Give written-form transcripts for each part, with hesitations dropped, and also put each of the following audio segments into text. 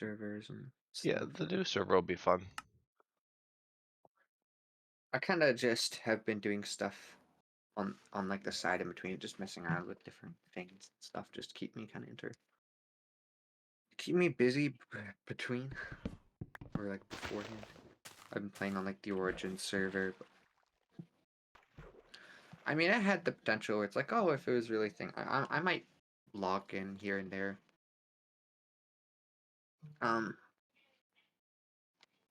servers and Yeah, stuff. the new server will be fun. I kind of just have been doing stuff on like the side in between, just messing around with different things and stuff, just to keep me kind of keep me busy between or like beforehand. I've been playing on like the Origin server, but I mean, I had the potential where it's like, oh, if it was really thing, I might log in here and there.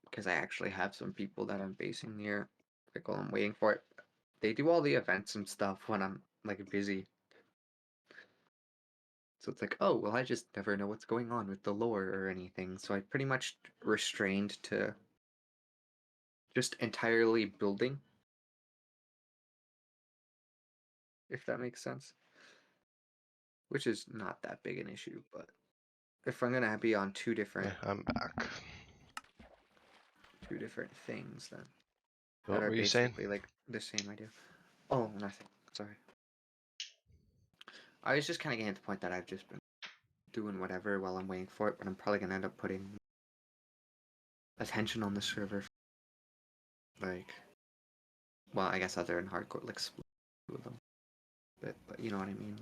Because I actually have some people that I'm basing near. Like while I'm waiting for it, they do all the events and stuff when I'm like busy. So it's like, oh, well, I just never know what's going on with the lore or anything. So I pretty much restrained to just entirely building, if that makes sense. Which is not that big an issue, but if I'm gonna be on two different I'm back. things, then that What are were you saying? basically like the same idea. Oh, nothing. Sorry. I was just kind of getting to the point that I've just been doing whatever while I'm waiting for it, but I'm probably gonna end up putting attention on the server. Like, well, I guess other than hardcore, like split with them, but you know what I mean.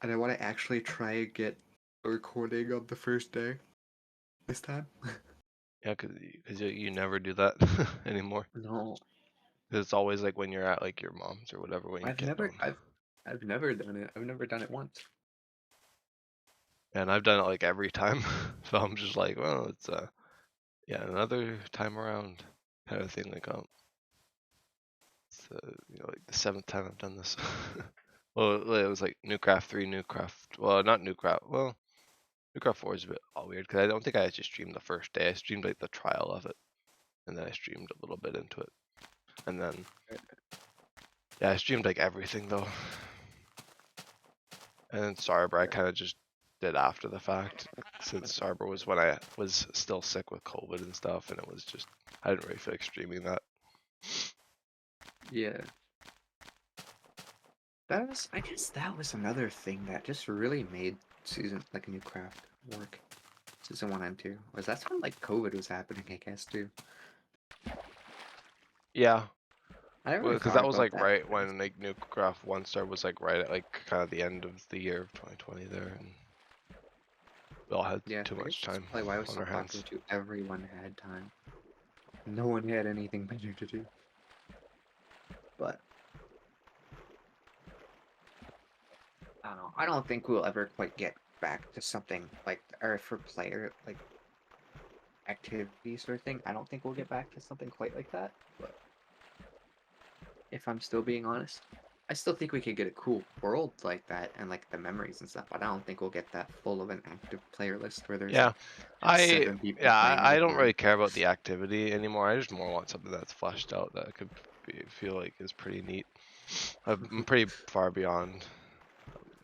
And I want to actually try and get a recording on the first day this time. Yeah, cause you never do that anymore. No, 'Cause it's always like when you're at like your mom's or whatever when you I've get never, home. I've never done it. I've never done it once. And I've done it like every time, so I'm just like, well, it's yeah, another time around kind of thing. Like, it's like the 7th time I've done this. Well, it was like Newcraft 3, Newcraft. Well, not Newcraft. Well, Newcraft 4 is a bit all weird because I don't think I actually streamed the first day. I streamed like the trial of it, and then I streamed a little bit into it, and then yeah, I streamed like everything though. And then Starber, I kind of just did after the fact, since Starber was when I was still sick with COVID and stuff, and it was just I didn't really feel like streaming that. Yeah, I guess that was another thing that just really made season like New Craft work. Season 1 and 2 was that's when like COVID was happening, I guess too. Yeah, I never really because thought that was about like that. right when like Newcraft 1 Star was like right at like kind of the end of the year of 2020 there, and we all had Yeah, too I guess much that's time probably why I was on so our popular hands. too. Everyone had time. No one had anything better to do. But I don't know. I don't think we'll ever quite get back to something like, or for player like activity sort of thing. I don't think we'll get back to something quite like that. But if I'm still being honest, I still think we could get a cool world like that and like the memories and stuff. But I don't think we'll get that full of an active player list where there's Yeah, like 7 people playing at I a don't time. really care about the activity anymore. I just more want something that's fleshed out that could feel like is pretty neat. I'm pretty far beyond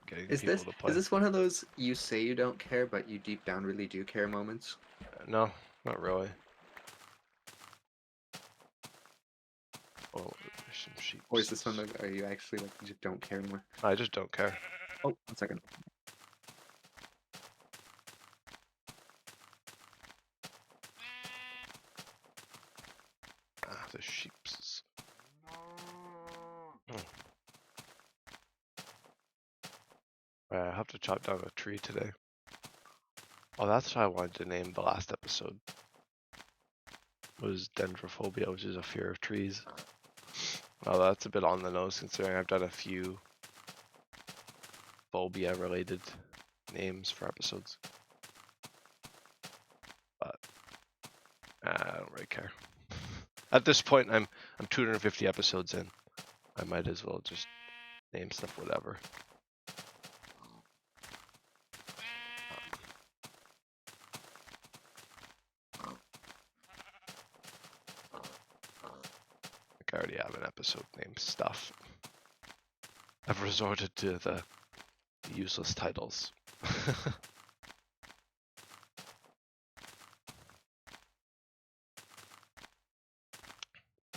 getting people to Is play. this one of those you say you don't care but you deep down really do care moments? No, not really. Oh, there's some sheep. Or is this one that are you actually like you just don't care anymore? I just don't care. Oh, 1 second. Ah, the sheeps. Oh. I have to chop down a tree today. Oh, that's what I wanted to name the last episode. Was dendrophobia, which is a fear of trees. Well, that's a bit on the nose considering I've done a few phobia-related names for episodes. But I don't really care. At this point, I'm 250 episodes in. I might as well just name stuff whatever. I already have an episode named Stuff. I've resorted to the useless titles.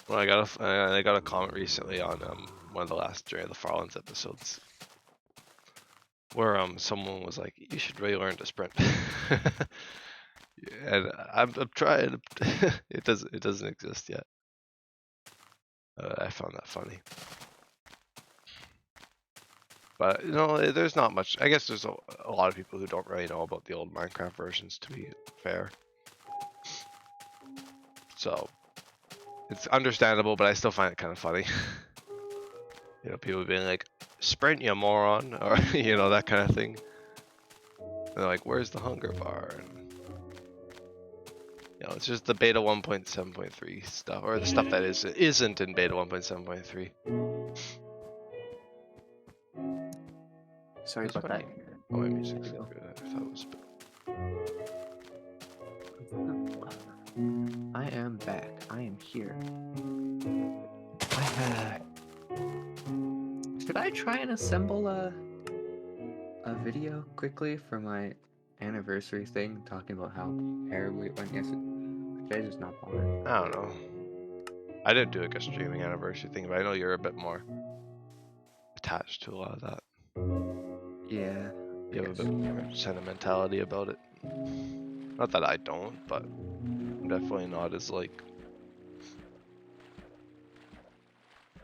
Well, I got a comment recently on one of the last during the Farlands episodes. where someone was like, "You should really learn to sprint," and I'm trying. It doesn't exist yet. I found that funny. But there's not much. I guess there's a lot of people who don't really know about the old Minecraft versions, to be fair. So it's understandable, but I still find it kind of funny. People being like, "Sprint, you moron," or that kind of thing. And they're like, "Where's the hunger bar?" And it's just the beta 1.7.3 stuff, or the stuff that isn't in beta 1.7.3. Sorry That's about funny. that. Oh, my music's so good. I thought it was. I am back. I am here. Should I try and assemble a video quickly for my anniversary thing, talking about how terribly it went yesterday? Should I just not bother? I don't know. I didn't do like a streaming anniversary thing, but I know you're a bit more attached to a lot of that. Yeah. You have a bit more sentimentality about it. Not that I don't, but I'm definitely not as like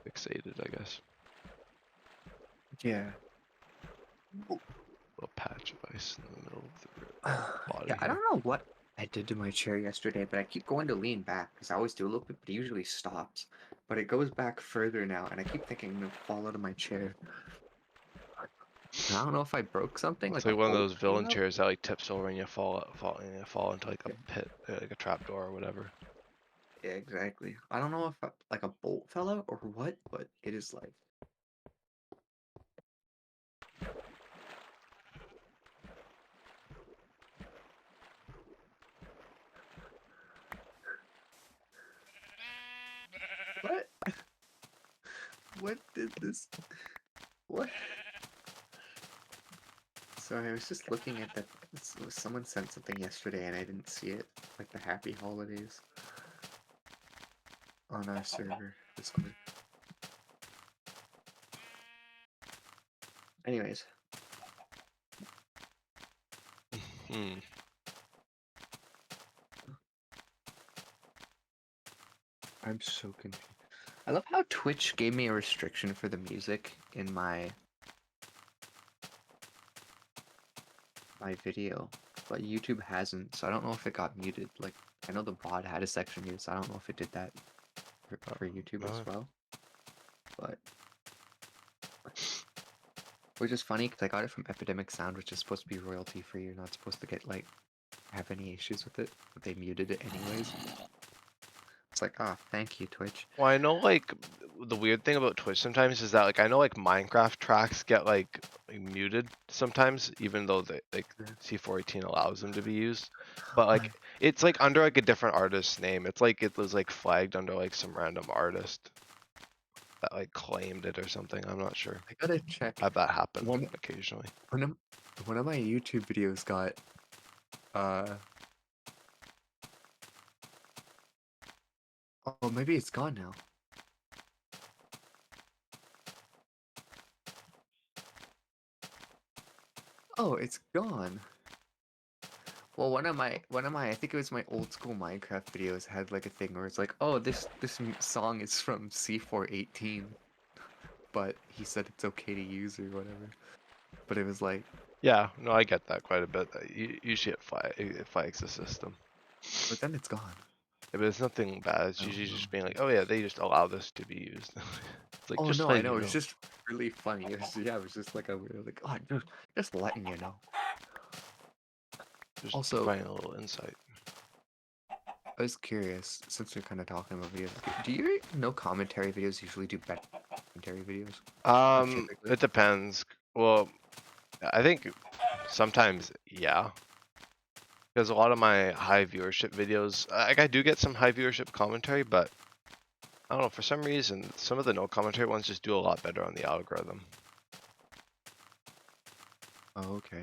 fixated, I guess. Yeah. Little patch of ice in the middle of the body. Yeah, I don't know what I did to my chair yesterday, but I keep going to lean back because I always do a little bit, but it usually stops. But it goes back further now, and I keep thinking I'm gonna fall out of my chair. And I don't know if I broke something. It's Like like a one of bolt those came villain out. chairs that like tips over and you fall into like a pit, like a trapdoor or whatever. Yeah, exactly. I don't know if like a bolt fell out or what, but it is like. What? What did this? What? Sorry, I was just looking at that. Someone sent something yesterday and I didn't see it. Like the Happy Holidays on our server Discord. Anyways. I'm so confused. I love how Twitch gave me a restriction for the music in my video, but YouTube hasn't, so I don't know if it got muted. Like, I know the VOD had a section muted, so I don't know if it did that for YouTube as well. But which is funny because I got it from Epidemic Sound, which is supposed to be royalty free. You're not supposed to get like have any issues with it, but they muted it anyways. It's like, oh, thank you, Twitch. Well, I know like the weird thing about Twitch sometimes is that like I know like Minecraft tracks get like muted sometimes, even though they like C418 allows them to be used. But like it's like under like a different artist's name. It's like it was like flagged under like some random artist that like claimed it or something. I'm not sure. I gotta check. Have that happen occasionally. One of my YouTube videos got oh, maybe it's gone now. Oh, it's gone. Well, one of my I think it was my old school Minecraft videos had like a thing where it's like, oh, this song is from C418, but he said it's okay to use or whatever. But it was like, yeah, no, I get that quite a bit. Usually it flags the system. but then it's gone. Yeah, but it's nothing bad. It's usually just being like, oh yeah, they just allow this to be used. It's like, Oh just no, letting I know. you It's just really funny. It was just like a weird, like, oh, just letting you know. Just Also, providing a little insight. I was curious, since we're kind of talking about videos, do you know commentary videos usually do better commentary videos? It depends. Well, I think sometimes, yeah. Because a lot of my high viewership videos, like I do get some high viewership commentary, but I don't know, for some reason, some of the no commentary ones just do a lot better on the algorithm. Oh, okay.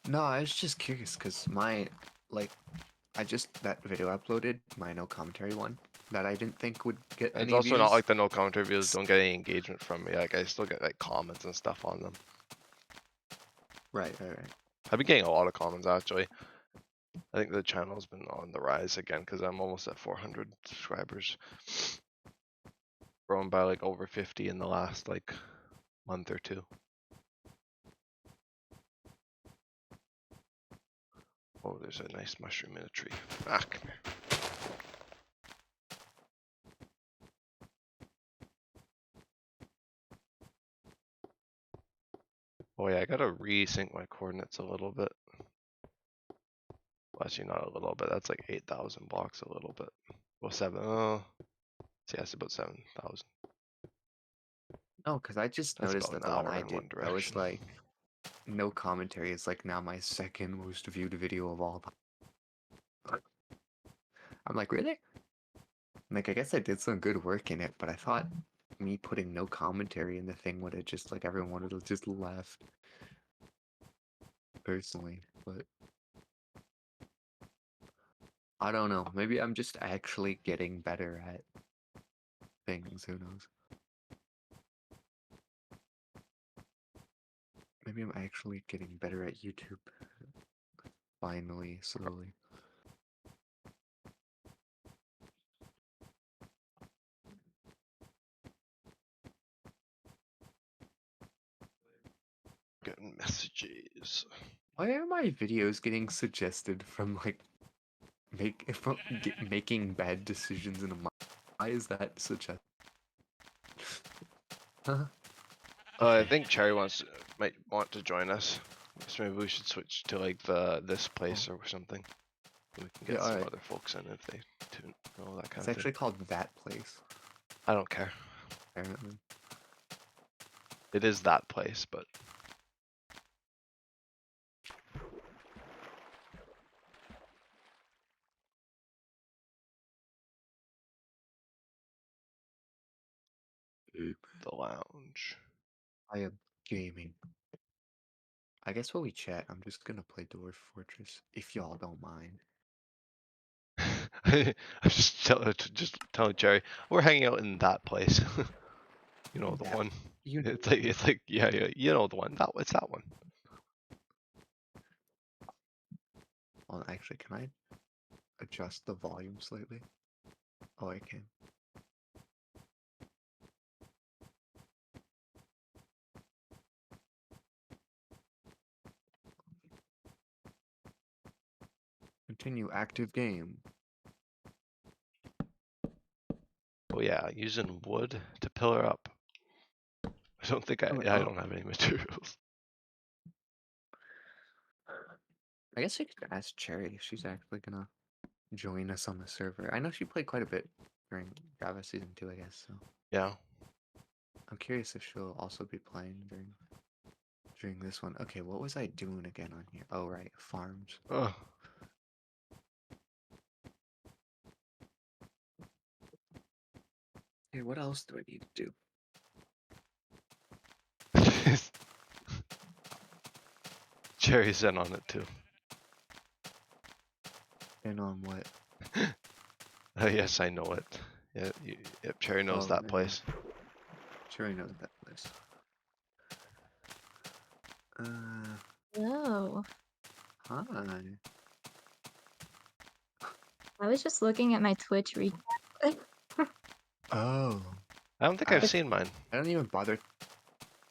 No, I was just curious because that video uploaded, my no commentary one, that I didn't think would get And it's any also views. not like the no commentary videos don't get any engagement from me. Like I still get like comments and stuff on them. Right. I've been getting a lot of comments actually. I think the channel's been on the rise again because I'm almost at 400 subscribers. Grown by like over 50 in the last like month or two. Oh, there's a nice mushroom in a tree. Ah, come here. Oh yeah, I gotta resync my coordinates a little bit. Well, actually, not a little bit. That's like 8,000 blocks. A little bit. Well, seven. Oh, see, that's about 7,000. No, because I just That's noticed about that an the one hour I in did one that was direction. like no commentary is like now my second most viewed video of all time. I'm like, really? Like, I guess I did some good work in it, but I thought me putting no commentary in the thing would have just like everyone would have just laughed. Personally, but I don't know. Maybe I'm just actually getting better at things. Who knows? Maybe I'm actually getting better at YouTube. Finally, slowly. Getting messages. Why are my videos getting suggested from like making bad decisions in a mind? Why is that such a? Huh? I Okay. think Cherri might want to join us. So maybe we should switch to like this place or something. We can Yeah. get All some right. other folks in if they tune, that kind It's of thing. actually called That Place. I don't care. Apparently. It is that place, but the lounge. I am gaming. I guess while we chat, I'm just gonna play Dwarf Fortress, if y'all don't mind. I'm just telling Cherri we're hanging out in that place. You know the That one. you know. It's like yeah, you know the one. It's that one. Well, actually, can I adjust the volume slightly? Oh, I can. Continue active game. Oh yeah, using wood to pillar up. I don't think I Oh, don't have any materials. I guess we could ask Cherri if she's actually gonna join us on the server. I know she played quite a bit during Java Season 2, I guess, so Yeah. I'm curious if she'll also be playing during this one. Okay, what was I doing again on here? Oh, right, farms. Oh. Hey, what else do I need to do? Cherry's in on it too. And on what? Yes, I know it. Yeah, yep, Cherry knows Oh, that yeah. place. Cherri knows that place. Hello. Hi. I was just looking at my Twitch recap. Oh. I don't think I've seen mine. I don't even bother.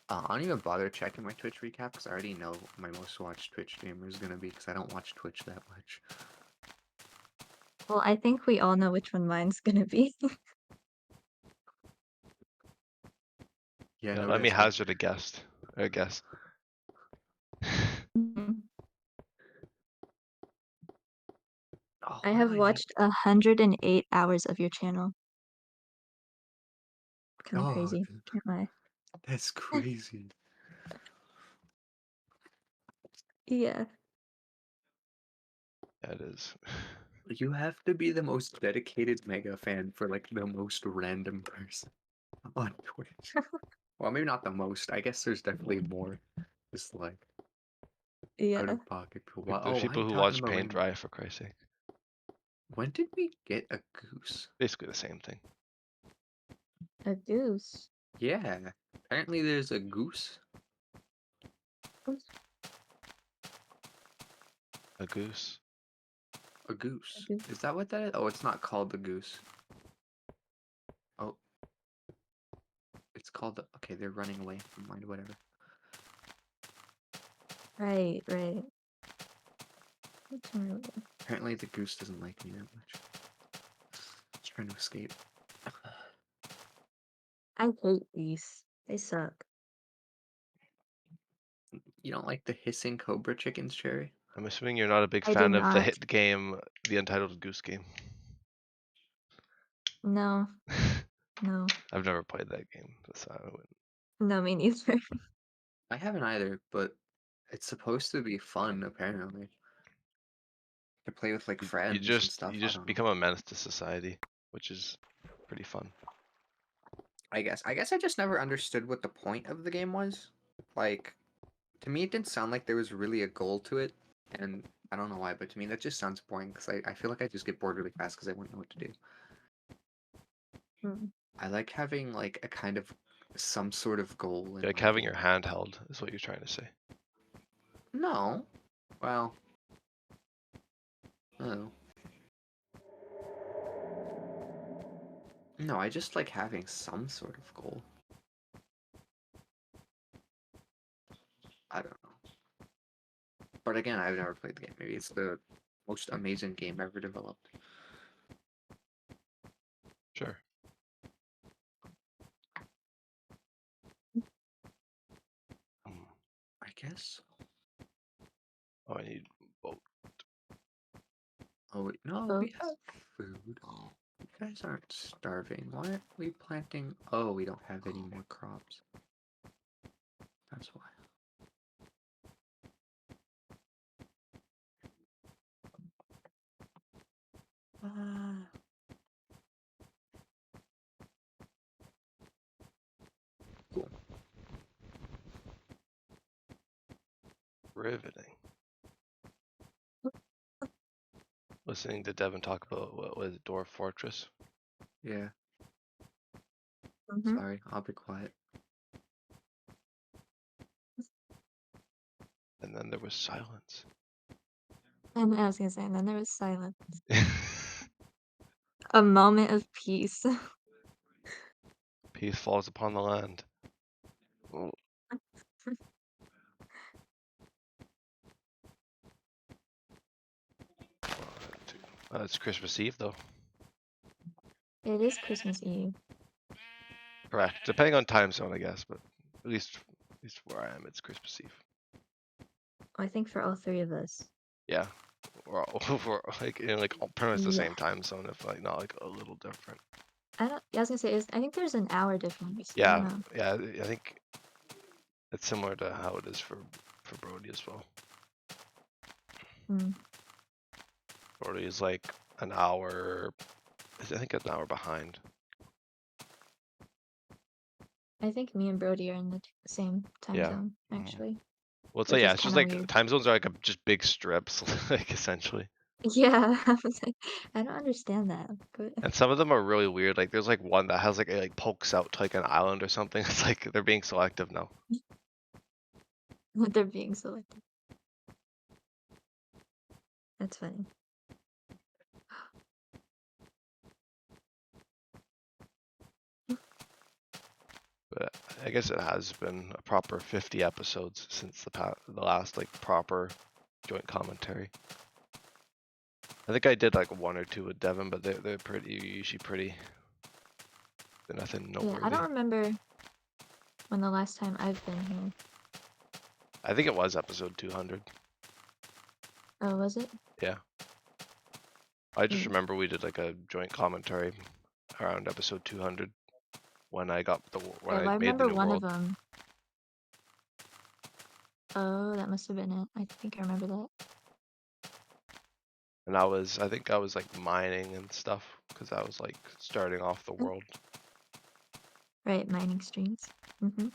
I don't even bother checking my Twitch recap because I already know my most watched Twitch streamer is gonna be because I don't watch Twitch that much. Well, I think we all know which one mine's gonna be. Yeah, Yeah, no, let me that's good. hazard a guess. Mhm. Oh, I why do have I need? watched 108 hours of your channel. Kind of Oh, crazy. Can't lie. that's crazy. Yeah. That is. You have to be the most dedicated mega fan for like the most random person on Twitch. Well, maybe not the most. I guess there's definitely more. Just like out Yeah. of pocket people. Like, there's Oh, why are people you who talking watch about paint random? dry, for Christ's sake. When did we get a goose? Basically the same thing. A goose. Yeah, apparently there's a goose. A goose. A goose. goose. Is that what that is? Oh, it's not called the goose. Oh. It's called the... Okay, they're running away. Never mind, whatever. Right, right. What's wrong with it? Apparently the goose doesn't like me that much. It's trying to escape. I hate these. They suck. You don't like the hissing cobra chickens, Cherry? I'm assuming you're not a big I do fan of the not. hit game, the Untitled Goose Game. No, no, I've never played that game, so I wouldn't. no, me neither. I haven't either, but it's supposed to be fun, apparently. To play with like You friends and stuff. you I just don't know. become a menace to society, which is pretty fun. I guess I just never understood what the point of the game was. Like, to me, it didn't sound like there was really a goal to it, and I don't know why, but to me that just sounds boring because I feel like I just get bored really fast because I wouldn't know what to do. Hmm. I like having like a kind of some sort of goal in Like my having game. your handheld is what you're trying to say. No, well, no, no. I just like having some sort of goal. I don't know. But again, I've never played the game. Maybe it's the most amazing game ever developed. Sure. I guess. Oh, I need boat. Oh wait, no, we Boats. have food. You guys aren't starving. Why aren't we planting? Oh, we don't have any more crops. That's why. Cool. Riveting. Listening to Devon talk about what was it, Dwarf Fortress. Yeah. Mm-hmm. Sorry, I'll be quiet. And then there was silence. And I was gonna say, and then there was silence. A moment of peace. Peace falls upon the land. Oh, it's Christmas Eve though. It is Christmas Eve. Correct. Depending on time zone, I guess, but at least where I am, it's Christmas Eve. I think for all three of us. Yeah. We're like in like pretty much the Yeah. same time zone, if like not like a little different. I was gonna say, I think there's an hour difference. I Yeah, don't know. yeah. I think it's similar to how it is for Brody as well. Hmm. Brody is like an hour. I think an hour behind. I think me and Brody are in the same time Yeah. zone, Mhm. actually. Well, it's Which like, yeah, is it's just kinda like weird. time zones are like just big strips, like essentially. Yeah, I was like, I don't understand that. But And some of them are really weird. Like there's like one that has like it like pokes out to like an island or something. It's like they're being selective now. they're being selected. That's funny. But I guess it has been a proper 50 episodes since the last like proper joint commentary. I think I did like one or two with Devon, but they're usually pretty. They're nothing Yeah, noteworthy. I don't remember when the last time I've been here. I think it was episode 200. Oh, was it? Yeah. I just Hmm. remember we did like a joint commentary around episode 200 when I got Yeah, when well, I I made the remember new one world. of them. Oh, that must have been it. I think I remember that. And I think I was like mining and stuff because I was like starting off the world. Right, mining streams. Mm-hmm.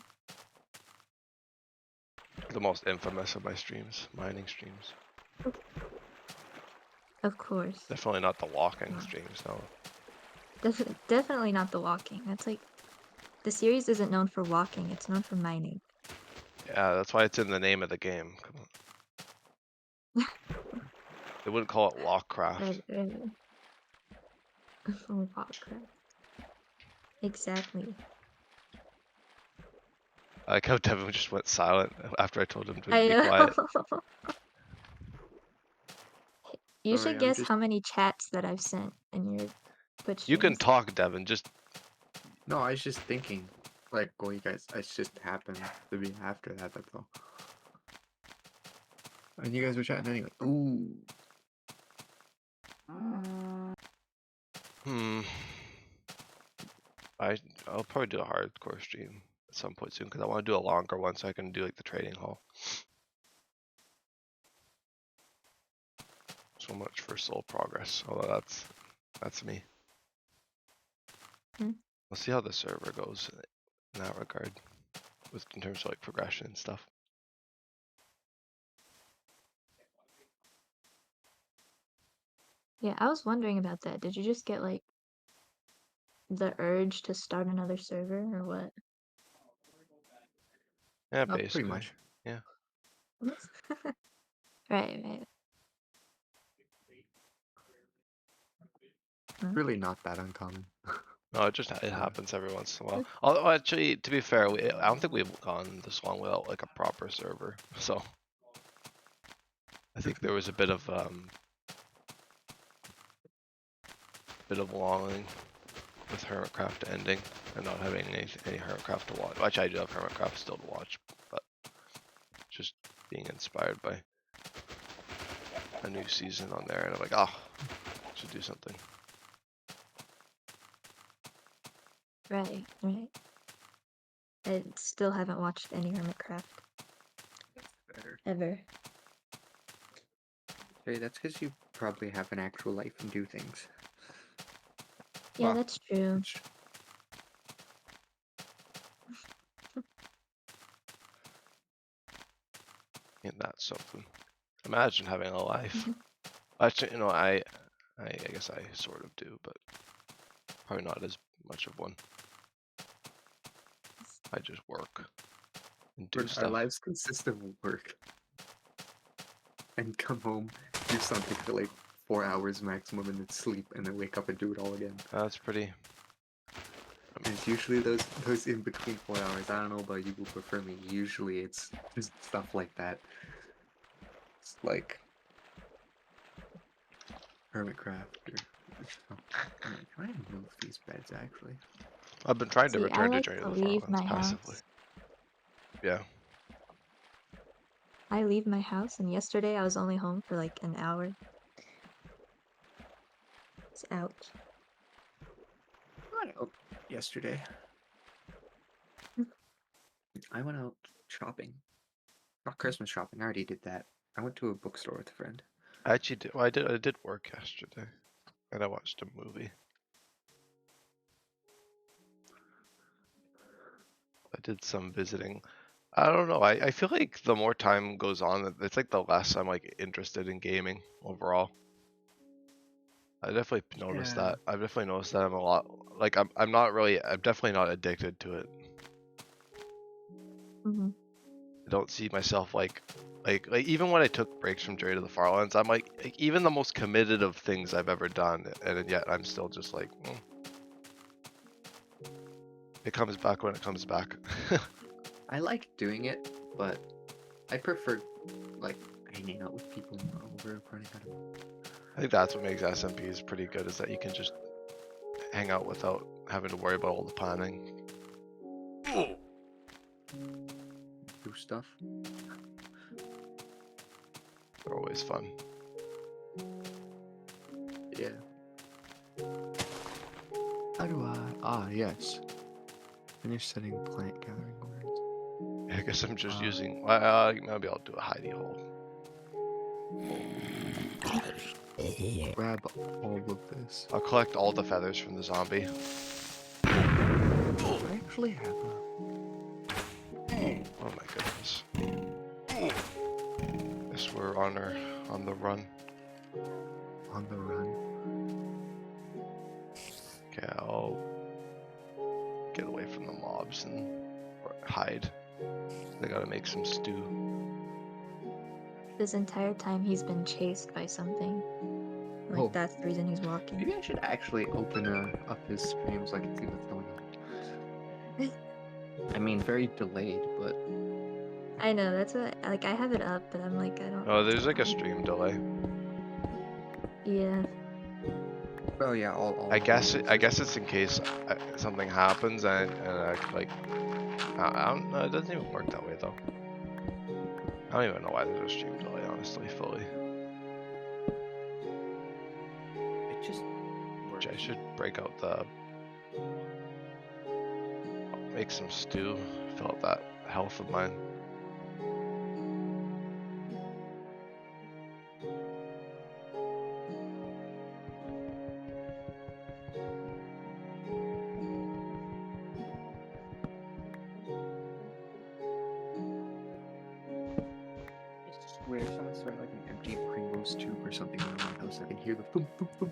The most infamous of my streams, mining streams. Of course. Definitely not the walking Wow. streams, no. Definitely not the walking. That's like, the series isn't known for walking, it's known for mining. Yeah, that's why it's in the name of the game. Come on. They wouldn't call it Walkcraft. Right. Walkcraft. Exactly. I like how Devon just went silent after I told him to I be know. quiet. You Sorry, should I'm guess just how many chats that I've sent in your Twitch You can streams. talk, Devon. Just no. I was just thinking, like, well, you guys, it just happened to be after that. That's all. And you guys were chatting anyway. Ooh. I'll probably do a hardcore stream at some point soon because I want to do a longer one so I can do like the trading hall. So much for soul progress. Although that's me. Hmm. We'll see how the server goes in that regard, with in terms of like progression and stuff. Yeah, I was wondering about that. Did you just get like the urge to start another server or what? Yeah, Pretty basically. much. Yeah. Right. Really not that uncommon. No, it happens every once in a while. Although actually, to be fair, I don't think we've gone this long without like a proper server. So I think there was a bit of longing with Hermitcraft ending and not having any Hermitcraft to watch. Actually, I do have Hermitcraft still to watch, but just being inspired by a new season on there, and I'm like, should do something. Right. I still haven't watched any Hermitcraft Better. ever. Hey, that's because you probably have an actual life and do things. Yeah, Wow. that's true. And that's something. Imagine having a life. Mhm. Actually, I guess I sort of do, but probably not as much of one. I just work and do Our stuff. lives consist of work. And come home, do something for like 4 hours maximum, and then sleep, and then wake up and do it all again. That's pretty. And it's usually those in between 4 hours. I don't know about you, but for me, usually it's just stuff like that. It's like Hermitcraft or stuff. Can I move these beds actually? I've been trying to See, I return to like Journey to of the leave Farlands my passively. house. Yeah. I leave my house, and yesterday I was only home for like an hour. It's ouch. I went out yesterday. I went out shopping. Not Christmas shopping. I already did that. I went to a bookstore with a friend. I actually did. Well, I did work yesterday, and I watched a movie. I did some visiting. I don't know. I feel like the more time goes on, it's like the less I'm like interested in gaming overall. I definitely noticed that. I've definitely noticed that I'm a lot like I'm not really. I'm definitely not addicted to it. Mm-hmm. I don't see myself like even when I took breaks from Journey to the Farlands, I'm like even the most committed of things I've ever done, and yet I'm still just like, it comes back when it comes back. I like doing it, but I prefer like hanging out with people more over running out of. I think that's what makes SMPs pretty good, is that you can just hang out without having to worry about all the planning. Do stuff. They're always fun. Yeah. How do I? Yes. Finish setting plant gathering orders. I guess I'm just using. Maybe I'll do a hidey hole. Grab all of this. I'll collect all the feathers from the zombie. I actually have a. Oh my goodness. Guess we're on the run. On the run. Okay, I'll get away from the mobs and hide. I gotta make some stew. This entire time he's been chased by something. Like Oh. that's the reason he's walking. Maybe I should actually open up his stream so I can see what's going on. I mean, very delayed, but I know, that's what like I have it up, but I'm like I don't Oh, there's like a stream delay. Yeah. well, yeah. All I guess it's in case something happens and I could like I don't know. It doesn't even work that way though. I don't even know why there's a stream delay, honestly, fully. it just works. I should break out the make some stew. Fill up that health of mine. I swear someone started like an empty Pringles tube or something in my house. I can hear the boom, boom, boom.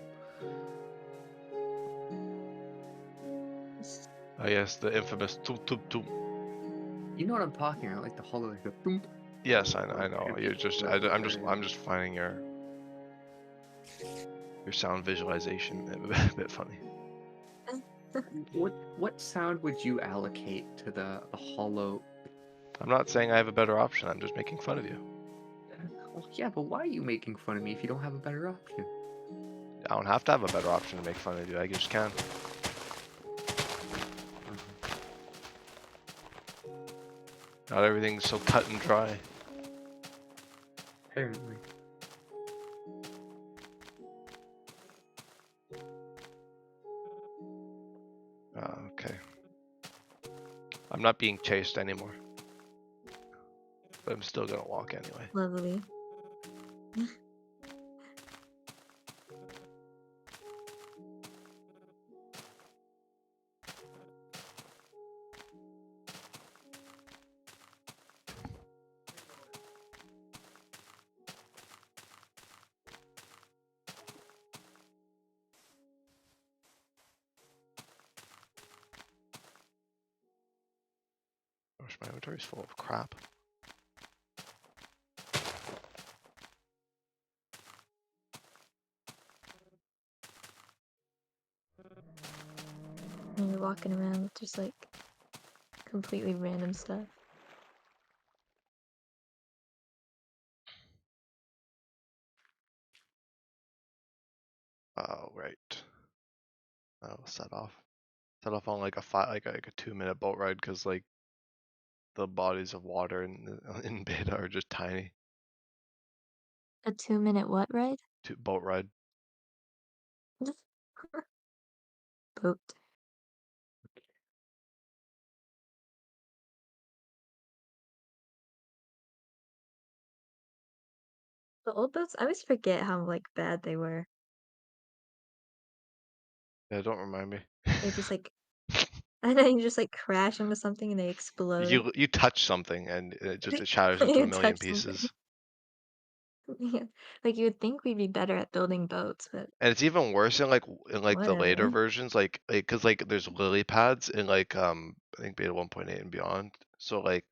Oh yes, the infamous toom toom toom. You know what I'm talking about, like the hollow, like the boom. Yes, I know. I know. Empty You're just. Pringles I'm just finding your sound visualization a bit funny. What sound would you allocate to the hollow? I'm not saying I have a better option. I'm just making fun of you. Well, yeah, but why are you making fun of me if you don't have a better option? I don't have to have a better option to make fun of you. I just can. Not everything's so cut and dry. Apparently. Okay. I'm not being chased anymore. But I'm still gonna walk anyway. Lovely. Gosh, my inventory's full of crap. And you're walking around with just like completely random stuff. Oh right. I'll set off. Set off on like a 2-minute boat ride because like the bodies of water in Beta are just tiny. A 2-minute what ride? Boat ride. Boat. The old boats, I always forget how like bad they were. Yeah, don't remind me. They just like I know you just like crash into something and they explode. You touch something and it shatters into You a million touch something. pieces. Yeah. Like you would think we'd be better at building boats, but And it's even worse in like the later whatever. versions, like because like there's lily pads in like I think beta 1.8 and beyond. So like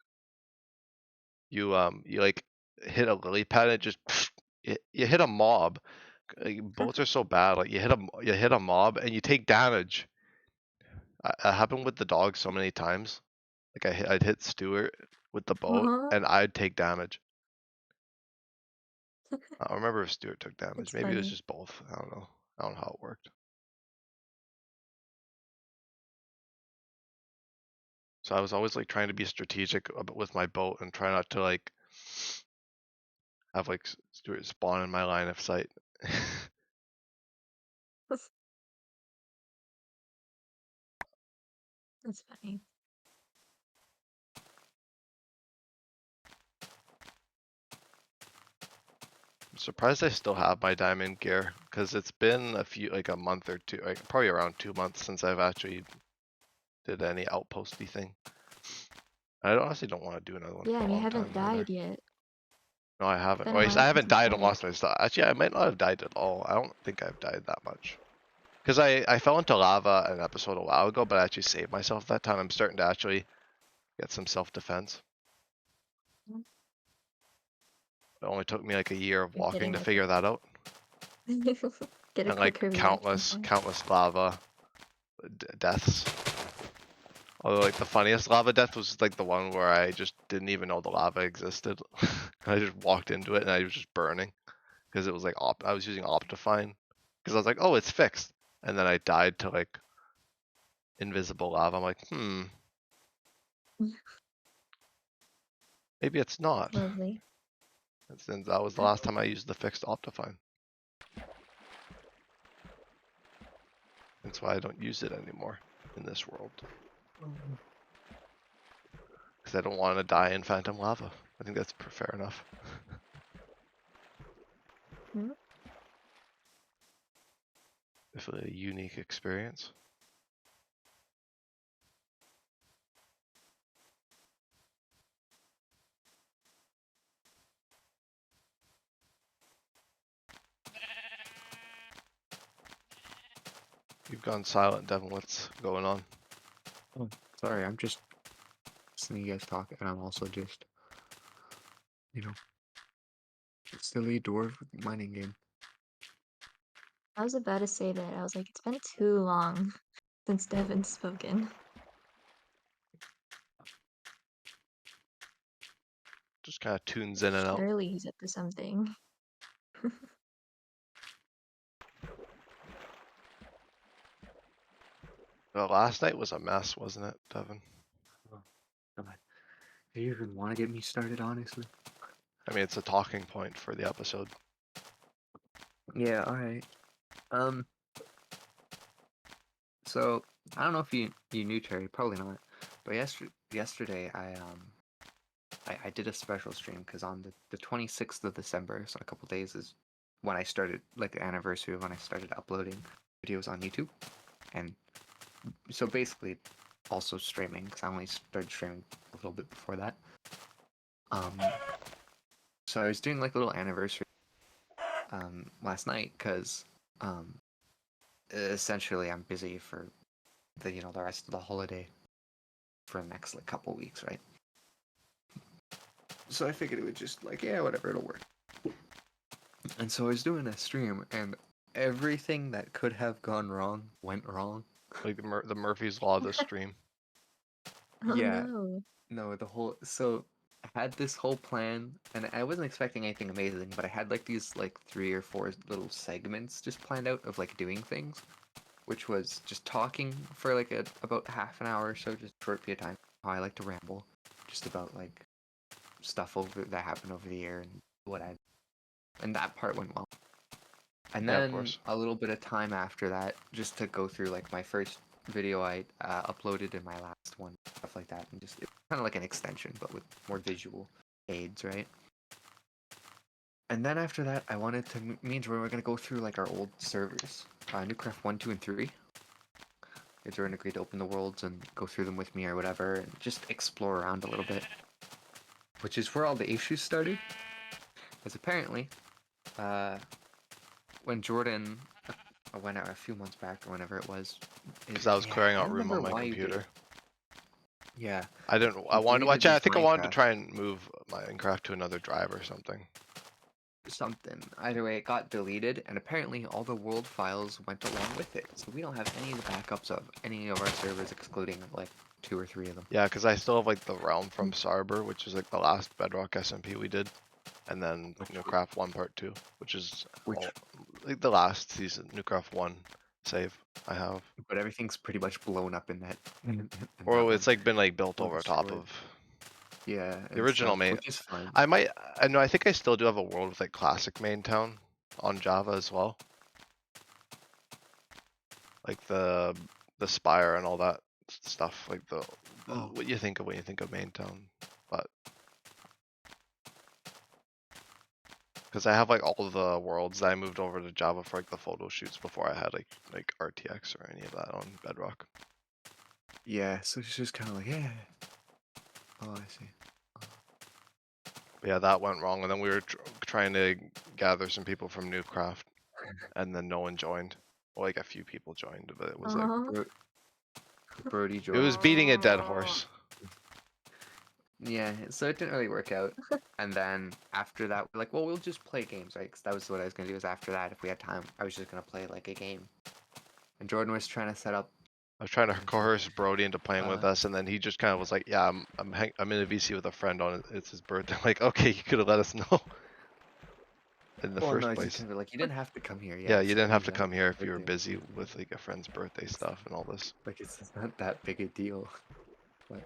you like hit a lily pad and it just you hit a mob. Like, boats are so bad. Like you hit a mob and you take damage. It happened with the dog so many times. Like I'd hit Stuart with the boat Uh-huh. and I'd take damage. I don't remember if Stuart took damage. It's Maybe it was funny. just both. I don't know. I don't know how it worked. So I was always like trying to be strategic with my boat and try not to like have like Stuart spawn in my line of sight. That's funny. I'm surprised I still have my diamond gear because it's been like a month or two, like probably around 2 months since I've actually did any outposty thing. I honestly don't want to do another one Yeah, for a and you long time haven't either. died yet. No, I It's haven't. been Or a at least I while since haven't you died and died. lost my stuff. Actually, I might not have died at all. I don't think I've died that much. Because I fell into lava an episode a while ago, but I actually saved myself that time. I'm starting to actually get some self-defense. It only took me like a year of You're walking getting to like figure that out. get a And quicker like reaction point. countless lava deaths. Although like the funniest lava death was like the one where I just didn't even know the lava existed. I just walked into it and I was just burning because it was like I was using Optifine because I was like, oh, it's fixed, and then I died to like invisible lava. I'm like, maybe it's not. Lovely. And since that was the last time I used the fixed Optifine. That's why I don't use it anymore in this world. Because I don't want to die in phantom lava. I think that's fair enough. Hmm? Definitely a unique experience. You've gone silent, Devon. What's going on? Oh, sorry, I'm just listening to you guys talk, and I'm also just, you know, silly dwarf mining game. I was about to say that. I was like, it's been too long since Devon's spoken. Just kind of tunes in and out. Surely he's up to something. Well, last night was a mess, wasn't it, Devon? Oh, God. Do you even want to get me started, honestly? I mean, it's a talking point for the episode. Yeah, alright. So, I don't know if you knew Cherri, probably not. But yesterday I did a special stream because on the 26th of December, so in a couple days, is when I started, like the anniversary of when I started uploading videos on YouTube. And so basically also streaming, because I only started streaming a little bit before that. So I was doing like a little anniversary last night because essentially I'm busy for the the rest of the holiday for the next like couple weeks, right? So I figured it would just like, yeah, whatever, it'll work. And so I was doing a stream, and everything that could have gone wrong went wrong. Like the Murphy's Law of the stream. Oh Yeah, no. no, so I had this whole plan, and I wasn't expecting anything amazing, but I had like these like 3 or 4 little segments just planned out of like doing things, which was just talking for like about half an hour or so, just a short period of time. How I like to ramble, just about like stuff that happened over the year and what I, and that part went well. And Yeah, of then course. a little bit of time after that, just to go through like my first video I uploaded and my last one, stuff like that, and just kind of like an extension, but with more visual aids, right? And then after that, I wanted to me and Jordan were gonna go through like our old servers, Newcraft 1, 2, and 3. Jordan agreed to open the worlds and go through them with me or whatever, and just explore around a little bit. Which is where all the issues started, because apparently, when Jordan went out a few months back or whenever it was, Because I was clearing I out don't room on remember my why you did computer. it. Yeah, I you wanted to deleted watch it. I these think I wanted to Minecraft try and move Minecraft to another drive or something. something. Either way, it got deleted, and apparently all the world files went along with it. So we don't have any of the backups of any of our servers, excluding like 2 or 3 of them. Yeah, because I still have like the Realm from Sarber, which is like the last Bedrock SMP we did, and then Newcraft 1 Part 2, which is like the last season Newcraft 1 save I have. But everything's pretty much blown up in that. Or it's like been like built Or over top destroyed. of Yeah, the original stuff, main. which is fine. I know, I think I still do have a world with like classic main town on Java as well. Like the spire and all that stuff, like what you think of when you think of main town. But because I have like all of the worlds that I moved over to Java for like the photo shoots before I had like RTX or any of that on Bedrock. Yeah, so it's just kind of like, yeah. Oh, I see. Yeah, that went wrong, and then we were trying to gather some people from Newcraft, and then no one joined. Well, like a few people joined, but it was like Aw. Brody it was joined. beating a dead horse. Yeah, so it didn't really work out. And then after that, we're like, well, we'll just play games, right? Because that was what I was gonna do. Is after that, if we had time, I was just gonna play like a game. And Jordan was trying to set up. I was trying to coerce Brody into playing with Uh, us, and then he just kind of was like, "Yeah, I'm in a VC with a friend on it. It's his birthday." I'm like, okay, you could have let us know in the Well, first no, it's just place. kind of like you didn't have to come here. Yeah, Yeah, you it's didn't have cool. to Yeah, come here if you were birthday. busy with like a friend's birthday stuff and all this. Like it's just not that big a deal. But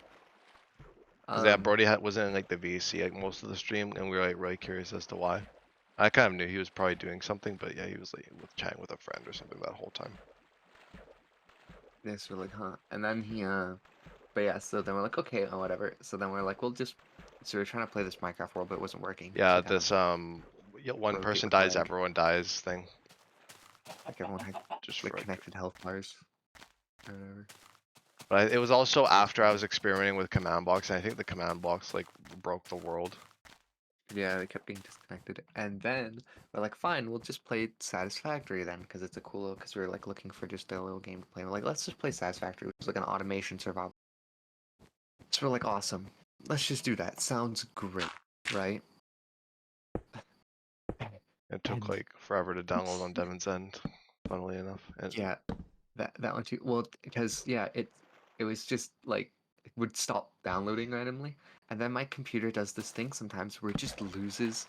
Cause yeah, Brody was in like the VC like most of the stream, and we were like really curious as to why. I kind of knew he was probably doing something, but yeah, he was like chatting with a friend or something that whole time. yes, we're like, huh? And then but yeah, so then we're like, okay, oh, whatever. So then we're like, we'll just. So we're trying to play this Minecraft world, but it wasn't working. Yeah, So kind this yeah, one broke it person with dies, lag. everyone dies thing. Like everyone had Just like for connected health bars or whatever. But it was also after I was experimenting with command blocks, and I think the command blocks like broke the world. Yeah, they kept getting disconnected. And then we're like, fine, we'll just play Satisfactory then, because it's a cool, because we were like looking for just a little game to play. We're like, let's just play Satisfactory, which is like an automation survival. So we're like, awesome. Let's just do that. Sounds great, right? It took And like forever to download on Devon's end, funnily enough. And yeah, that one too. Well, because yeah, it was just like it would stop downloading randomly, and then my computer does this thing sometimes where it just loses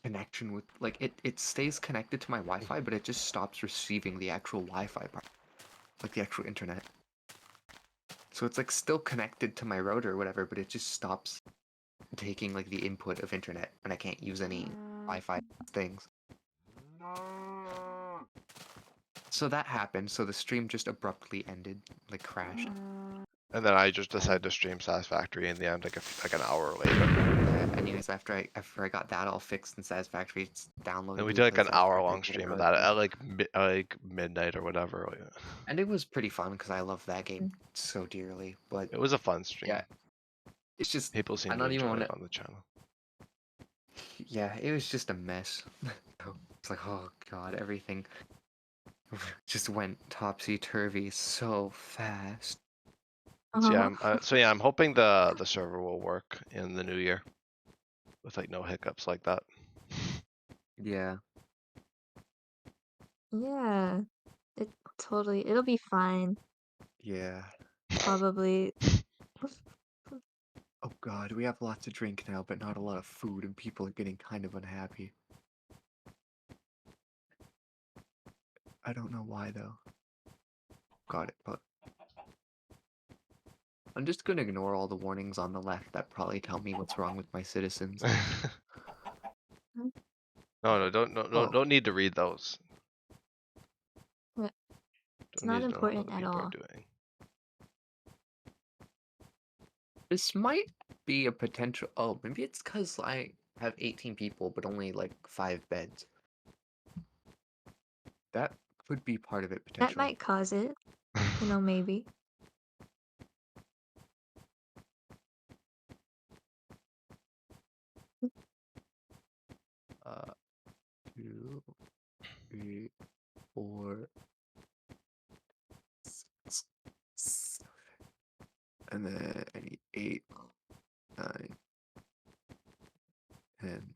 connection with like it stays connected to my Wi-Fi, but it just stops receiving the actual Wi-Fi part, like the actual internet. So it's like still connected to my router or whatever, but it just stops taking like the input of internet, and I can't use any Wi-Fi things. So that happened. So the stream just abruptly ended, like crashed. then I just decided to stream Satisfactory in the end, like an hour later. Anyways, after I got that all fixed in Satisfactory, it's downloaded. And we did like an hour-long stream of that at like midnight or whatever. And it was pretty fun because I love that game so dearly. But it was a fun stream. yeah, it's just People seem I to don't even enjoy want it to. on the channel. Yeah, it was just a mess. It's like, oh god, everything just went topsy-turvy so fast. So yeah, I'm hoping the server will work in the new year with like no hiccups like that. Yeah. Yeah, it'll be fine, Yeah. probably. Oh god, we have lots of drink now, but not a lot of food, and people are getting kind of unhappy. I don't know why though. Got it, but I'm just gonna ignore all the warnings on the left that probably tell me what's wrong with my citizens. No, Oh. don't need to read those. What? It's Don't not need to know how important the at people are all. doing. This might be a potential. Oh, maybe it's because I have 18 people, but only like 5 beds. That could be part of it potentially. That might cause it, maybe. Uh, 2, 3, 4, 6, 7. And then I need 8, 9, 10.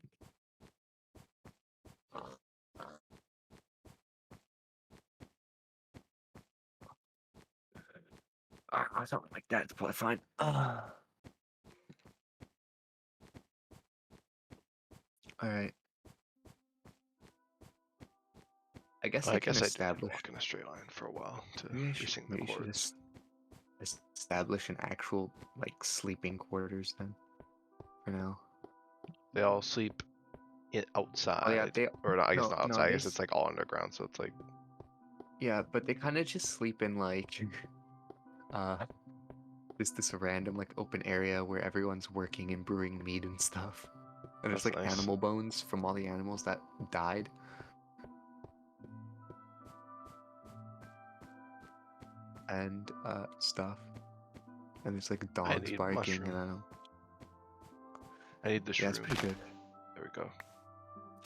Something like that. It's probably fine. Alright. I guess I can I did establish. walk in a straight line for a while to Maybe resync the maybe cords. Establish an actual like sleeping quarters then. For now. They all sleep outside. Oh yeah, they or not, I guess no, not no, outside. I they guess it's like all underground, so it's like yeah, but they kind of just sleep in like there's this random like open area where everyone's working and brewing meat and stuff. And there's that's like nice. animal bones from all the animals that died. And stuff. And there's like dogs need barking mushroom. and I don't know. I need the shroom. Yeah, it's pretty good. There we go.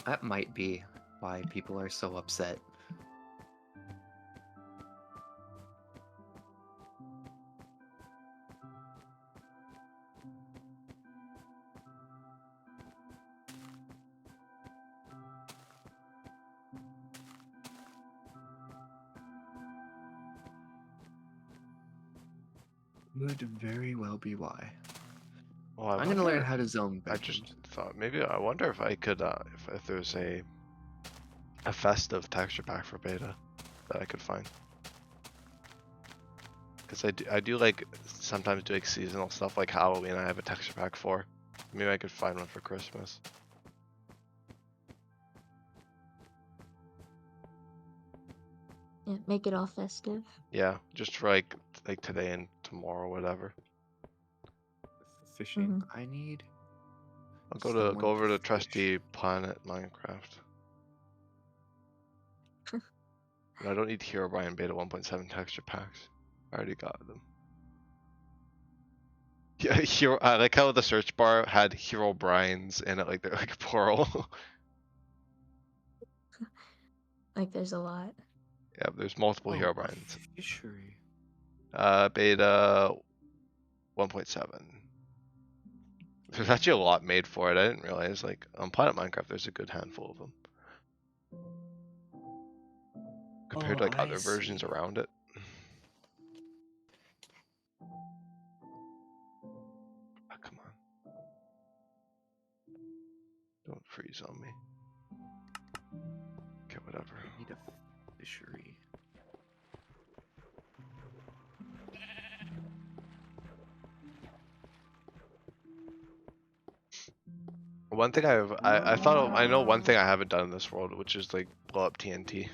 That might be why people are so upset. Could very well be why. Well, I I'm gonna learn wonder. how to zone I just bedrooms. thought maybe I wonder if I could if there's a festive texture pack for beta that I could find. Because I do like sometimes do like seasonal stuff like Halloween. I have a texture pack for. Maybe I could find one for Christmas. Yeah, make it all festive. Yeah, just for like today and tomorrow, whatever. Fishing. Mhm. I need I'll someone go over to fish. trusty Planet Minecraft. And I don't need Herobrine Beta 1.7 texture packs. I already got them. Yeah, I like how the search bar had Herobrines in it, like they're like plural. Like there's a lot. Yeah, there's multiple Oh, a Herobrines. fishery. Beta 1.7. There's actually a lot made for it. I didn't realize, like, on Planet Minecraft, there's a good handful of them. Compared to, like, I other versions see. around it. Oh, come on. Don't freeze on me. Okay, whatever. I need a fishery. One thing I thought I know one thing I haven't done in this world, which is like blow up TNT.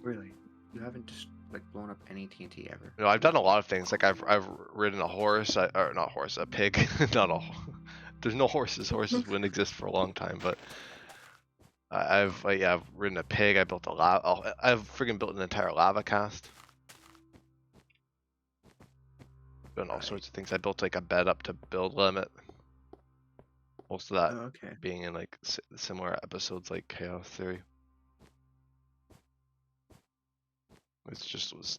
Really? You haven't just like blown up any TNT ever? No, I've done a lot of things. Like I've ridden a horse, or not horse, a pig. Not a. There's no horses. Horses wouldn't exist for a long time. But I've ridden a pig. I built a lava. Oh, I've freaking built an entire lava cast. Done all Right. sorts of things. I built like a bed up to build limit. Most of that Oh, okay. being in like similar episodes like Chaos Theory. It just was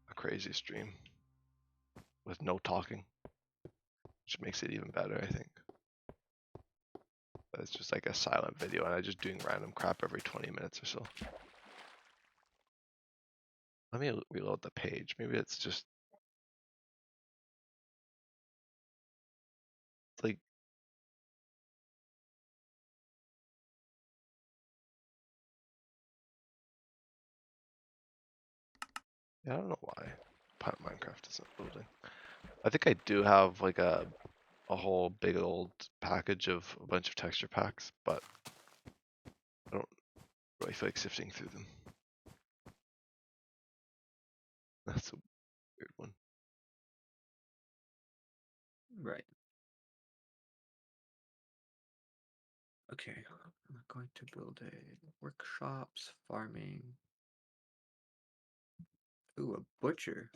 a crazy stream with no talking, which makes it even better, I think. But it's just like a silent video, and I just doing random crap every 20 minutes or so. Let me reload the page. Maybe it's just like I don't know why Minecraft isn't loading. I think I do have like a whole big old package of a bunch of texture packs, but I don't really feel like sifting through them. That's a weird one. Right. Okay. I'm going to build a workshops, farming. Ooh, a butcher.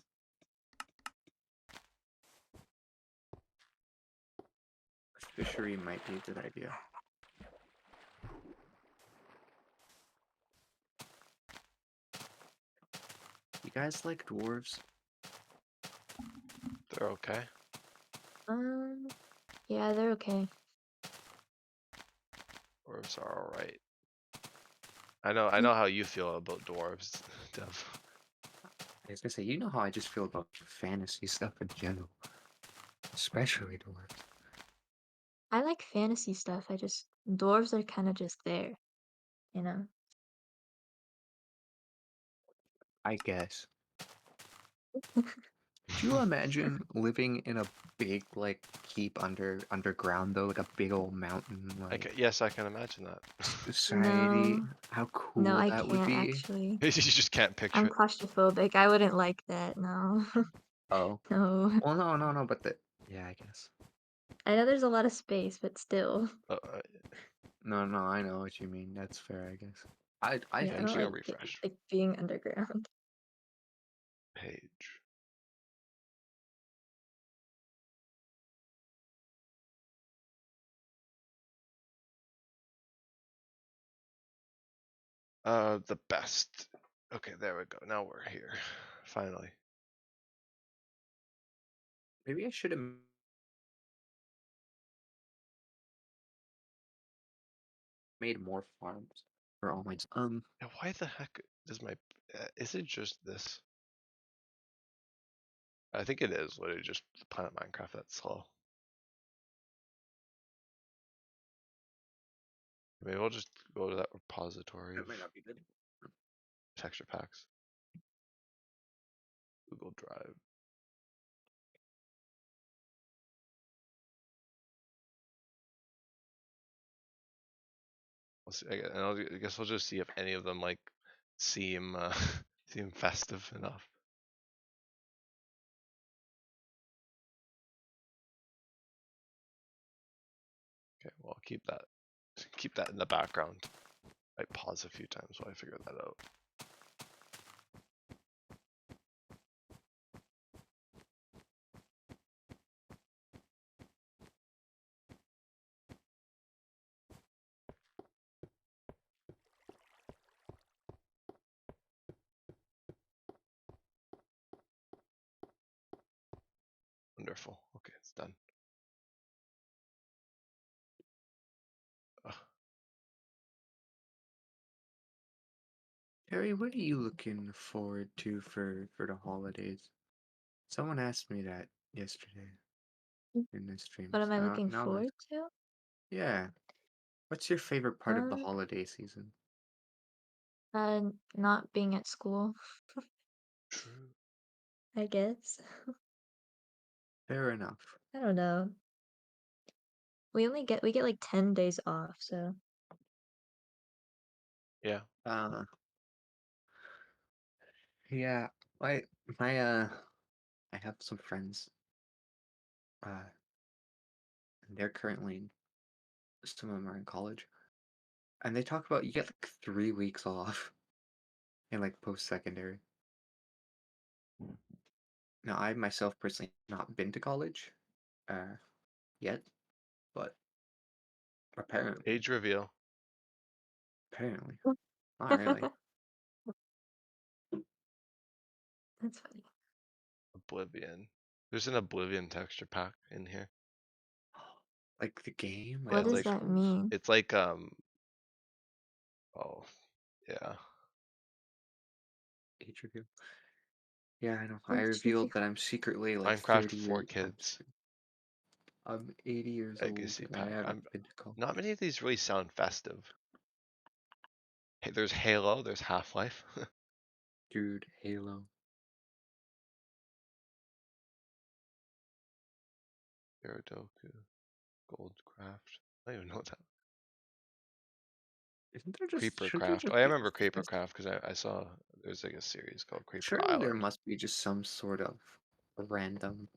A fishery might be a good idea. You guys like dwarves? They're okay. Yeah, they're okay. Dwarves are alright. I know how you feel about dwarves, Dev. I was gonna say, you know how I just feel about fantasy stuff in general, especially dwarves. I like fantasy stuff. Dwarves are kind of just there, you know? I guess. Could you imagine living in a big like keep underground though, like a big old mountain like Yes, I can imagine that. society? How No, cool I that would can't be. actually. You just can't picture I'm it. claustrophobic. I wouldn't like that, no. Oh. No. Well, no, but yeah, I guess. I know there's a lot of space, but still. No, I know what you mean. That's fair, I guess. I Yeah, I don't think Actually, I'll it. refresh like being underground. page. The best. Okay, there we go. Now we're here. Finally. Maybe I should have made more farms for all my. Yeah, why the heck does my? Is it just this? I think it is literally just Planet Minecraft that's slow. Maybe we'll just go to that repository That of might not be good. texture packs. Google Drive. We'll see, I guess we'll just see if any of them like seem seem festive enough. Okay, well I'll keep that in the background. I pause a few times while I figure that out. Wonderful. Okay, it's done. Ugh. Cherri, what are you looking forward to for the holidays? Someone asked me that yesterday in the stream. What am I So looking now, forward to? yeah. What's your favorite part of the Um, holiday season? not being at school, True. I guess. Fair enough. I don't know. We get like 10 days off, so Yeah. Yeah. My my I have some friends. And they're currently some of them are in college, and they talk about you get like 3 weeks off in like post-secondary. Now, I myself personally have not been to college, yet, but apparently, Age reveal. apparently, not really. that's funny. Oblivion. There's an Oblivion texture pack in here. Like the game, Yeah, What like it's does like that literally. mean? it's like oh yeah. Age reveal. Yeah, I know. I Age revealed reveal. that I'm secretly like Minecraft 30 for years. kids. I'm 80 years old, Legacy and I pack. haven't been to college. Not many of these really sound festive. Hey, there's Halo, there's Half-Life. Dude, Halo. Iradoku. Goldcraft. I don't even know what that. Shouldn't there Creepercraft. Oh, just I be remember like, Creepercraft because I saw there's like a series called Creeper surely there Island. must be just some sort of random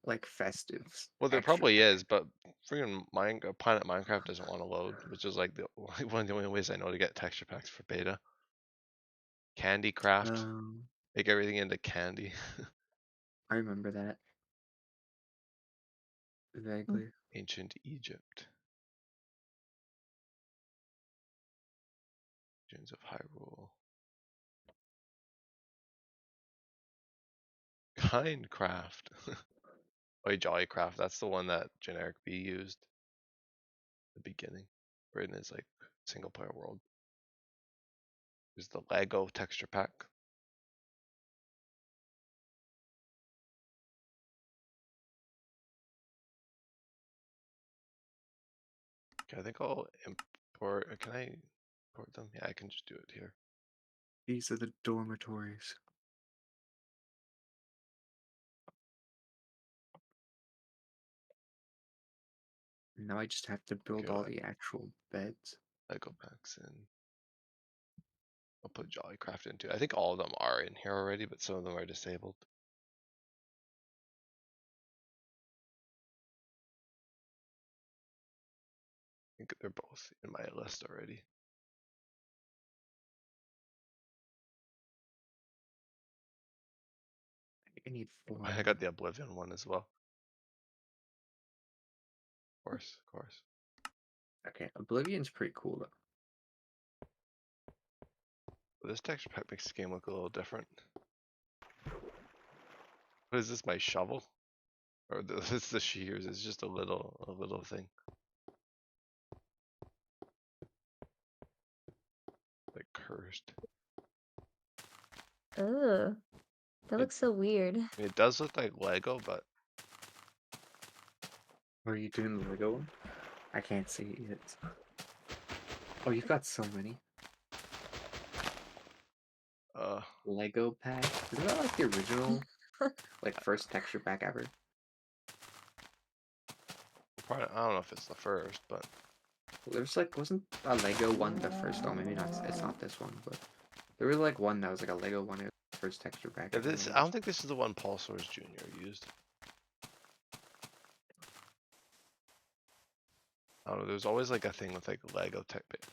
like festives Well, there extra probably pack. is, but freaking Planet Minecraft doesn't want to load, which is like one of the only ways I know to get texture packs for beta. Candy Craft. Um, Make everything into candy. I remember that vaguely. Ancient Egypt. Legends of Hyrule. Kindcraft. Oh, Jollycraft. That's the one that Generic B used at the beginning. Right in his like single player world. There's the Lego texture pack. Okay, I think I'll import. Can I import them? Yeah, I can just do it here. These are the dormitories. Now I just have to build Okay, all the actual beds. Lego packs in. I'll put Jollycraft into. I think all of them are in here already, but some of them are disabled. I think they're both in my list already. I need 4 I more. got the Oblivion one as well. Of course, of course. Okay, Oblivion's pretty cool though. But this texture pack makes the game look a little different. What is this? My shovel? Or this is the shears? It's just a little thing. Like cursed. Ugh. That looks so weird. It does look like Lego, but Are you doing the Lego one? I can't see it. Oh, you've got so many. Lego pack. Isn't that like the original, like first texture pack ever? probably, I don't know if it's the first, but There's like, wasn't a Lego one the first? Oh, maybe not. It's not this one, but there was like one that was like a Lego one. It was the first texture pack yeah, ever this I released. don't think this is the one Paul Soares Jr. used. I don't know. There's always like a thing with like Lego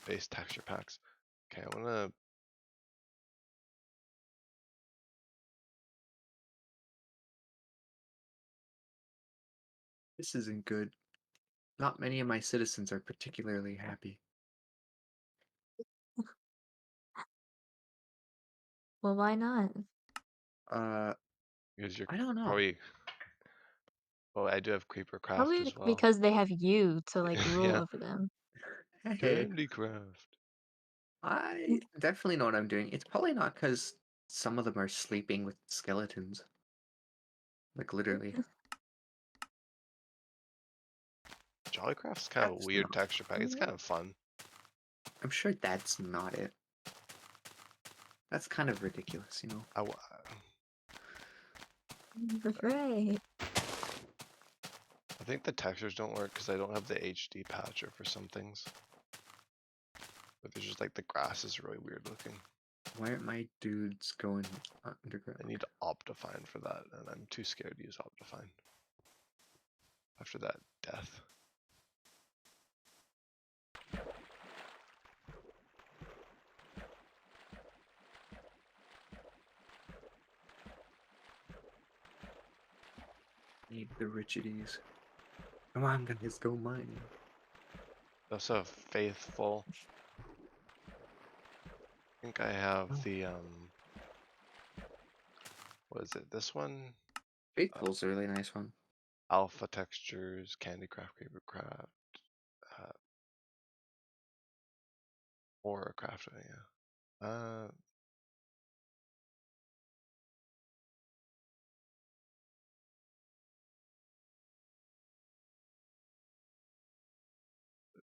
based texture packs. Okay, I'm gonna. This isn't good. Not many of my citizens are particularly happy. Well, why not? Because you're I don't know. probably. Oh, I do have Creeper Craft Probably as well. because they have you to like rule Yeah. over them. Hey, Candy Craft. I definitely know what I'm doing. It's probably not because some of them are sleeping with skeletons. Like literally. Jollycraft's kind of a That's weird not. texture pack. It's kind of fun. I'm sure that's not it. That's kind of ridiculous, you know. Right. I think the textures don't work because I don't have the HD patcher for some things. But there's just like the grass is really weird looking. Why aren't my dudes going underground? I need Optifine for that, and I'm too scared to use Optifine after that death. Need the richities. Come on, guys, go mining. I also have Faithful. I think I have the what is it? This one? Faithful's a really nice one. Alpha Textures, Candy Craft, Creeper Craft, Horror Craft, yeah.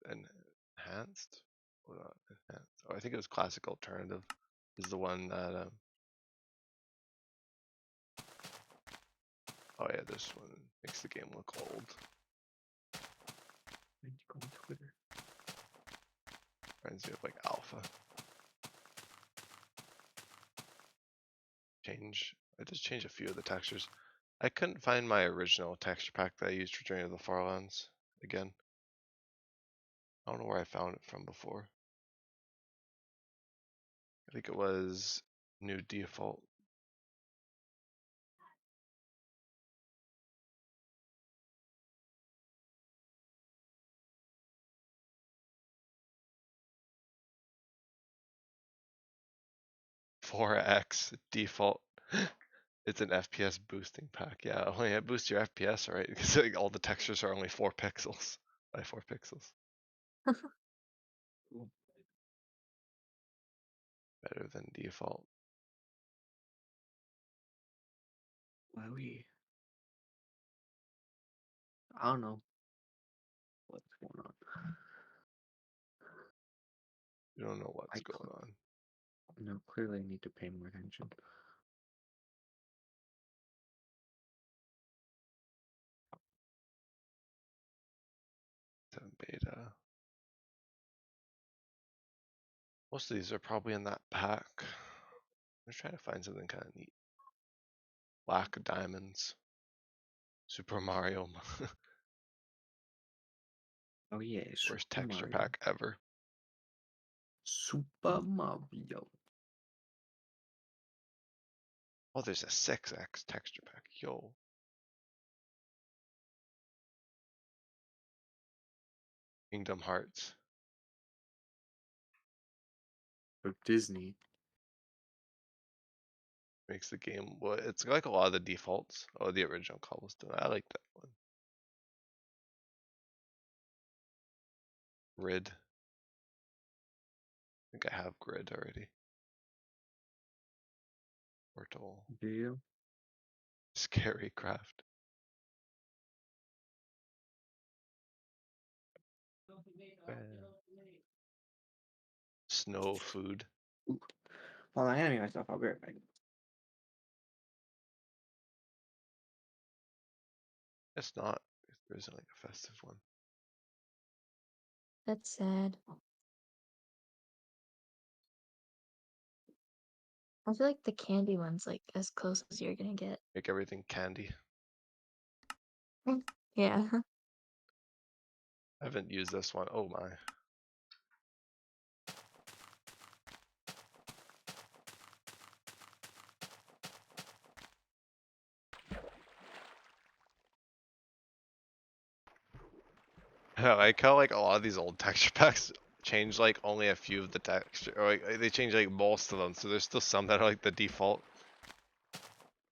Enhanced? What enhanced? Oh, I think it was Classic Alternative is the one that oh yeah, this one makes the game look old. I need to go on Twitter. Reminds me of like Alpha. I just changed a few of the textures. I couldn't find my original texture pack that I used for Journey of the Farlands again. I don't know where I found it from before. I think it was new default. "4x default." It's an FPS boosting pack. Yeah, oh yeah, boost your FPS, right? Because like, all the textures are only 4 pixels by 4 pixels. Cool. Better than default. Wowie. I don't know what's going on. You don't know what's going on. No, clearly I need to pay more attention. Beta. Most of these are probably in that pack. I'm just trying to find something kind of neat. Black Diamonds. Super Mario. Oh yeah, Worst Super texture Mario. pack ever. Super Mario. Oh, there's a 6x texture pack. Yo. Kingdom Hearts. Of Disney. Makes the game, well, it's like a lot of the defaults. Oh, the original Cobblestone. I like that one. Grid. I think I have Grid already. Portal. Do you? Scary craft. Snow food. Hold on, I enemy myself. I'll be right back. It's not. There isn't like a festive one. That's sad. I feel like the candy one's like as close as you're gonna get. Make everything candy. Yeah. I haven't used this one. Oh my. I like how like a lot of these old texture packs change like only a few of the texture, or like they change like most of them. So there's still some that are like the default.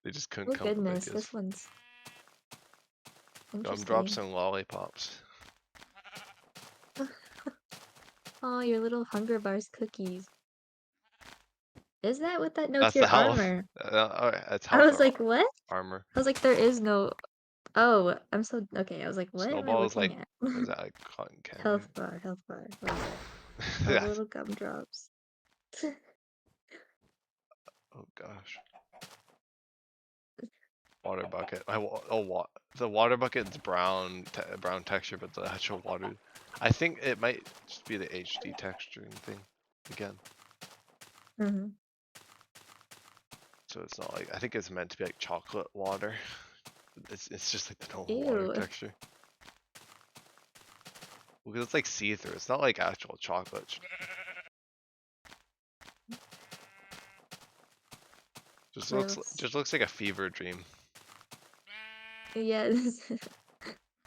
They just couldn't Oh come up with goodness, ideas. this one's Gumdrops interesting. and lollipops. Oh, your little Hunger Bars cookies. Is that what that notes That's the your health. armor? That's I health was or like, what? armor. I was like, there is no. Oh, I'm so okay. I was like, what am I Snowball is like, looking at? what is that, like cotton candy? Health bar, health bar. What is that? Oh, Yeah. the little gumdrops. Oh gosh. Water bucket. The water bucket's brown texture, but the actual water, I think it might just be the HD texturing thing again. Mm-hmm. So it's not like, I think it's meant to be like chocolate water. It's just like the normal water Ew. texture. Because it's like see-through. It's not like actual chocolate. Gross. Just looks like a fever dream. Yeah.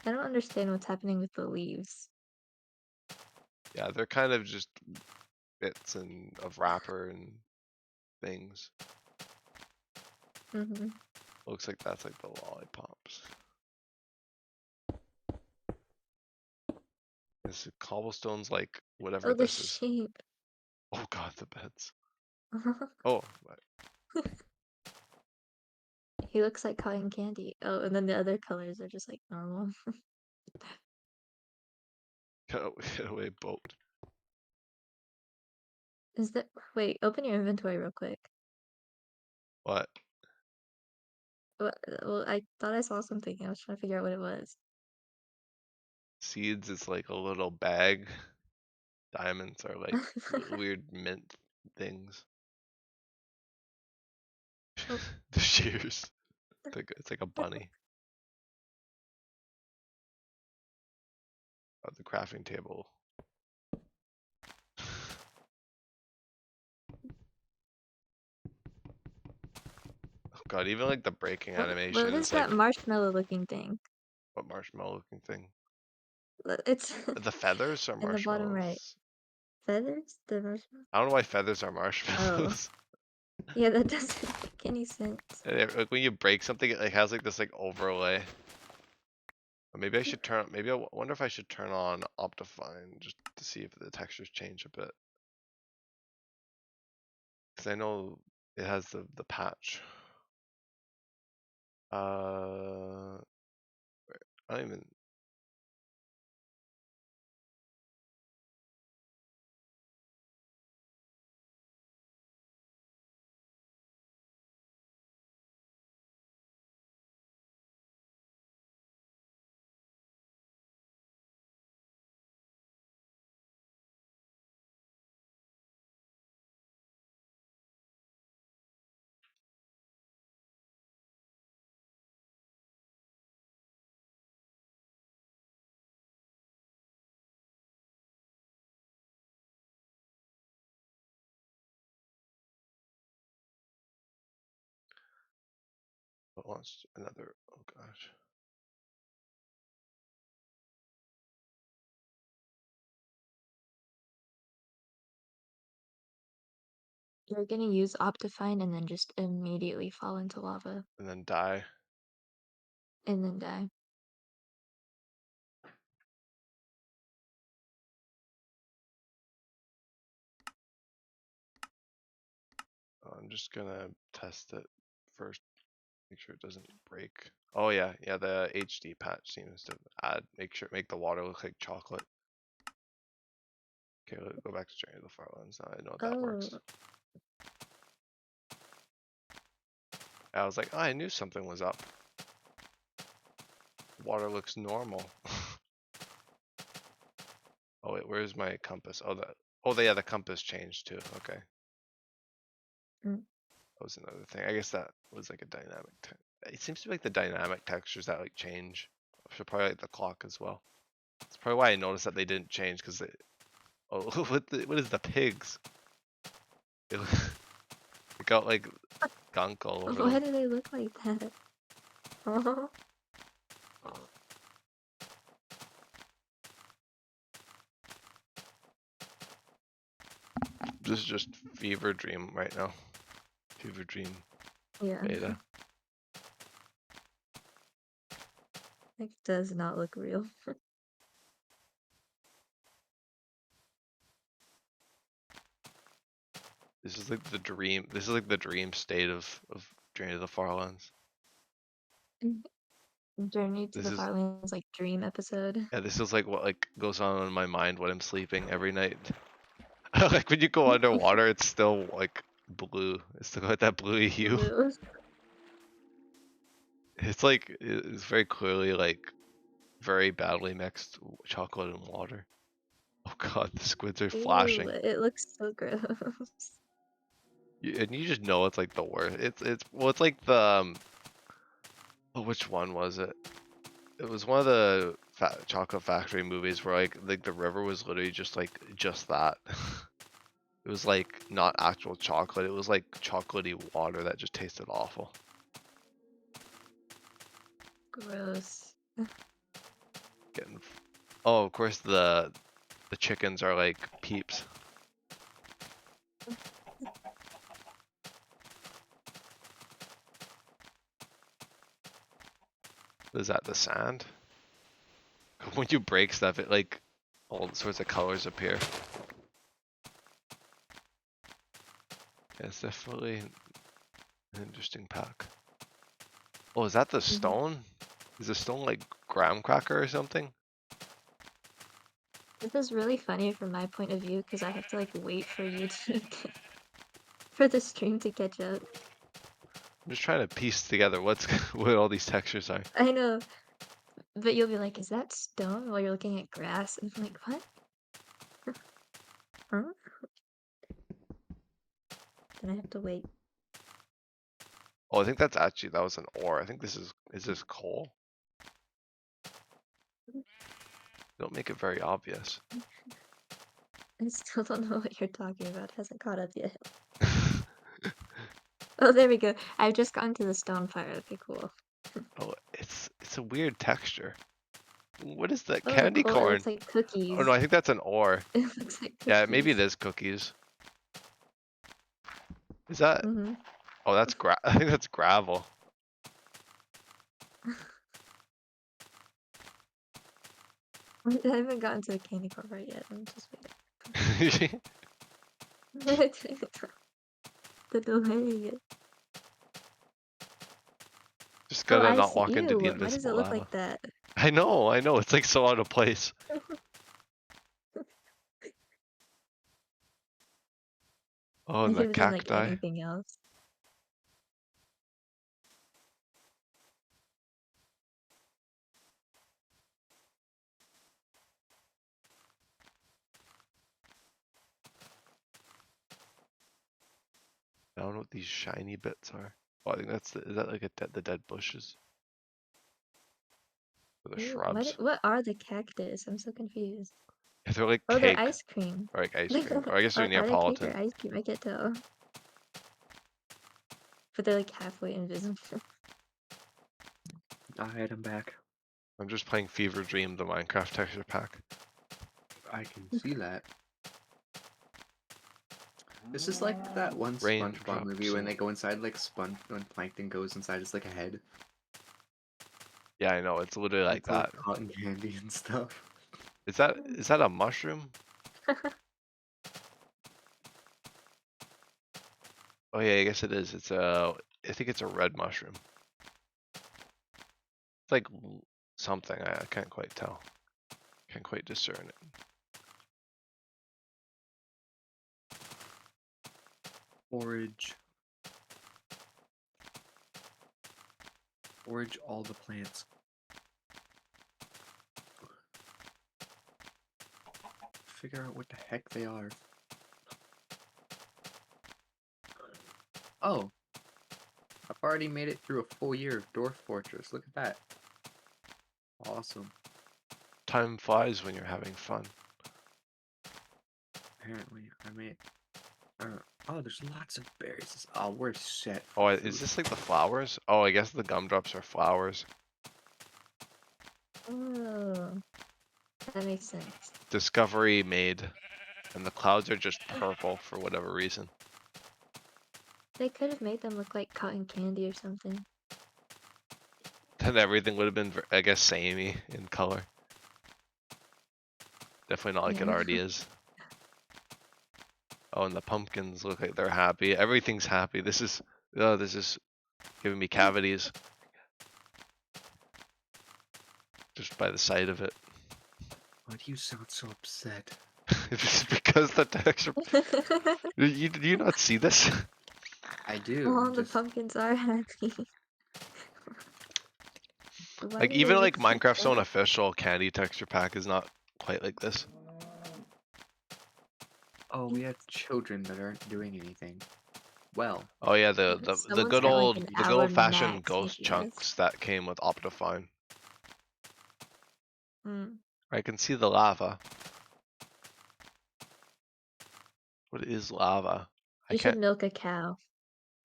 I don't understand what's happening with the leaves. Yeah, they're kind of just bits of wrapper and things. Mm-hmm. Looks like that's like the lollipops. This cobblestone's like whatever Oh, the this is. shape. Oh god, the beds. Oh, He looks like cotton candy. Oh, and then the other colors are just like normal. get away boat. Is that wait, open your inventory real quick. What? Well, I thought I saw something. I was trying to figure out what it was. Seeds is like a little bag. Diamonds are like weird mint things. Oh. The shears. It's like a bunny. Oh, the crafting table. Oh god, even like the breaking animation What is is like, that marshmallow looking thing? what marshmallow looking thing? It's The feathers are in the bottom right. marshmallows. Feathers? The marshmallow? I don't know why feathers are Oh. marshmallows. Yeah, that doesn't make any sense. Like when you break something, it like has like this like overlay. Or maybe I should turn. Maybe I wonder if I should turn on Optifine just to see if the textures change a bit. Because I know it has the patch. I don't even. What wants another? Oh gosh. You're gonna use Optifine and then just immediately fall into lava And then die. and then die. I'm just gonna test it first. Make sure it doesn't break. Oh yeah, yeah. The HD patch seems to make the water look like chocolate. Okay, let's go back to Cherri the Farlands. Now I know that works. Oh, I was like, oh, I knew something was up. Water looks normal. Oh wait, where's my compass? Yeah, the compass changed too. Okay. Mm. That was another thing. I guess that was like a dynamic. It seems to be like the dynamic textures that like change. I should probably like the clock as well. That's probably why I noticed that they didn't change because they. Oh, what is the pigs? They got like gunk all over why them. do they look like that? Oh, This is just fever dream right now. Fever dream yeah. beta. It does not look real. This is like the dream. This is like the dream state of Journey to the Farlands. Journey to This the is Farlands like dream episode. yeah. This is like what like goes on in my mind when I'm sleeping every night. Like when you go underwater, it's still like blue. It's still got that bluey hue. Blue. It's like it's very clearly like very badly mixed chocolate and water. Oh god, the squids are Ew, flashing. it looks so gross. And you just know it's like the worst. It's like the oh, which one was it? It was one of the chocolate factory movies where like the river was literally just that. It was like not actual chocolate. It was like chocolatey water that just tasted awful. Gross. Getting oh, of course the chickens are like peeps. Is that the sand? When you break stuff, it like all sorts of colors appear. Yeah, it's definitely an interesting pack. Oh, is that the stone? Is the stone like graham cracker or something? This is really funny from my point of view because I have to like wait for you to for the stream to catch up. I'm just trying to piece together what all these textures are. I know, but you'll be like, "Is that stone?" while you're looking at grass, and I'm like, "What?" Huh? Then I have to wait. Oh, I think that was an ore. I think is this coal? Don't make it very obvious. I still don't know what you're talking about. It hasn't caught up yet. Oh, there we go. I've just gotten to the stone part. Okay, cool. Oh, it's a weird texture. What is that? Oh, Candy cool. It corn? looks like cookies. Oh no, I think that's an ore. It looks like cookies. Yeah, maybe it is cookies. Is that? Oh, that's I think that's gravel. I haven't gotten to the candy corn part yet. I'm just waiting. The delay. Just Oh, gotta I not see. walk into the Ew, why does it invisible look lava. like that? I know. It's like so out of place. Oh, and Like the if it's in like cacti. anything else. I don't know what these shiny bits are. Oh, I think is that like the dead bushes? Or the Ew, shrubs? what are the cactus? I'm so confused. They're like Oh, they're cake. ice cream. Or like ice cream. Or I guess they're Are they cake Neapolitan. or ice cream? I can't tell. But they're like halfway invisible. Alright, I'm back. I'm just playing Fever Dream, the Minecraft texture pack. I can see that. This is like that one SpongeBob Raindrops movie when and- they go inside like when Plankton goes inside it's like a head. Yeah, I know. It's literally like It's all that. cotton candy and stuff. Is that a mushroom? Oh yeah, I guess it is. I think it's a red mushroom. It's like something. I can't quite tell. Can't quite discern it. Forage. Forage all the plants. Figure out what the heck they are. Oh. I've already made it through a full year of Dwarf Fortress. Look at that. Awesome. Time flies when you're having fun. Apparently, I made. Oh, there's lots of berries. Oh, we're set Oh, for is food. this like the flowers? Oh, I guess the gumdrops are flowers. Oh, that makes sense. Discovery made. And the clouds are just purple for whatever reason. They could have made them look like cotton candy or something. Then everything would have been, I guess, samey in color. Definitely not like it Yeah. already is. Oh, and the pumpkins look like they're happy. Everything's happy. This is giving me cavities. Just by the sight of it. Why do you sound so upset? It's because the texture. Do you not see this? I do. All I'm the just. pumpkins are happy. Why Like do even they like look so Minecraft's own sad? official candy texture pack is not quite like this. Oh, we have children that aren't doing anything. Well, Oh yeah, the Someone's good got like an the good hour old fashioned max ghost making this. chunks that came with Optifine. Mm. I can see the lava. What is lava? I You should can't. milk a cow.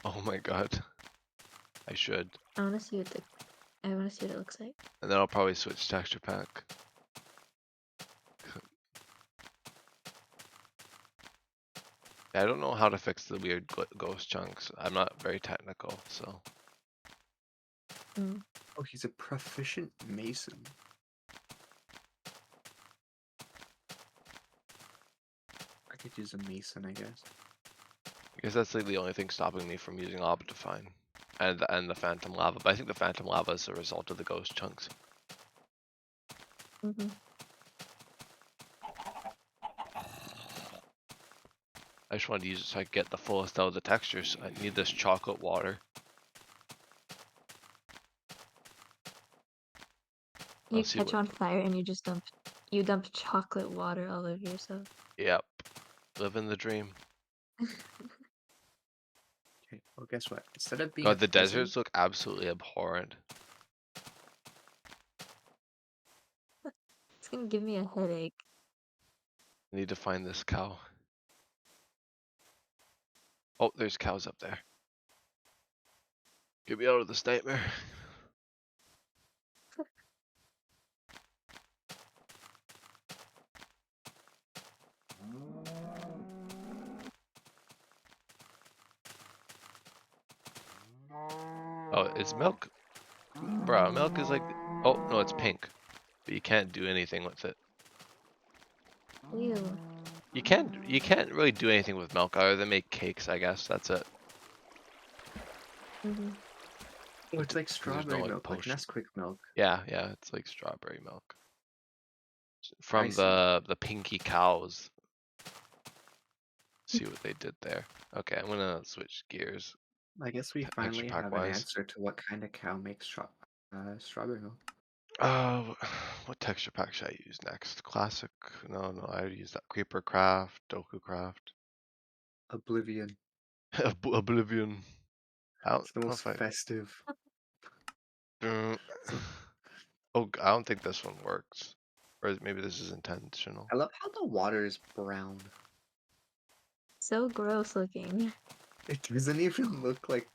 Oh my god. I should. I wanna see what it looks like. And then I'll probably switch texture pack. I don't know how to fix the weird ghost chunks. I'm not very technical, so. Mm. oh, he's a proficient mason. I could use a mason, I guess. I guess that's like the only thing stopping me from using Optifine. And the Phantom Lava. But I think the Phantom Lava is a result of the ghost chunks. Mm-hmm. I just wanted to use it so I can get the fullest out of the textures. I need this chocolate water. You Let's see catch what. on fire and you dump chocolate water all over yourself. Yep. Living the dream. Okay, well, guess what? Instead of being God, a the peasant, deserts look absolutely abhorrent. It's gonna give me a headache. I need to find this cow. Oh, there's cows up there. Get me out of this nightmare. Oh, it's milk? Bro, milk is like. Oh, no, it's pink. But you can't do anything with it. Ew. You can't really do anything with milk other than make cakes, I guess. That's it. Mm-hmm. oh, it's like 'Cause there's no strawberry like milk, like potion. Nesquik milk. Yeah, it's like strawberry milk. I From see. the pinky cows. See what they did there. Okay, I'm gonna switch gears. I guess we Texture finally pack have an wise. answer to what kind of cow makes strawberry milk. What texture pack should I use next? Classic? No, I would use that. Creeper Craft, Doku Craft, Oblivion. Oblivion. It's the I don't know most if I. festive. Oh, I don't think this one works. Or maybe this is intentional. I love how the water is brown. So gross looking. It doesn't even look like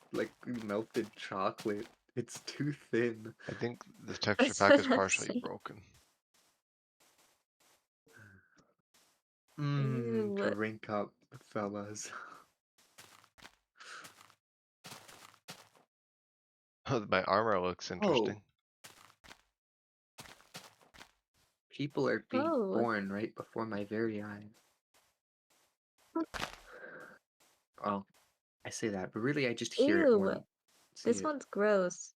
melted chocolate. It's too thin. I think the texture That's pack what is I'm partially saying. broken. Ew. Drink up, fellas. My armor looks Oh, interesting. people are being Oh. born right before my very eyes. Well, I say that, but really I just hear it more Ew. than see This it. one's gross.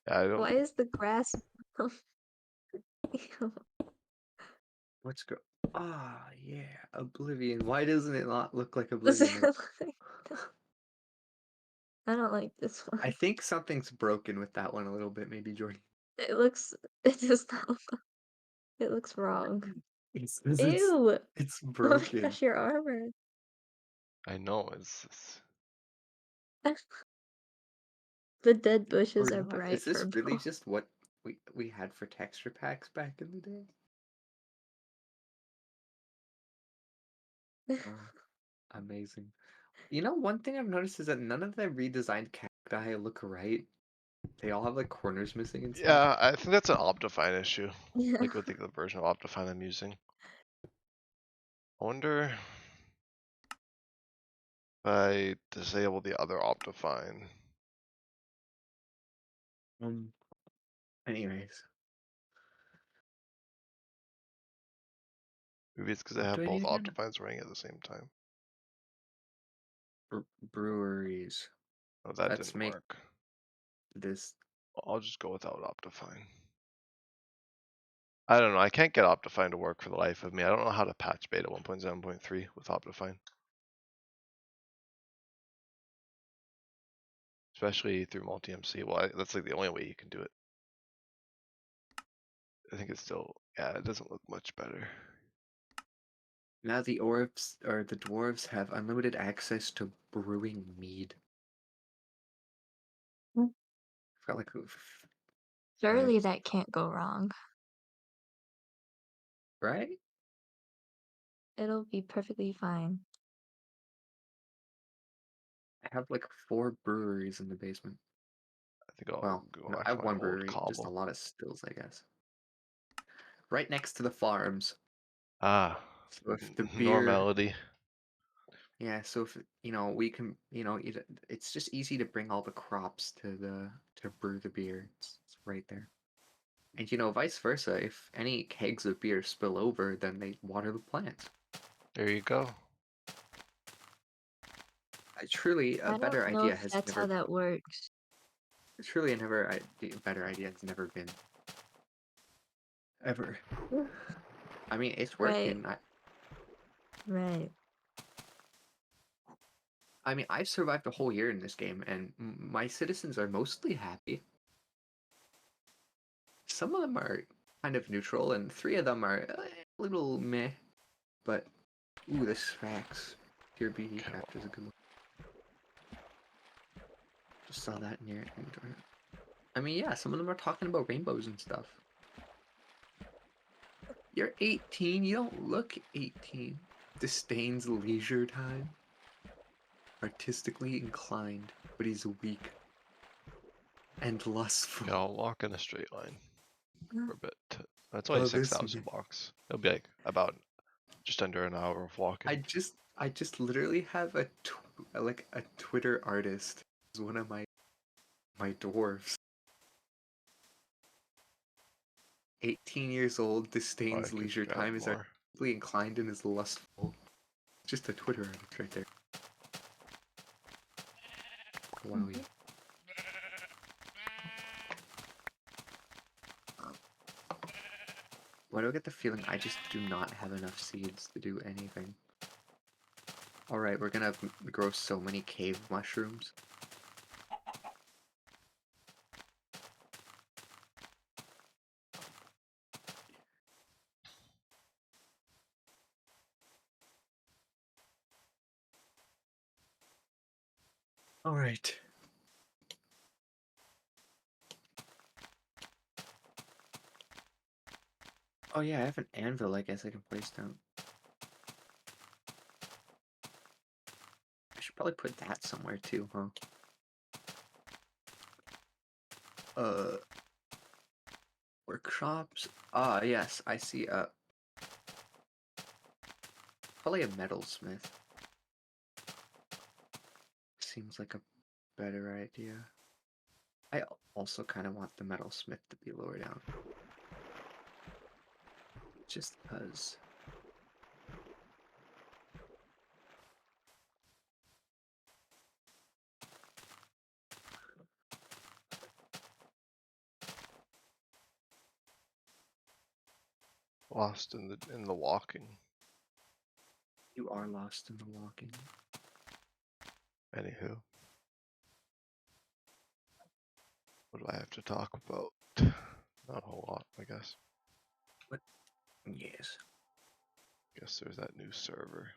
Yeah, I don't. Why is the grass? Let's go. Ah, yeah, Oblivion. Why doesn't it not look like Does Oblivion? it Like, look like this? I don't like this one. I think something's broken with that one a little bit, maybe, Jordan. It looks. It does not look. It looks wrong. It's Ew! it's Oh my broken. gosh, your armor. I know it's The dead bushes Or are not. bright Is this really purple. just what we had for texture packs back in the day? Oh, amazing. You know, one thing I've noticed is that none of the redesigned cacti look right. They all have like corners missing and stuff. yeah. I think that's an Optifine issue. Yeah. Like with the version of Optifine I'm using. I wonder if I disable the other Optifine. Anyways, Maybe it's because I what have do I both need again? Optifines running at the same time. Breweries. Oh, that Let's didn't make work. this. I'll just go without Optifine. I don't know. I can't get Optifine to work for the life of me. I don't know how to patch beta 1.7.3 with Optifine. Especially through multi-MC. Well, that's like the only way you can do it. I think it's still, yeah, it doesn't look much better. Now the orbs or the dwarves have unlimited access to brewing mead. Hmm. I've got like Surely that can't go wrong. right? It'll be perfectly fine. I have like 4 breweries in the basement. I think I'll Well, go no, back I to have my 1 old brewery, just a cobble. lot of stills, I guess. Right next to the farms. Ah, So if the beer, normality. yeah, so if we can, it's just easy to bring all the crops to brew the beer. It's right there. And vice versa, if any kegs of beer spill over, then they water the plants. There you go. Truly, a I better don't know idea if has that's how never. that works. Truly, a better idea has never been ever. I mean, it's Right, working. right. I mean, I've survived a whole year in this game, and my citizens are mostly happy. Some of them are kind of neutral, and 3 of them are a little meh. But ooh, this Sphax Tier B Okay, craft is a good one. Just saw that in your inventory. I mean, yeah, some of them are talking about rainbows and stuff. You're 18. You don't look 18. Disdains leisure time. Artistically inclined, but he's weak and lustful. yeah, I'll walk in a straight line for a bit. That's Oh, only this 6,000 blocks. It'll be like about just under an hour of walking. I just literally have a Twitter artist is one of my dwarves. 18 years old, Oh, I disdains could leisure grab time, is more. artistically inclined and is lustful. Just a Twitter artist right there. Wowie. Why do I get the feeling I just do not have enough seeds to do anything? Alright, we're gonna grow so many cave mushrooms. Alright. Oh yeah, I have an anvil I guess I can place down. I should probably put that somewhere too, huh? Workshops? Ah, yes, I see, probably a metalsmith. Seems like a better idea. I also kind of want the metalsmith to be lower down. Just because. lost in the walking. You are lost in the walking. Anywho, what do I have to talk about? Not a whole lot, I guess. Yes. Guess there's that new server.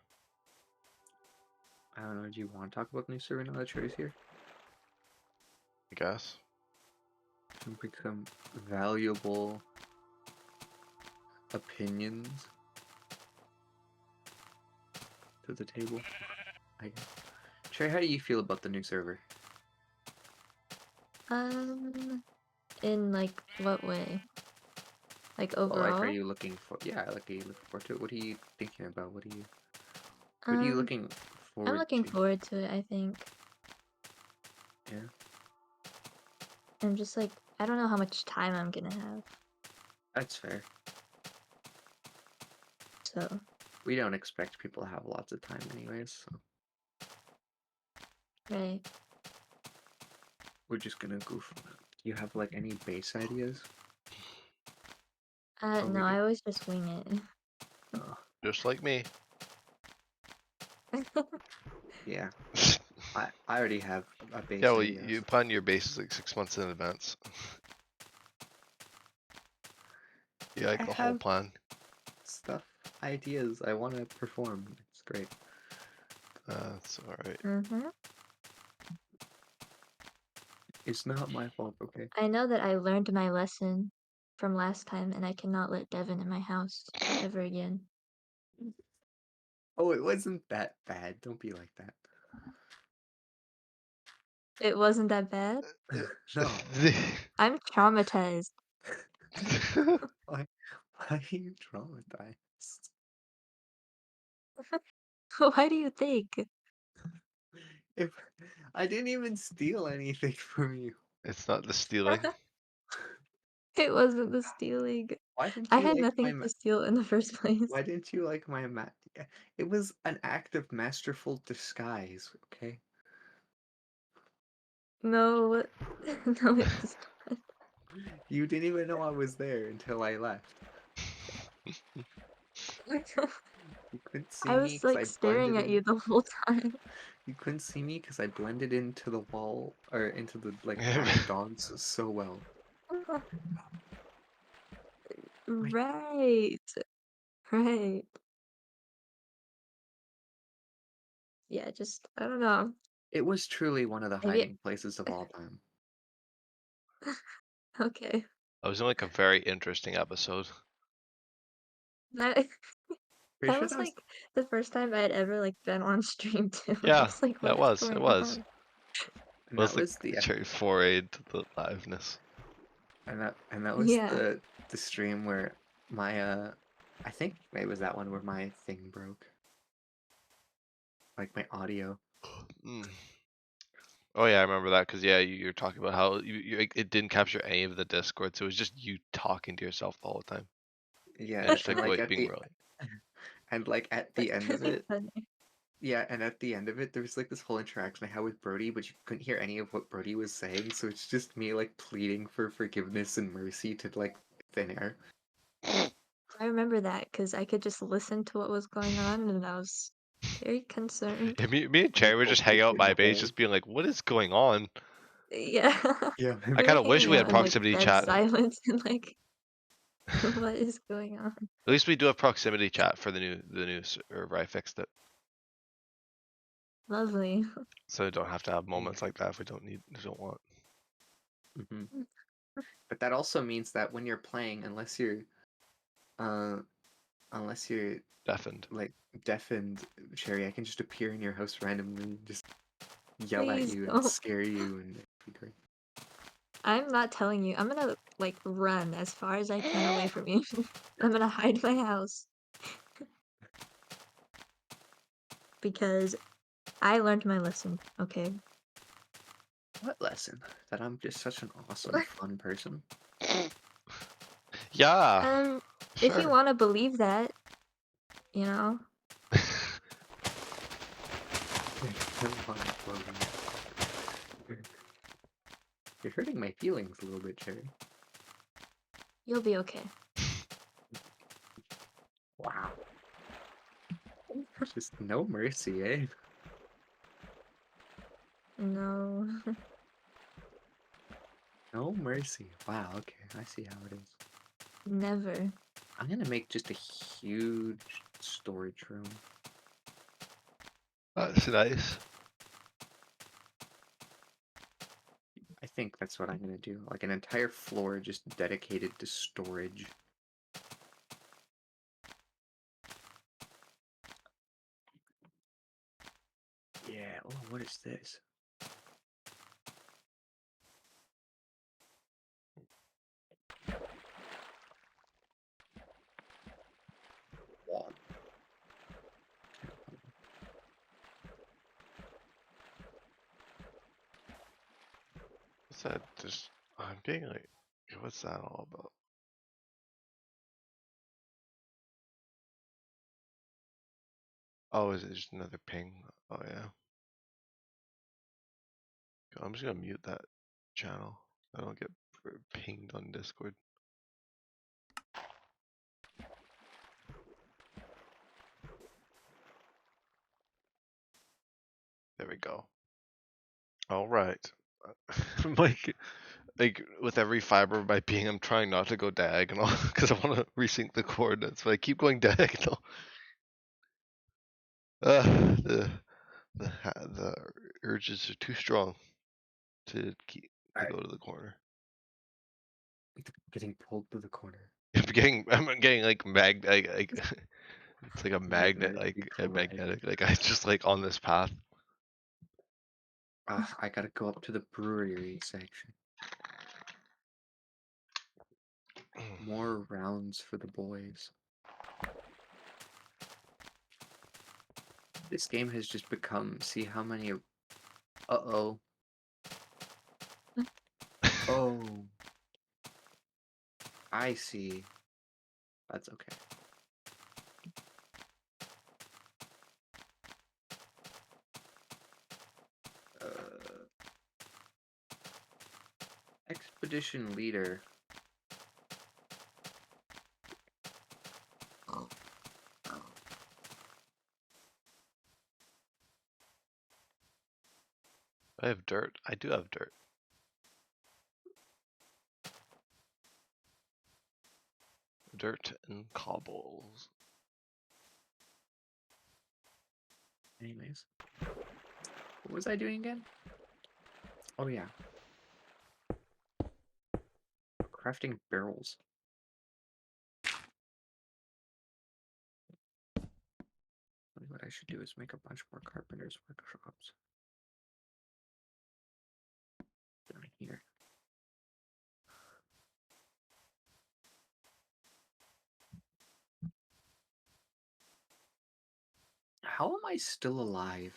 I don't know. Do you want to talk about the new server now that Cherri's here? I guess. To bring some valuable opinions to the table. I guess. Cherri, how do you feel about the new server? In like what way? Like Well, like, are overall? you looking for? Yeah, like, are you looking forward to it? What are you thinking about? What are you looking I'm forward looking to? forward to it, I think. Yeah, I'm just like, I don't know how much time I'm gonna have. that's fair. So, We don't expect people to have lots of time, anyways. So right. we're just gonna goof around. Do you have like any base ideas? No, I always just wing it. Just like me. Yeah, I already have a base Yeah, well, idea. you plan your bases like 6 months in advance. You like I the whole have plan. stuff, ideas. I want to perform. It's great. That's alright. Mm-hmm. It's not my fault, okay? I know that I learned my lesson from last time, and I cannot let Devon in my house ever again. Oh, it wasn't that bad. Don't be like that. It wasn't that bad? No. I'm traumatized. Why are you traumatized? Why do you think? If I didn't even steal anything from you. It's not the stealing. It wasn't the stealing. Why didn't I you had like my nothing to steal in the first place. Why didn't you like my It was an act of masterful disguise, okay? No, no, it was not. You didn't even know I was there until I left. You couldn't see I me was because like I staring blended at in. you the whole time. You couldn't see me because I blended into the wall or into the like pack of dogs so well. Wait, Right, right. Yeah, just I don't know. it was truly one of the Maybe hiding places of all time. okay. That was like a very interesting episode. That Pretty that sure was that was. like the first time I had ever like been on stream too. I Yeah, was like, that what is was. It going was. on? And It was that like was the cherry foray to the liveness. and that was Yeah. the stream where my I think it was that one where my thing broke. Like my audio. Mm. Oh yeah, I remember that because yeah, you're talking about how it didn't capture any of the Discord, so it was just you talking to yourself the whole time, Yeah, and just and like like what at being the really. and like at the That's end of really it, funny. yeah, and at the end of it, there was like this whole interaction I had with Brody, but you couldn't hear any of what Brody was saying, so it's just me like pleading for forgiveness and mercy to like thin air. I remember that because I could just listen to what was going on, and I was very concerned. Yeah, me and Cherry would just hang out at my base, just being like, "What is going on?" Yeah. Yeah, I We kind were of wish hanging we out had in like proximity dead chat. silence and like, what is going on? At least we do have proximity chat for the new server. I fixed it, Lovely. so we don't have to have moments yeah. like that if we don't want. Hmm. But that also means that when you're playing, uh, unless you're Deafened. like deafened, Cherry, I can just appear in your house randomly, and just yell at Please you and don't. scare you, and it'd be great. I'm not telling you. I'm gonna like run as far as I can away from you. I'm gonna hide my house because I learned my lesson. Okay. What lesson? That I'm just such an awesome, fun person. Yeah. If you Sure. want to believe that, you know, You're hurting my feelings a little bit, Cherry. you'll be okay. Just no mercy, eh? No. No mercy. Wow, okay, I see how it is. Never. I'm gonna make just a huge storage room. That's nice. I think that's what I'm gonna do. Like an entire floor just dedicated to storage. Yeah, oh, what is this? Wall. What's that? Just I'm getting like, what's that all about? Oh, is it just another ping? Oh yeah. I'm just gonna mute that channel. I don't get pinged on Discord. There we go. All right. like with every fiber of my being, I'm trying not to go diagonal because I want to resync the coordinates, but I keep going diagonal. The the urges are too strong to go to the corner. Getting pulled to the corner. I'm getting like it's like a magnet, like a magnetic. Like I just like on this path. I gotta go up to the brewery section. More rounds for the boys. This game has just become, see how many, uh-oh. Oh. I see. That's okay. Expedition leader. I have dirt. I do have dirt. Dirt and cobbles. Anyways. What was I doing again? Oh yeah. Crafting barrels. What I should do is make a bunch more carpenters' workshops. Down here. How am I still alive?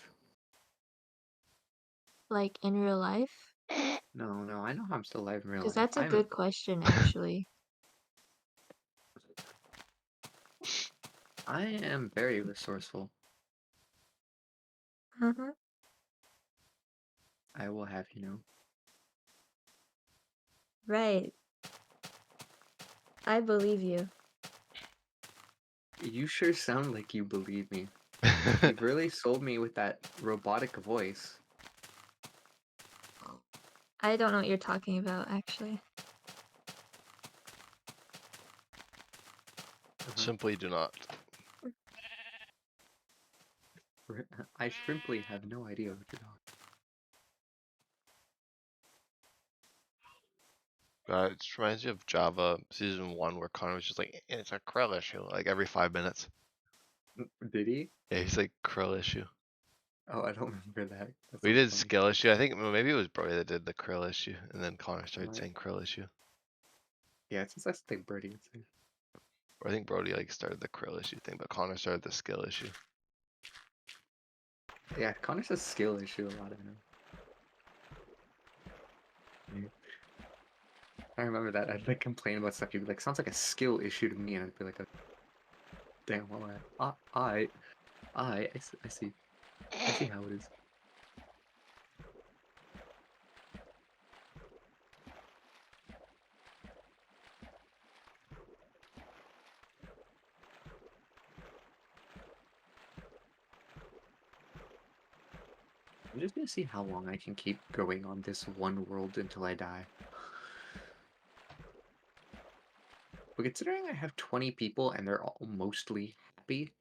Like in real life? No, I know how I'm still alive in real Because life. that's a good question, actually. I am very resourceful. Uh-huh. I will have you know. Right. I believe you. You sure sound like you believe me. You've really sold me with that robotic voice. I don't know what you're talking about, actually. Simply do not. I simply have no idea what you're talking. It just reminds me of Java season 1 where Connor was just like, it's a krill issue, like every 5 minutes. Did he? Yeah, he's like krill issue. Oh, I don't remember that. That's We so did funny. skill issue. I think maybe it was Brody that did the krill issue, and then Connor started Right. saying krill issue. Yeah, it's just think Birdie would say. Or I think Brody like started the krill issue thing, but Connor started the skill issue. Yeah, Connor says skill issue a lot, I know. Yeah. I remember that. I'd like complain about stuff. You'd be like, sounds like a skill issue to me, and I'd be like, damn, well, I see. I see how it is. I'm just gonna see how long I can keep going on this one world until I die. But considering I have 20 people and they're all mostly happy,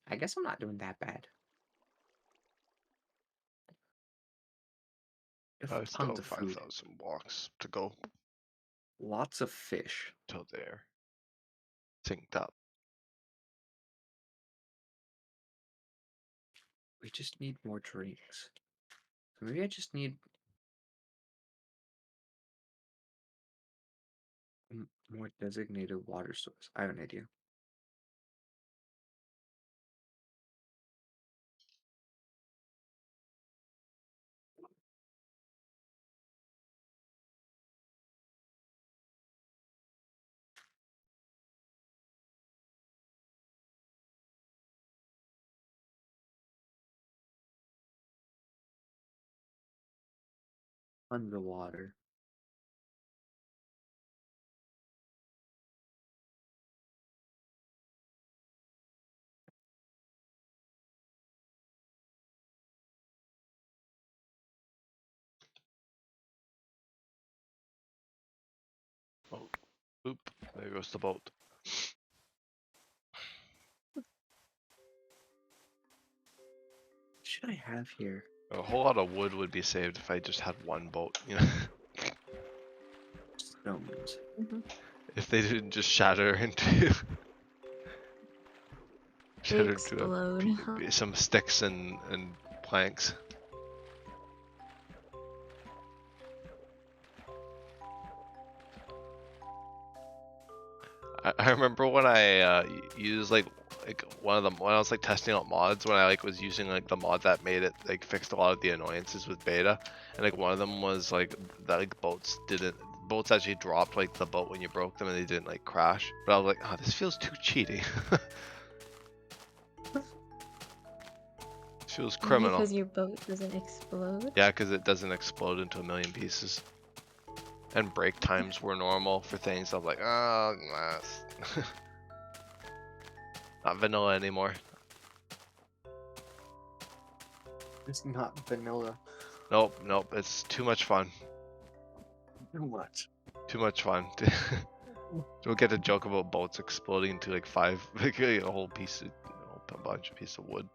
I guess I'm not doing that bad. I have I still tons have of food, 5,000 walks to go lots of fish. till they're synced up. We just need more drinks. So maybe I just need more designated water source. I have an idea. Underwater. Oh, oop! There goes the boat. What should I have here? A whole lot of wood would be saved if I just had one boat. You know, Stones. if they didn't just shatter into They shatter into explode. some sticks and planks. I remember when I used like one of them when I was like testing out mods, when I like was using like the mod that made it like fixed a lot of the annoyances with beta, and like one of them was like that like boats actually dropped like the boat when you broke them and they didn't like crash. But I was like, oh, this feels too cheaty. This feels criminal. Because your boat doesn't explode? Yeah, because it doesn't explode into a million pieces. And break times were normal for things. I'm like, oh, nah, not vanilla anymore. It's not vanilla. Nope, it's too much fun. Too much. Too much fun. We'll get a joke about boats exploding into like like a whole piece of, a bunch of pieces of wood.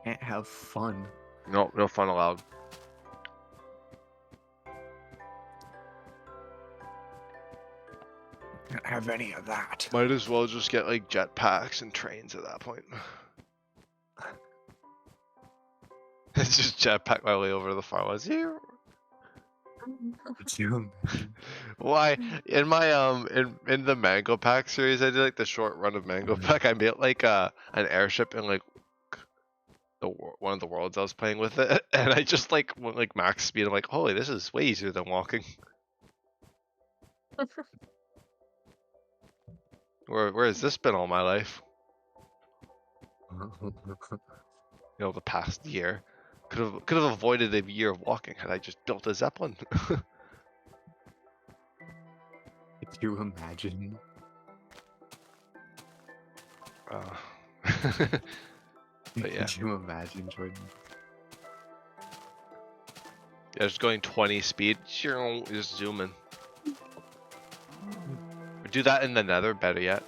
Can't have fun. No, no fun allowed. Can't have any of that. Might as well just get like jetpacks and trains at that point. It's just jetpack my way over to the Farlands. Here. Could you imagine? Why? In my in the Mango Pack series, I did like the short run of Mango Pack. I built like an airship in like one of the worlds I was playing with it, and I just like went like max speed. I'm like, holy, this is way easier than walking. Where has this been all my life? You know, the past year. Could have avoided a year of walking had I just built a Zeppelin. Could you imagine? But yeah. Could you imagine, Jordan? Yeah, just going 20 speed, just zooming. Do that in the Nether, better yet.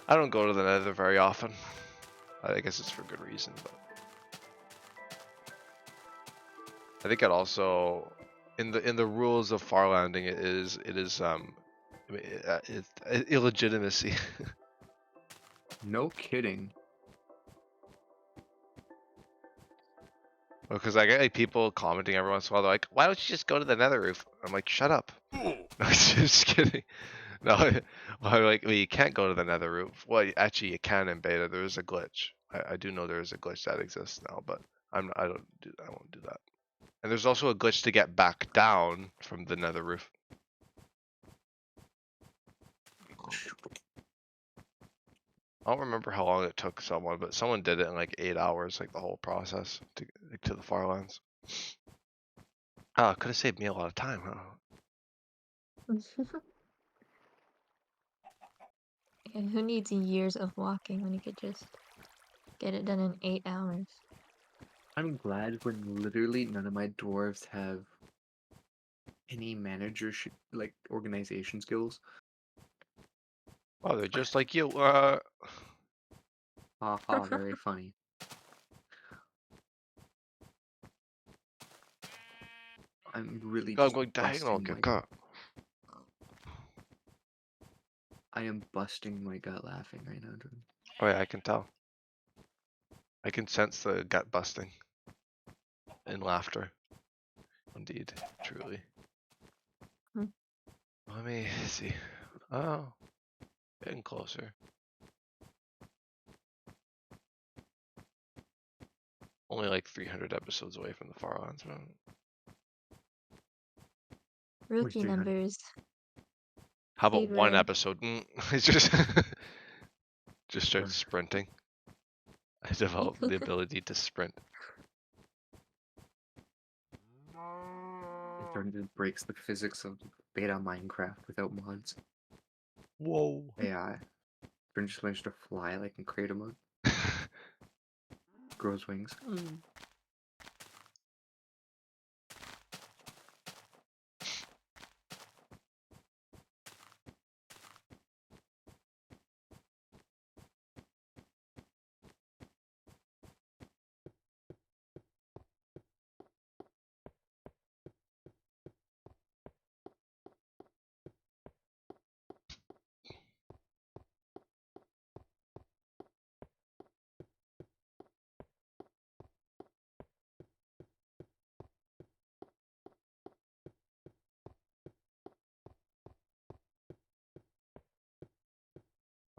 I don't go to the Nether very often. I guess it's for good reason, but I think it also in the rules of farlanding it is it's illegitimacy. No kidding. Because I get like people commenting every once in a while, they're like, "Why don't you just go to the Nether roof?" I'm like, "Shut up." No, just kidding. No, well, you can't go to the Nether roof. Well, actually, you can in beta. There is a glitch. I do know there is a glitch that exists now, but I won't do that. And there's also a glitch to get back down from the Nether roof. I don't remember how long it took someone, but someone did it in like 8 hours, like the whole process to the Farlands. Ah, could have saved me a lot of time, huh? Yeah, who needs years of walking when you could just get it done in 8 hours? I'm glad when literally none of my dwarves have any managership, like organization skills. Oh, they're just like you. Haha, very funny. I'm really I'm just going diagonal. busting my. Get caught. I am busting my gut laughing right now, dude. Oh yeah, I can tell. I can sense the gut busting and laughter. Indeed, truly. Hmm. Let me see. Oh, getting closer. Only like 300 episodes away from the Farlands. Rookie 300. numbers. How about Speed one run. episode? It's just start sprinting. I developed the ability to sprint. It totally breaks the physics of beta Minecraft without mods. Whoa. AI. Turn just managed to fly like in creative mode. Grows wings.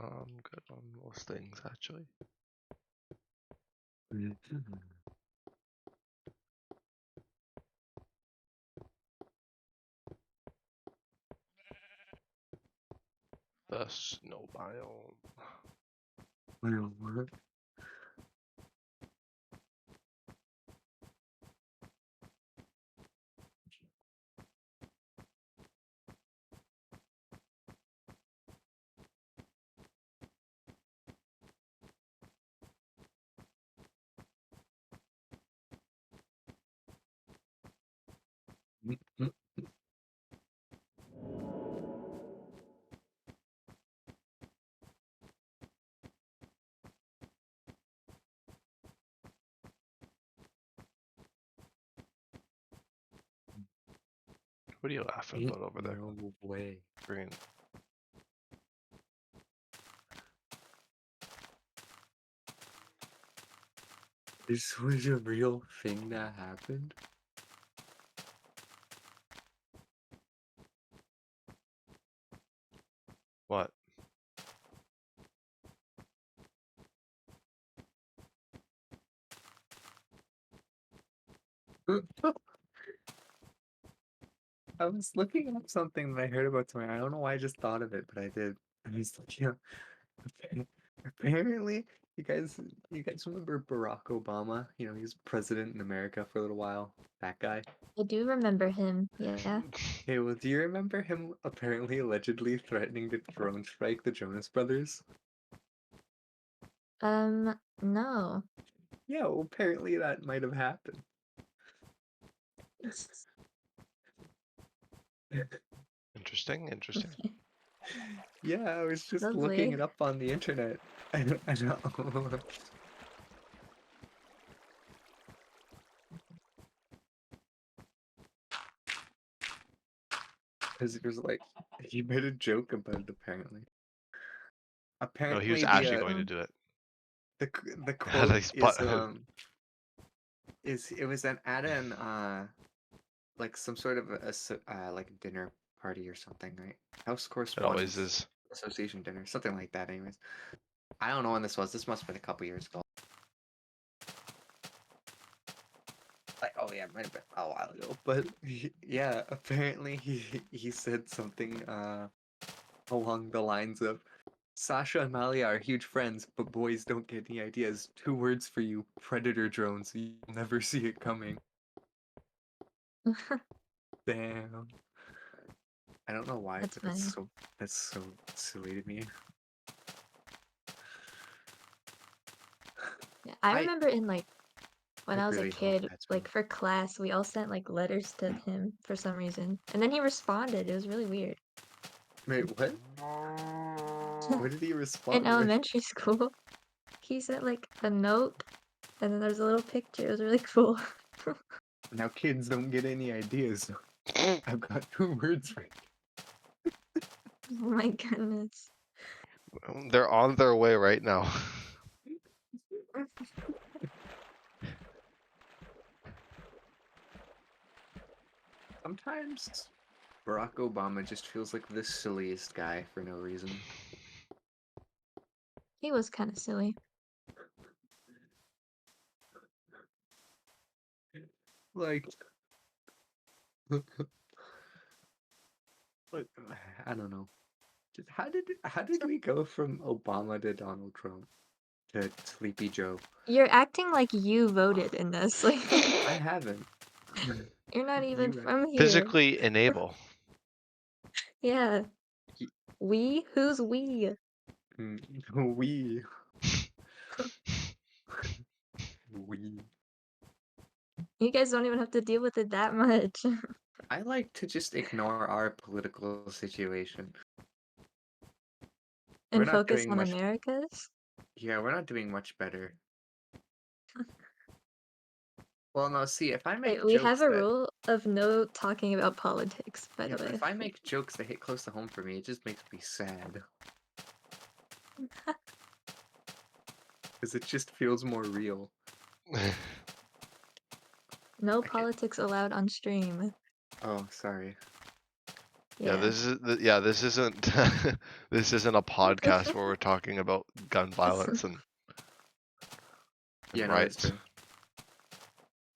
I'm good on most things actually. The snow biome. What? What are you laughing about over there? No way. Green. This was a real thing that happened? What? I was looking up something that I heard about something. I don't know why I just thought of it, but I did. I was looking up. Apparently, you guys remember Barack Obama? You know, he was president in America for a little while. That guy. I do remember him, yeah. Okay, well, do you remember him apparently allegedly threatening to drone strike the Jonas Brothers? No. Yeah, well, apparently that might have happened. Interesting, interesting. Yeah, I was just looking Lovely. it up on the internet. I know. Because it was like, he made a joke about it apparently. No, he was Apparently actually going to do it. the Had quote I spot is it was at an like some sort of like dinner party or something, right? House It always correspondence is. association dinner, something like that. Anyways, I don't know when this was. This must have been a couple years ago. Like, oh yeah, it might have been a while ago. But yeah, apparently he said something along the lines of, Sasha and Malia are huge friends, but boys don't get any ideas. 2 words for you: predator drones. You'll never see it coming. Damn. I don't know why, That's but funny. that's so silly to me. I remember in like when I was a really hope kid, that's real. like for class, we all sent like letters to him for some reason, and then he responded. It was really weird. Wait, what? What did he In respond with? elementary school, he sent like a note, and then there's a little picture. It was really cool. Now kids don't get any ideas. I've got 2 words for you. Oh my goodness. They're on their way right now. Sometimes Barack Obama just feels like the silliest guy for no reason. He was kind of silly. Like, like I don't know. Just how did we go from Obama to Donald Trump to Sleepy Joe? You're acting like you voted in this. Like I haven't. you're not even You from here. Physically enable. Yeah. Ye- We? Who's we? we we. You guys don't even have to deal with it that much. I like to just ignore our political situation. We're And not focus doing on much. America's. Yeah, we're not doing much better. Well, no, see, if I make Wait, we have jokes a that rule of no talking about politics, by yeah, the but way. if I make jokes that hit close to home for me, it just makes me sad. Because it just feels more real. No I can't. politics allowed on stream. Oh, sorry. Yeah, Yeah. this isn't this isn't a podcast where we're talking about gun violence and Yeah, no, that's riots.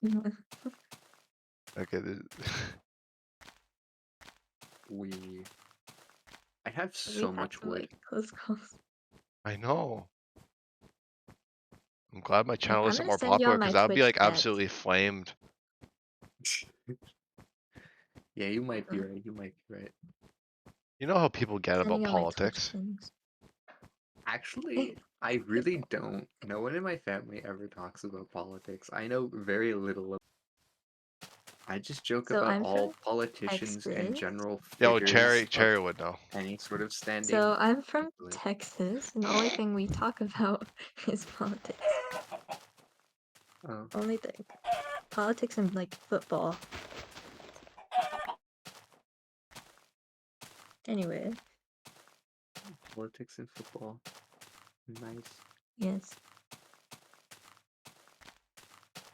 true. Okay. I have We so had much some wood. like close calls. I know. I'm glad my Like, channel I'm isn't gonna more send you all popular my because that would be Twitch like chats. absolutely flamed. Yeah, you might be right. You might be right. You know how people get Sending about you all my Twitch politics. things. Actually, I really don't. No one in my family ever talks about politics. I know very little. I just joke So about I'm all from politicians and Texas. general Yo, figures of Cherri would know. any sort of standing. So I'm from influence. Texas, and the only thing we talk about is politics. Oh. Only thing. Politics and like football. Anyway, Politics and football. Nice. yes.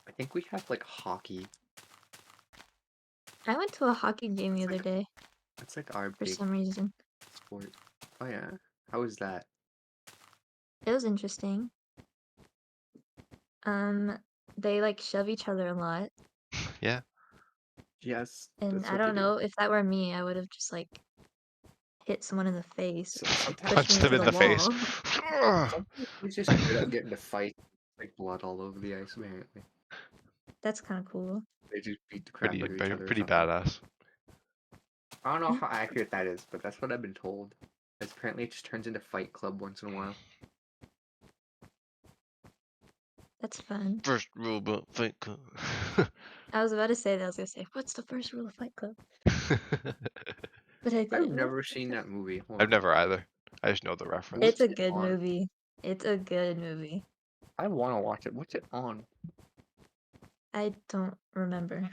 I think we have like hockey. I went to a hockey game the It's other like day It's like our for big some reason. sport. Oh yeah. How is that? It was interesting. They like shove each other a lot, Yeah. Yes, and that's I what they don't do. know if that were me, I would have just like hit someone in the face, Sometimes pushed Punched me him into in the the face. wall. sometimes we just straight up get into fight, like blood all over the ice. Apparently, That's kind of cool. they just beat the crap out of each other or Pretty something. badass. I don't know how accurate that is, but that's what I've been told. It's apparently it just turns into Fight Club once in a while. That's fun. First rule about Fight Club. I was about to say that. I was gonna say, what's the first rule of Fight Club? But I I've didn't. never seen that movie. Hold I've on. never either. I just know the reference. It's a What's it good on? movie. It's a good movie. I want to watch it. What's it on? I don't remember.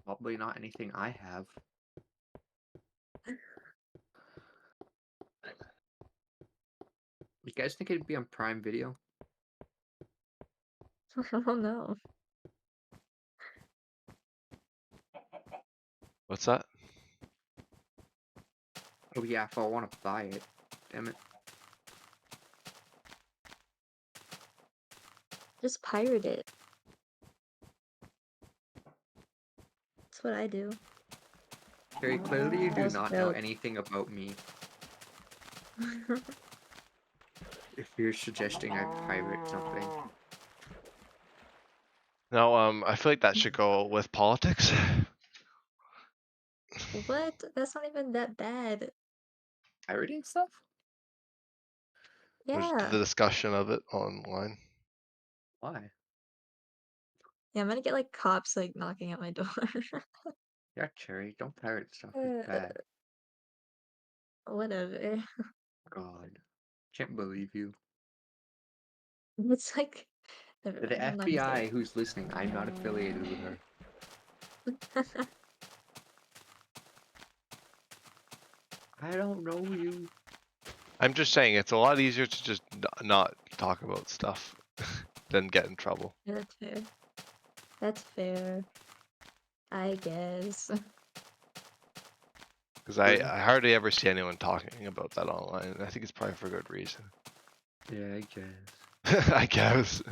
Probably not anything I have. You guys think it'd be on Prime Video? Oh no. What's that? Oh yeah, if I want to buy it. Damn it. Just pirate it. That's what I do. Very clearly you That do was not know dope. anything about me. If you're suggesting I pirate something. No, I feel like that should go with politics. What? That's not even that bad. Pirating stuff? There's Yeah. the discussion of it online. Why? Yeah, I'm gonna get like cops like knocking at my door. Yeah, Cherry, don't pirate stuff. It's bad. Whatever. God. Can't believe you. It's like never To the mind, I'm not gonna say FBI who's listening, I'm not affiliated with her. it. I don't know you. I'm just saying it's a lot easier to just not talk about stuff than get in trouble. Yeah, that's fair. That's fair. I guess. Because I hardly ever see anyone talking about that online, and I think it's probably for good reason. Yeah, I guess. I guess.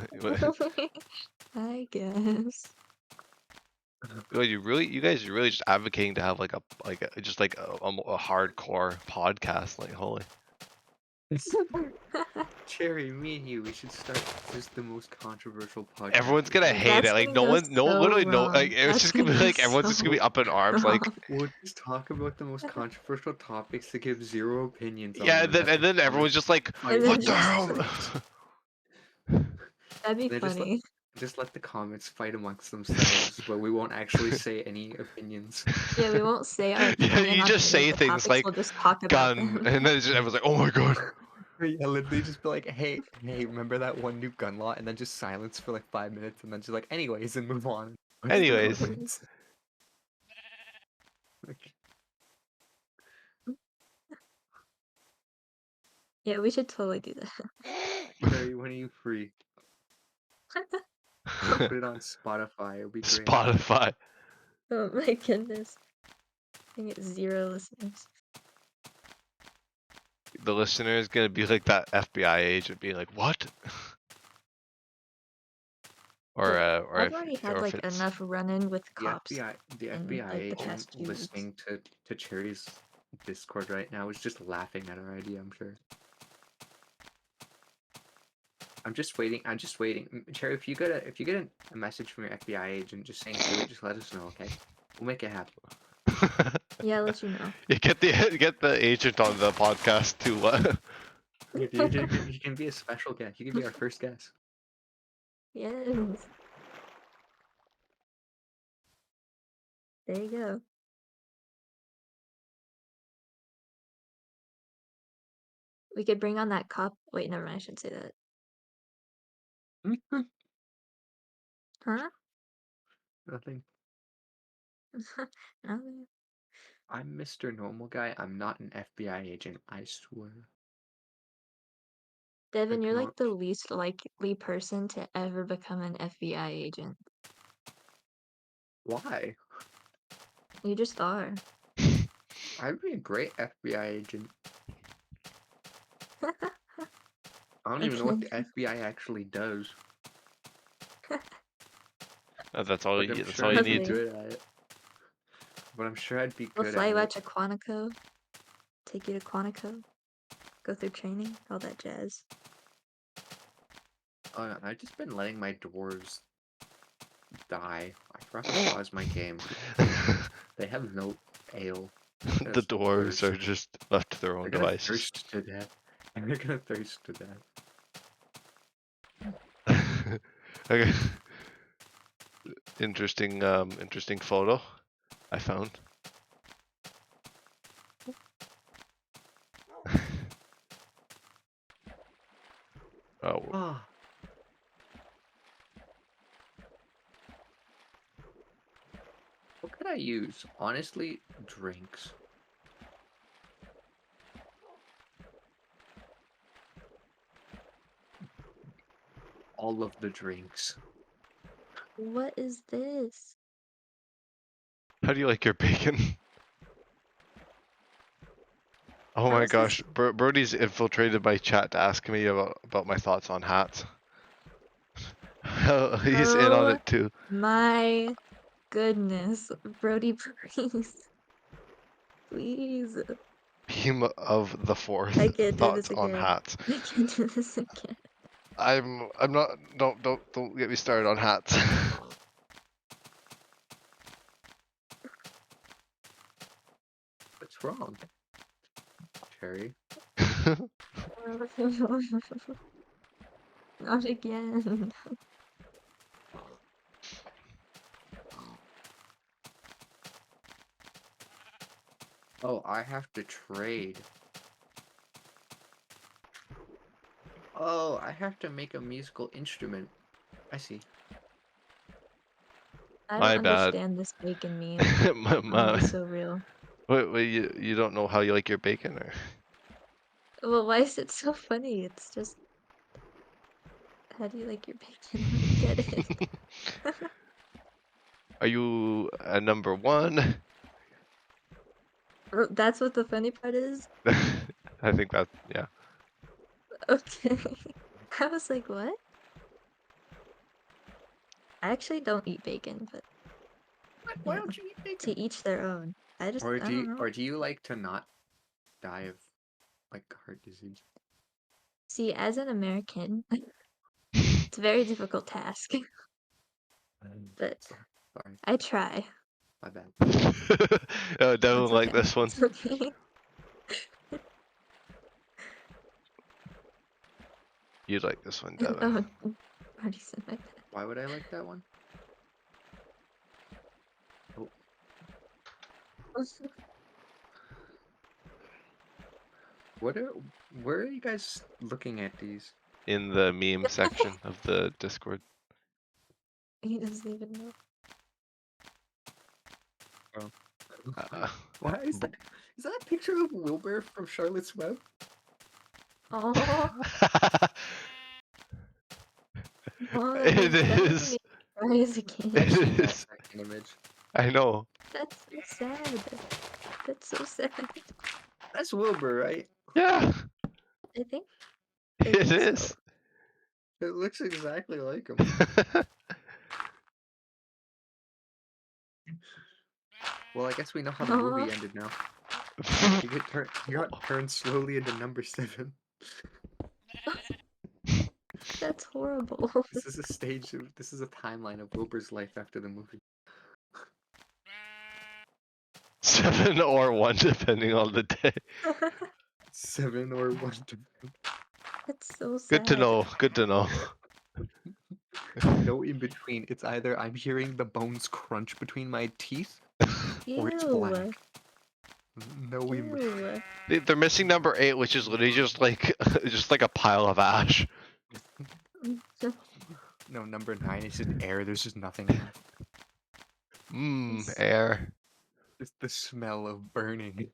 I guess. Well, you guys are really just advocating to have like a hardcore podcast. Like, holy. Cherry, me and you, we should start just the most controversial podcast. Everyone's gonna hate That's it. Like, gonna go no one literally so know. wrong. Like, it's That's just gonna be gonna like go everyone's just gonna be so up in arms. Like, wrong. We'll just talk about the most controversial topics to give zero opinions yeah, on and then everyone's just like, And then what the just hell? that'd be They funny. just let the comments fight amongst themselves, but we won't actually say any opinions. Yeah, we won't say our Yeah, opinion you on just any say of the things topics. like We'll just talk about gun, them. and then everyone's like, oh my god. Yeah, literally just be like, hey, remember that one new gun law? And then just silence for like 5 minutes, and then just like, anyways, and move on. Anyways. Like, Yeah, we should totally do that. Cherry, when are you free? Put it on Spotify. It'll be great. Spotify. Oh my goodness. I get 0 listeners. The listener is gonna be like that FBI agent being like, what? Yeah, or I've if, already had or if like it's enough run-in with The cops FBI, the in FBI like the agent past 2 weeks. listening to Cherry's Discord right now is just laughing at our idea, I'm sure. I'm just waiting. Cherry, if you get a message from your FBI agent just saying do it, just let us know, okay? We'll make it happen. Yeah, I'll let you know. You get the agent on the podcast too. You can be a special guest. You can be our first guest. Yes. There you go. We could bring on that cop. Wait, never mind. I shouldn't say that. Huh? Nothing. Nothing. I'm Mr. Normal Guy. I'm not an FBI agent. I swear. Devon, you're like cannot- the least likely person to ever become an FBI agent. Why? You just are. I'd be a great FBI agent. I don't even know what the FBI actually does. That's all But you. I'm That's sure all you I'd be need. good at it. But I'm sure I'd be We'll good fly at you it. out to Quantico. Take you to Quantico. Go through training. All that jazz. I've just been letting my dwarves die. I forgot to pause my game. They have no ale. The dwarves are just left to their They're own gonna devices. thirst to death. And they're gonna thirst to death. Okay. Interesting photo I found. Oh, Ah. What could I use? Honestly, drinks. All of the drinks. What is this? how do you like your bacon? Oh How my is gosh, this? Brody's infiltrated my chat to ask me about my thoughts on hats. He's in on Oh it too. my goodness. Brody, please. Please. Beam of the fourth. I can't do this Thoughts on again. hats. I can't do this again. I'm not. Don't get me started on hats. What's wrong? Cherry. Not again. Oh, I have to trade. Oh, I have to make a musical instrument. I see. I My don't bad. understand this bacon meme. my, Oh, my, it's so real. wait, you don't know how you like your bacon, or? Well, why is it so funny? It's just, how do you like your bacon? I don't get it. Are you a number one? That's what the funny part is? I think that, yeah. Okay. I was like, what? I actually don't eat bacon, but What? you Why know, don't you eat to bacon? each their own. I don't know. Or do you like to not die of like heart disease? See, as an American, it's a very difficult task, but Sorry, I try. my bad. Oh, Devon It's like okay. this one. It's okay. You like this one, Oh, Devon. already said my bad. Why would I like that one? Oh, where are you guys looking at these? In the meme section of the Discord. He doesn't even know. Uh, Why is that? Is that a picture of Wilbur from Charlotte's Web? Oh, oh, that it made me is. cry as a kid. I've It seen that is. second image. I know. That's so sad. That's so sad. That's Wilbur, right? Yeah, I think I it think so. is. It looks exactly like him. Well, I guess we know how the movie ended now. He got turned slowly into number 7. That's horrible. This is a timeline of Wilbur's life after the movie. 7 or 1, depending on the day. 7 or 1 to That's so sad. Good to know. Good to know. no in between. It's either I'm hearing the bones crunch between my teeth or it's Ew. black. No in between. Ew. They're missing number 8, which is literally just like a pile of ash. No, number 9 is in air. There's just nothing left. Air. Just the smell of burning.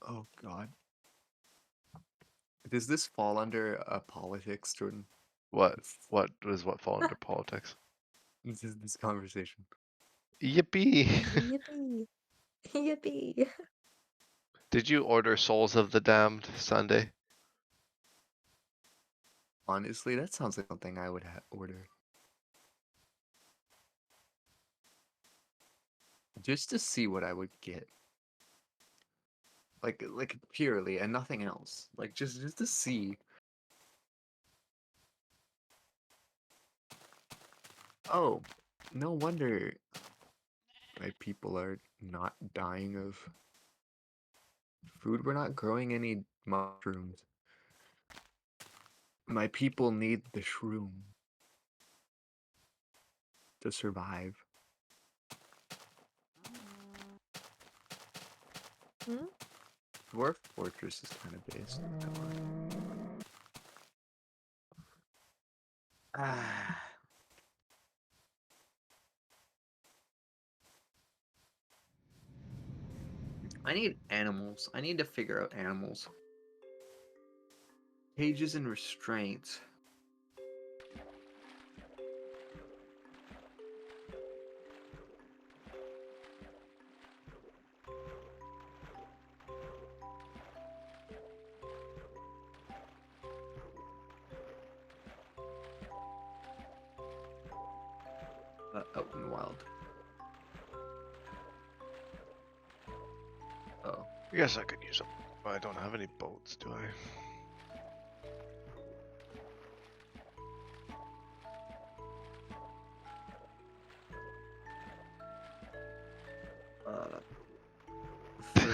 Oh god. Does this fall under politics, Jordan? What does what fall under politics? This conversation. Yippee! Yippee. Yippee. Did you order Souls of the Damned Sunday? Honestly, that sounds like something I would order. Just to see what I would get. Like purely and nothing else. Like just to see. Oh, no wonder my people are not dying of food. We're not growing any mushrooms. My people need the shroom to survive. Hmm? Dwarf Fortress is kind of based on that one. Ah. I need animals. I need to figure out animals. Cages and restraints. Out in the wild. Oh. I guess I could use them. But I don't have any boats, do I?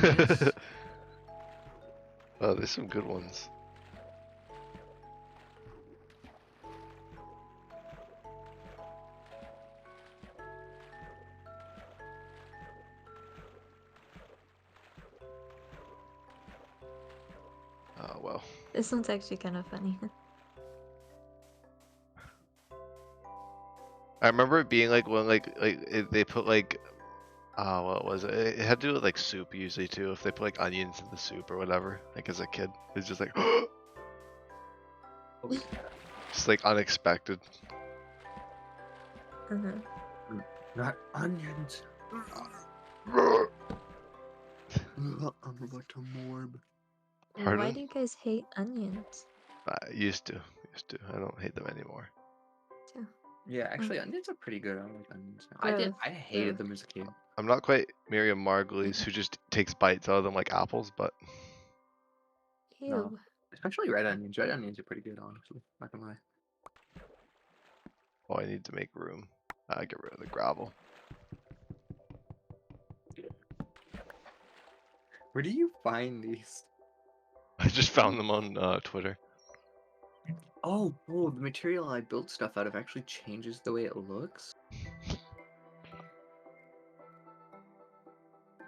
Nice. Oh, there's some good ones. Oh well. This one's actually kind of funny. I remember it being like when they put like what was it? It had to do with like soup usually too. If they put like onions in the soup or whatever, like as a kid, it's just like Oh, yeah. just like unexpected. Not onions. I'm about to morb. Why Pardon? do you guys hate onions? I used to. I don't hate them anymore. Too. Yeah, actually, onions are pretty good. I don't like onions now. Growth, I hated growth. them as a kid. I'm not quite Miriam Margolyes who just takes bites out of them like apples, but Ew. No. Especially red onions. Red onions are pretty good, honestly. Not gonna lie. oh, I need to make room. Get rid of the gravel. Where do you find these? I just found them on Twitter. Oh, the material I built stuff out of actually changes the way it looks.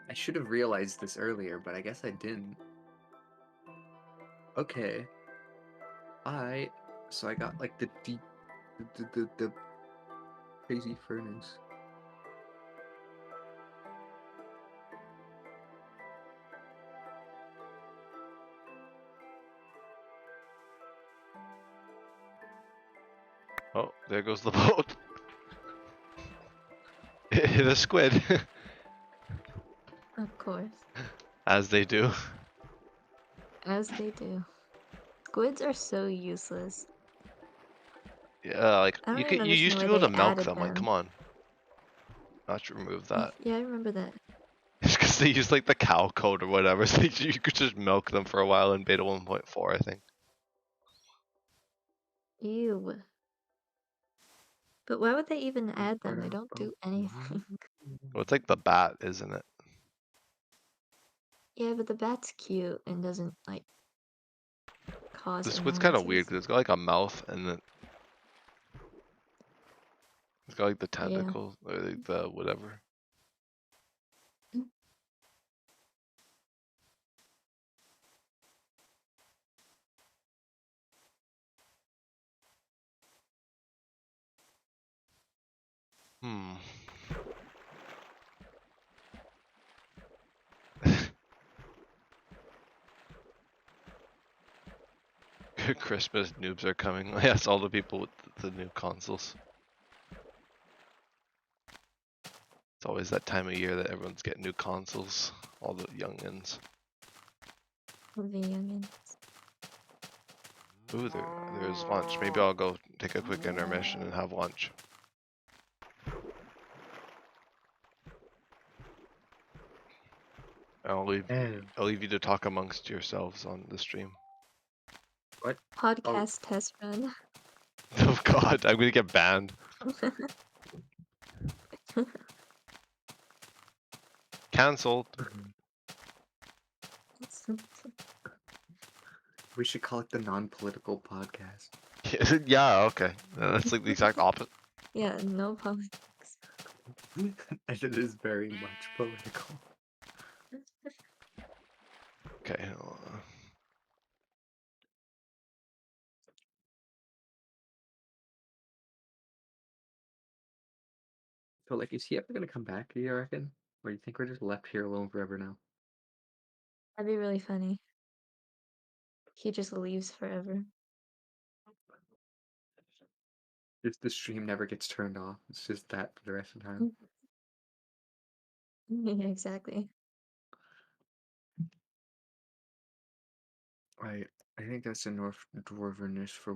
I should have realized this earlier, but I guess I didn't. Okay. So I got like the deep, the crazy furnace. Oh, there goes the boat. It hit a squid, Of course. as they do. As they do. Squids are so useless. Yeah, like I don't you even can. You understand used to why be able they to milk added them. Like, come them. on. Not to remove that. Yeah, I remember that. It's because they used like the cow coat or whatever, so you could just milk them for a while in beta 1.4, I think. Ew. But why would they even add them? They don't do anything. Well, it's like the bat, isn't it? Yeah, but the bat's cute and doesn't like cause This squid's kind of weird annoyances. because it's got like a mouth and then it's got like the Yeah. tentacles or like the whatever. Hmm. Christmas noobs are coming. Yes, all the people with the new consoles. It's always that time of year that everyone's getting new consoles. All the youngins. The youngins. Ooh, there's lunch. Maybe I'll go take a quick intermission and have lunch. I'll leave you to talk amongst yourselves on the stream. What? Podcast test run. Oh god, I'm gonna get banned. Cancelled. We should call it the non-political podcast. Yeah, okay. That's like the exact opposite. Yeah, no politics. And it is very much political. Okay. So, like, is he ever gonna come back, do you reckon? Or do you think we're just left here alone forever now? That'd be really funny. He just leaves forever. If the stream never gets turned off, it's just that for the rest of the time. Yeah, exactly. I think that's enough dwarvenness for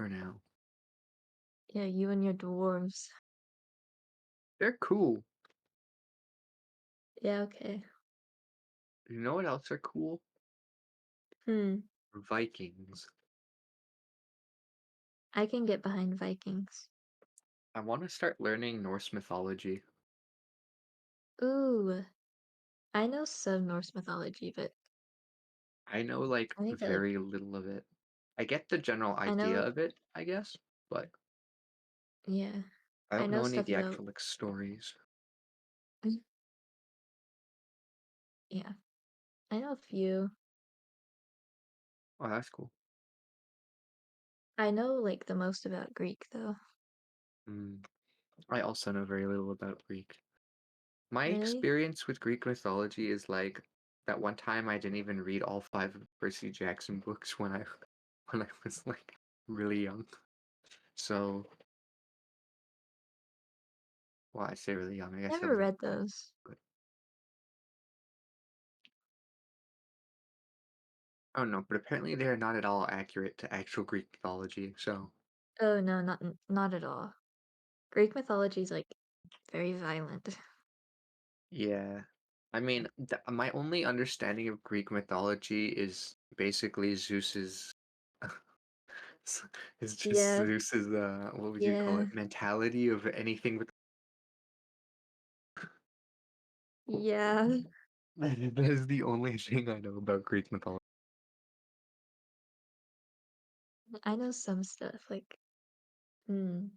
now. Yeah, you and your dwarves. They're cool. Yeah, okay. You know what else are cool? Vikings. I can get behind Vikings. I want to start learning Norse mythology. Ooh. I know some Norse mythology, but I know like I think that like very little of it. I get the general I know idea like of it, I guess, but yeah. I I don't know know any of stuff the about actual like stories. yeah. I know a few. Oh, that's cool. I know like the most about Greek though. Mm. I also know very little about Greek. My Really? experience with Greek mythology is like that one time I didn't even read all five of Percy Jackson books when I when I was like really young. So, well, I say really young. I guess I Never was like read five. those. But I don't know. But apparently they are not at all accurate to actual Greek mythology. So Oh no, not at all. Greek mythology is like very violent. yeah, I mean, my only understanding of Greek mythology is basically Zeus's. It's just Yeah, Zeus's what would you call yeah, it? Mentality of anything with. yeah. That is the only thing I know about Greek mythology. I know some stuff mm,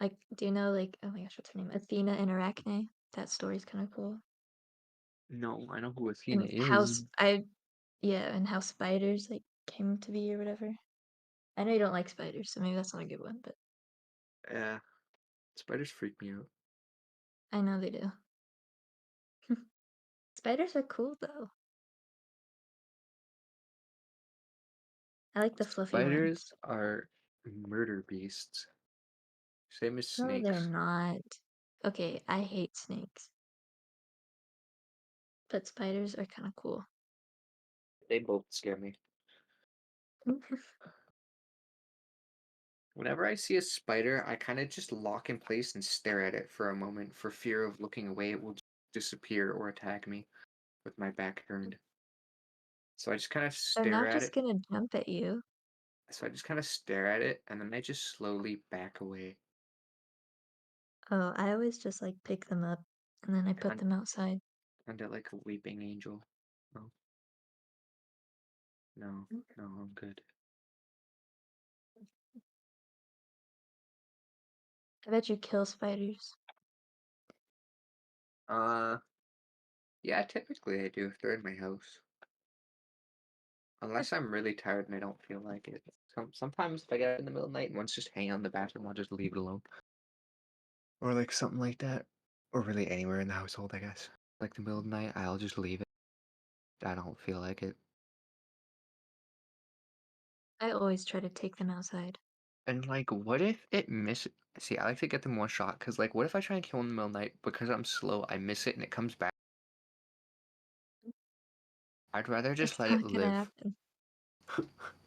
like do you know like oh my gosh, what's her name? Athena and Arachne. That story's kind of cool. No, I know who Athena And how is. yeah, and how spiders like came to be or whatever. I know you don't like spiders, so maybe that's not a good one, but Yeah, spiders freak me out. I know they do. Spiders are cool though. I like the fluffy ones. Spiders are murder beasts. Same as No, they're snakes. not. Okay, I hate snakes, but spiders are kind of cool. They both scare me. Whenever I see a spider, I kind of just lock in place and stare at it for a moment for fear of looking away it will disappear or attack me with my back turned. So I just kind of They're stare not at just it. gonna jump at you. So I just kind of stare at it and then I just slowly back away. Oh, I always just like pick them up and then I put Kind them outside. kind of like a weeping angel. No, no, no, I'm good. I bet you kill spiders. Uh, yeah, typically I do if they're in my house. Unless I'm really tired and I don't feel like it. Sometimes if I get up in the middle of the night and one's just hanging on the bathroom, I'll just leave it alone. Or like something like that. Or really anywhere in the household, I guess. Like the middle of the night, I'll just leave it. I don't feel like it. I always try to take them outside. And like, what if it miss? See, I like to get them one shot because, like, what if I try and kill them in the middle of the night because I'm slow, I miss it and it comes back? I'd rather just That's let it not gonna live. happen.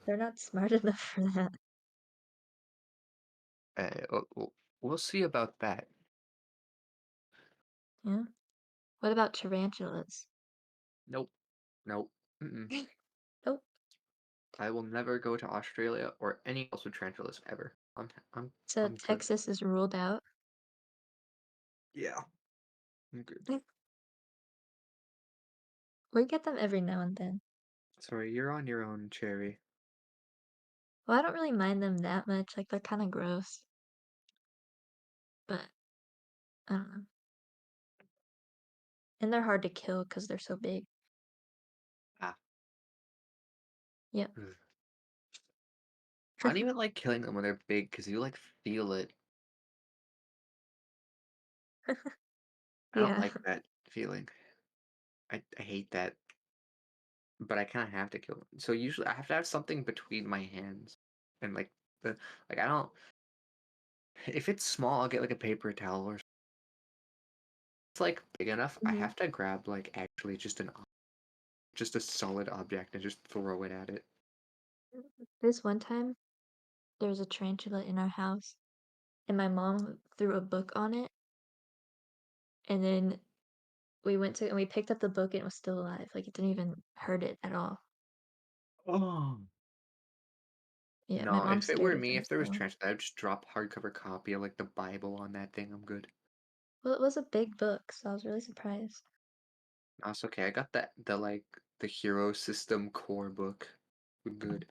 They're not smart enough for that. We'll see about that. Yeah. What about tarantulas? Nope, nope. Mm-mm. Nope. I will never go to Australia or any else with tarantulas ever. I'm, So I'm good. Texas is ruled out. Yeah, I'm good. We get them every now and then. Sorry, you're on your own, Cherry. Well, I don't really mind them that much. Like they're kind of gross, but I don't know. And they're hard to kill because they're so big. Ah. Yep. Ugh. I don't even like killing them when they're big because you like feel it. I don't Yeah. like that feeling. I hate that, but I kind of have to kill them. So usually I have to have something between my hands, and like the like I don't. If it's small, I'll get like a paper towel or. If it's like big enough, I hmm have to grab like actually just a solid object and just throw it at it. This one time, there was a tarantula in our house, and my mom threw a book on it, and then we picked up the book and it was still alive. Like it didn't even hurt it at all. Oh. Yeah, my No, mom's if it scared were of me, them, if there was so. trans, I would just drop hardcover copy of like the Bible on that thing. I'm good. Well, it was a big book, so I was really surprised. No, it's okay. I got the hero system core book. We're good.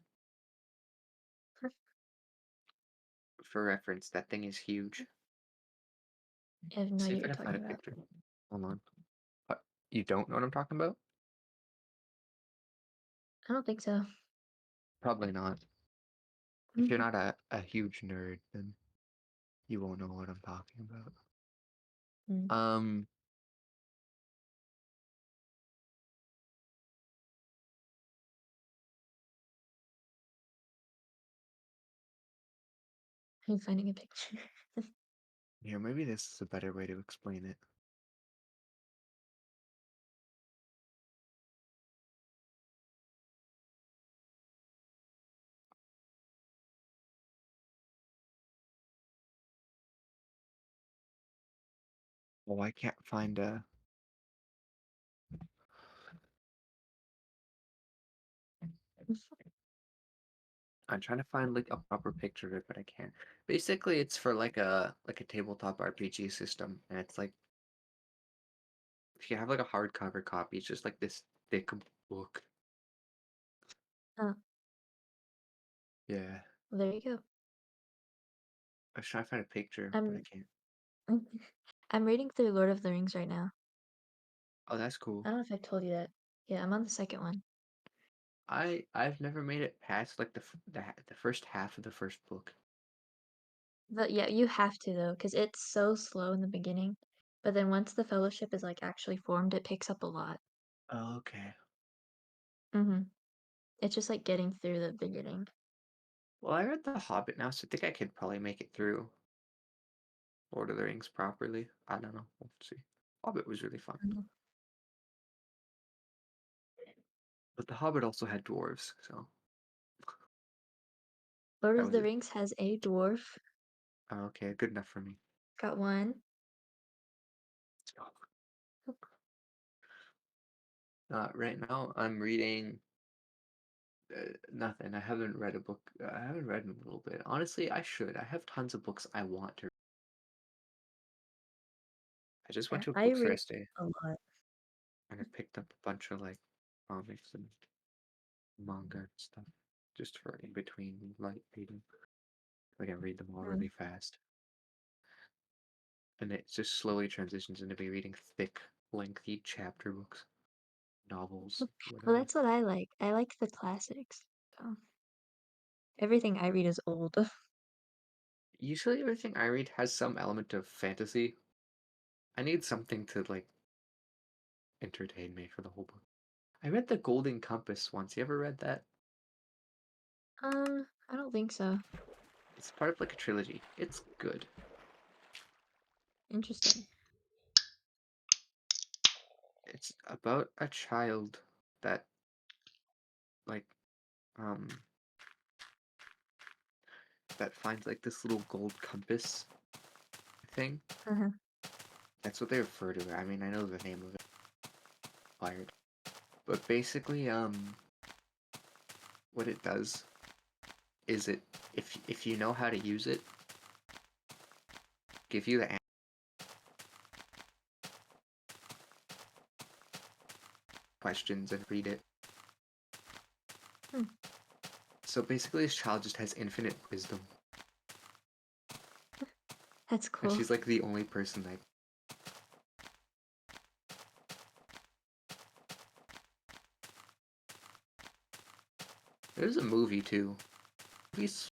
For reference, that thing is huge. I have no See idea if what I you're can find a talking about. picture. Hold on. What? You don't know what I'm talking about? I don't think so. Probably not. If you're not a huge nerd, then you won't know what I'm talking about. Mm. I'm finding a picture. Here, maybe this is a better way to explain it. Oh, I can't find a. I'm trying to find like a proper picture of it, but I can't. Basically, it's for like a tabletop RPG system, and it's like if you have like a hardcover copy, it's just like this thick book. Oh, Yeah, well, there you go. I was trying to find a picture, but I I'm can't. I'm reading through Lord of the Rings right now. Oh, that's cool. I don't know if I told you that. Yeah, I'm on the second one. I've never made it past like the first half of the first book. But yeah, you have to though, because it's so slow in the beginning. But then once the fellowship is like actually formed, it picks up a lot. Oh, okay. Mm-hmm. It's just like getting through the beginning. Well, I read The Hobbit now, so I think I could probably make it through Lord of the Rings properly. I don't know. We'll see. Hobbit was really fun, Mhm. but The Hobbit also had dwarves, so Lord that of was the it. Rings has a dwarf. Oh, okay, good enough for me. Got one. Right now, I'm reading nothing. I haven't read a book. I haven't read in a little bit. Honestly, I should. I have tons of books I want to. I just went Yeah, to a I book fair read yesterday a lot. and I picked up a bunch of like comics and manga and stuff just for in between light reading. I can read them all Mm. really fast. And it just slowly transitions into me reading thick, lengthy chapter books, novels, Well, whatever. that's what I like. I like the classics. So everything I read is old. Usually everything I read has some element of fantasy. I need something to like entertain me for the whole book. I read The Golden Compass once. You ever read that? I don't think so. It's part of like a trilogy. It's good. Interesting. It's about a child that like um that finds like this little gold compass thing. Uh-huh. That's what they refer to it. I mean, I know the name of it, Wired. But basically, what it does is it if you know how to use it, give you the questions and read it. Hmm. So basically, this child just has infinite wisdom, That's and cool. she's like the only person that. There's a movie too. Movies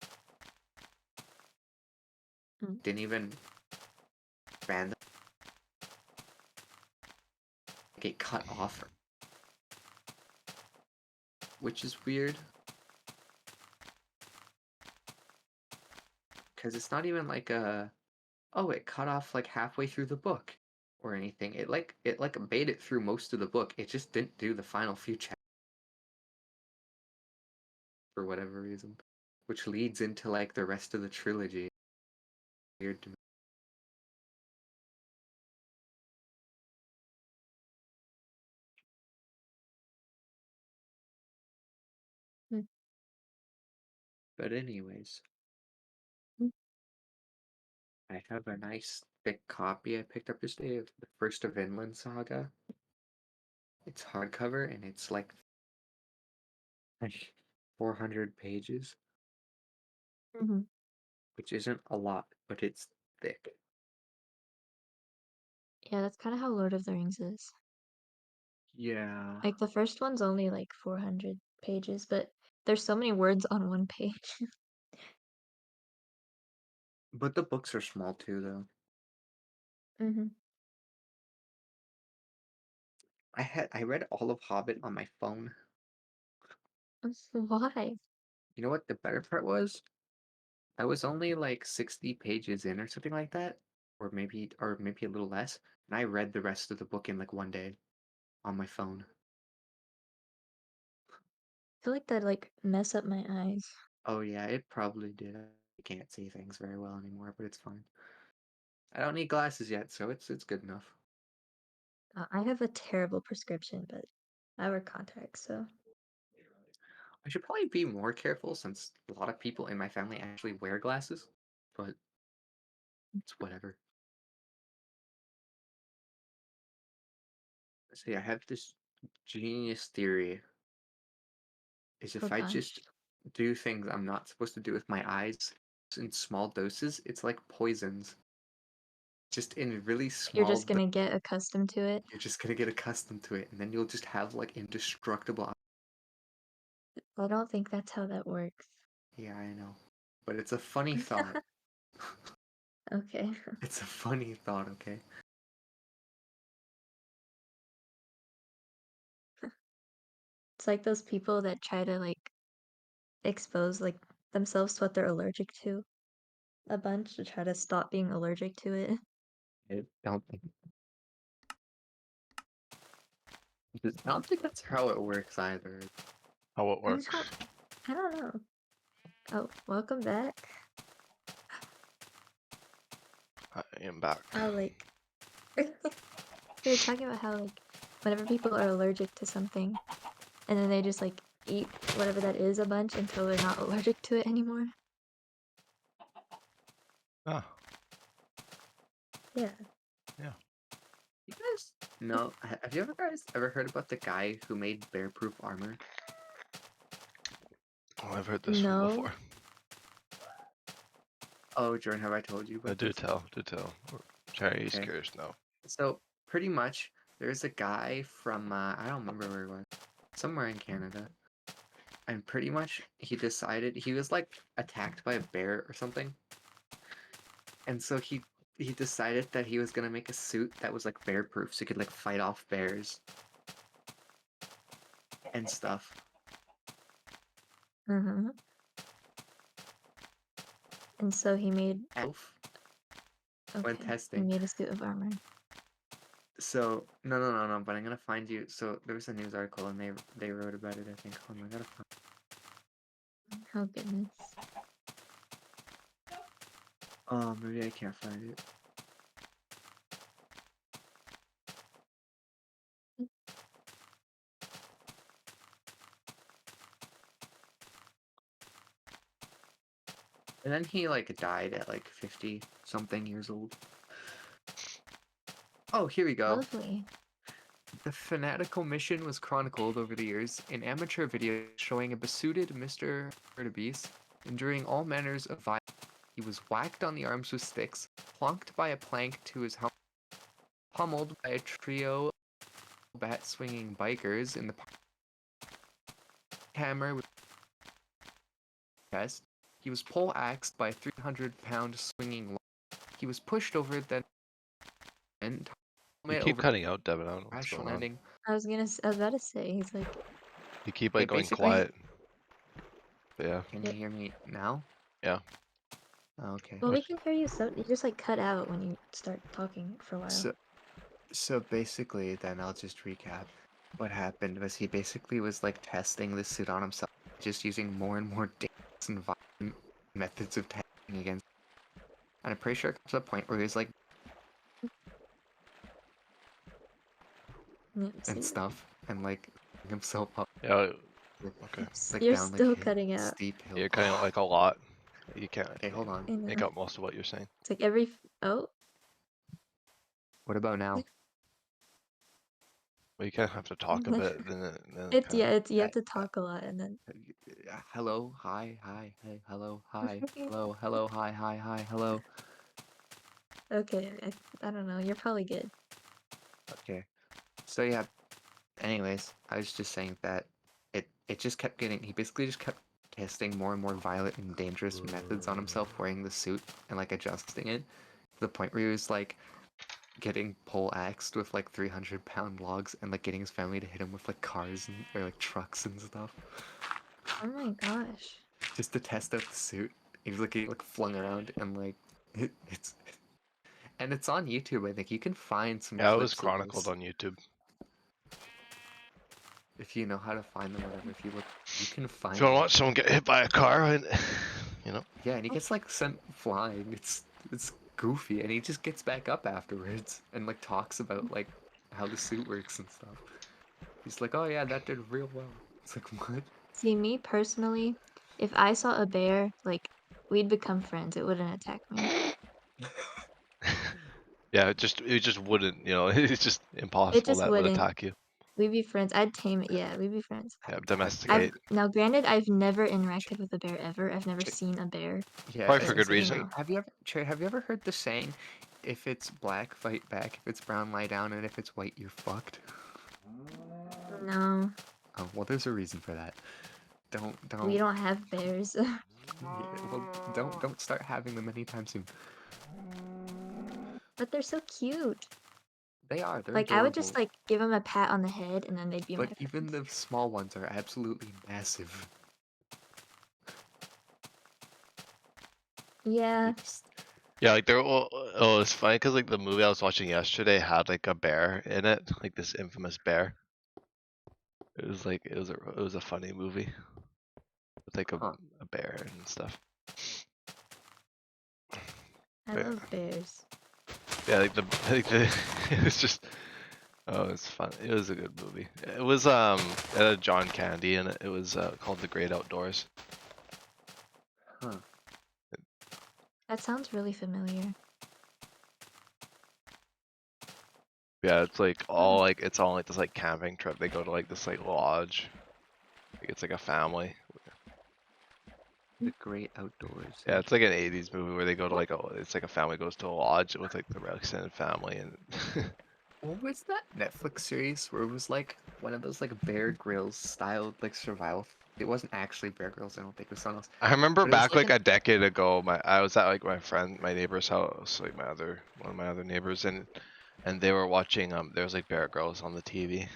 Mm. didn't even ban them. Get cut off, which is weird because it's not even like a oh it cut off like halfway through the book or anything. It like made it through most of the book. It just didn't do the final few chapters for whatever reason, which leads into like the rest of the trilogy. Weird to me. Mm. But anyways, Mm. I have a nice thick copy I picked up yesterday of the first of Vinland Saga. It's hardcover and it's like 400 pages, Hmm. which isn't a lot, but it's thick. Yeah, that's kind of how Lord of the Rings is. Yeah. Like the first one's only like 400 pages, but there's so many words on one page. But the books are small too, though. Hmm. I read all of Hobbit on my phone. Why? You know what the better part was? I was only like 60 pages in or something like that, or maybe a little less, and I read the rest of the book in like one day on my phone. I feel like that like mess up my eyes. Oh yeah, it probably did. I can't see things very well anymore, but it's fine. I don't need glasses yet, so it's good enough. I have a terrible prescription, but I wear contacts, so I should probably be more careful since a lot of people in my family actually wear glasses, but it's whatever. See, I have this genius theory is oh if I gosh, just do things I'm not supposed to do with my eyes in small doses, it's like poisons. Just in really you're small just gonna get accustomed to it. you're just gonna get accustomed to it, and then you'll just have like indestructible. I don't think that's how that works. Yeah, I know, but it's a funny thought. Okay. It's a funny thought, okay? It's like those people that try to like expose like themselves to what they're allergic to a bunch to try to stop being allergic to it. I don't think that's how it works either. How it I works. don't I don't know. Oh, welcome back. I am back. How like we were talking about how like whenever people are allergic to something and then they just like eat whatever that is a bunch until they're not allergic to it anymore. Ah, Yeah. You guys know? Have you ever heard about the guy who made bear-proof armor? oh, I've heard this one No. before. Oh, Jordan, have I told you about Do this? tell, do tell. Cherry's Okay. curious now. So pretty much, there's a guy from I don't remember where it was, somewhere in Canada, and pretty much he decided he was like attacked by a bear or something, and so he decided that he was gonna make a suit that was like bear proof, so he could like fight off bears and stuff. Uh-huh. And so he made And when okay. He testing. made a suit of armor. So no, but I'm gonna find you. So there was a news article and they wrote about it. I think. Hold on, I gotta find. Oh goodness. Oh, maybe I can't find it. And then he like died at like 50 something years old. Oh, here we go. Lovely. The fanatical mission was chronicled over the years in amateur videos showing a besooted Mr. Beast enduring all manners of violence. He was whacked on the arms with sticks, plunked by a plank to his helmet, pummeled by a trio of bat-swinging bikers in the hammer with chest. He was pole-axed by a 300-pound swinging log. He was pushed over, then and You helmet keep over cutting out, Devon. I don't know what's crash going on. landing. I was about to say he's like You keep Okay, like going basically, quiet. But yeah. can Yep. you hear me now? Yeah. Okay. well we Which, can hear you so you just like cut out when you start talking for a while. So basically, then I'll just recap. What happened was he basically was like testing the suit on himself, just using more and more dangerous and violent methods of testing against. And I'm pretty sure it comes to the point where he was like Yeah, and see, stuff and like himself up yeah. Okay. like you're down like still a cutting out. steep hill. You're cutting out like a lot. You can't Okay, hold on. I know. make out most of what you're saying. It's like every oh What about now? Well, you kind of have to talk a bit, then it It's kind of. yeah, it's you have Uh, to uh, talk a lot and then hello, hi, hi, hey, hello, hi, hello, hello, hi, hi, hi, hello. okay, I don't know, you're probably good. Okay. So yeah. Anyways, I was just saying that it just kept getting. He basically just kept testing more and more violent and dangerous methods on himself wearing the suit and like adjusting it to the point where he was like getting pole axed with like 300-pound logs and like getting his family to hit him with like cars and or like trucks and stuff Oh my gosh. just to test out the suit. He was like getting like flung around and like it's and it's on YouTube. I think you can find some Yeah, it was clips of chronicled this on YouTube. if you know how to find them. Whatever, if you look, you can If find you want to them. watch someone get hit by a car, and you know. Yeah, and he gets like sent flying. It's goofy, and he just gets back up afterwards and like talks about like how the suit works and stuff. He's like, "Oh yeah, that did real well." It's like, what? See, me personally, if I saw a bear, like we'd become friends. It wouldn't attack me. Yeah, it just wouldn't, it's just It impossible just that would wouldn't. attack you. We'd be friends. I'd tame it. Yeah, we'd be friends. Yeah, I've domesticate. now granted I've never interacted with a bear ever. I've never Ch- seen a bear. Yeah, Probably But for just good so you reason. know. Have you ever heard the saying, "If it's black, fight back. If it's brown, lie down, and if it's white, you're fucked." No, Oh well, there's a reason for that. we Don't. don't have bears. Yeah, well, don't start having them anytime soon. But they're so cute. They are. They're Like I would adorable. just like give them a pat on the head and then they'd be my But even friends. the small ones are absolutely massive. You Yeah. just Yeah, like it's funny because like the movie I was watching yesterday had like a bear in it, like this infamous bear. It was like it was a funny movie with like huh. a bear and stuff. I But, love bears. yeah, like the it was just it's fun. It was a good movie. It was it had John Candy in it. It was called The Great Outdoors. Huh. That sounds really familiar. Yeah, it's like all like it's all like this like camping trip. They go to like this like lodge. Like, it's like a family. The great outdoors. Yeah, it's like an '80s movie where they go to like it's like a family goes to a lodge with like the real extended family and What was that Netflix series where it was like one of those like Bear Grylls styled like survival? It wasn't actually Bear Grylls. I don't think it was something else. I remember But it was back like like an a decade ago, I was at like my neighbor's house, like one of my other neighbors, and they were watching there was like Bear Grylls on the TV.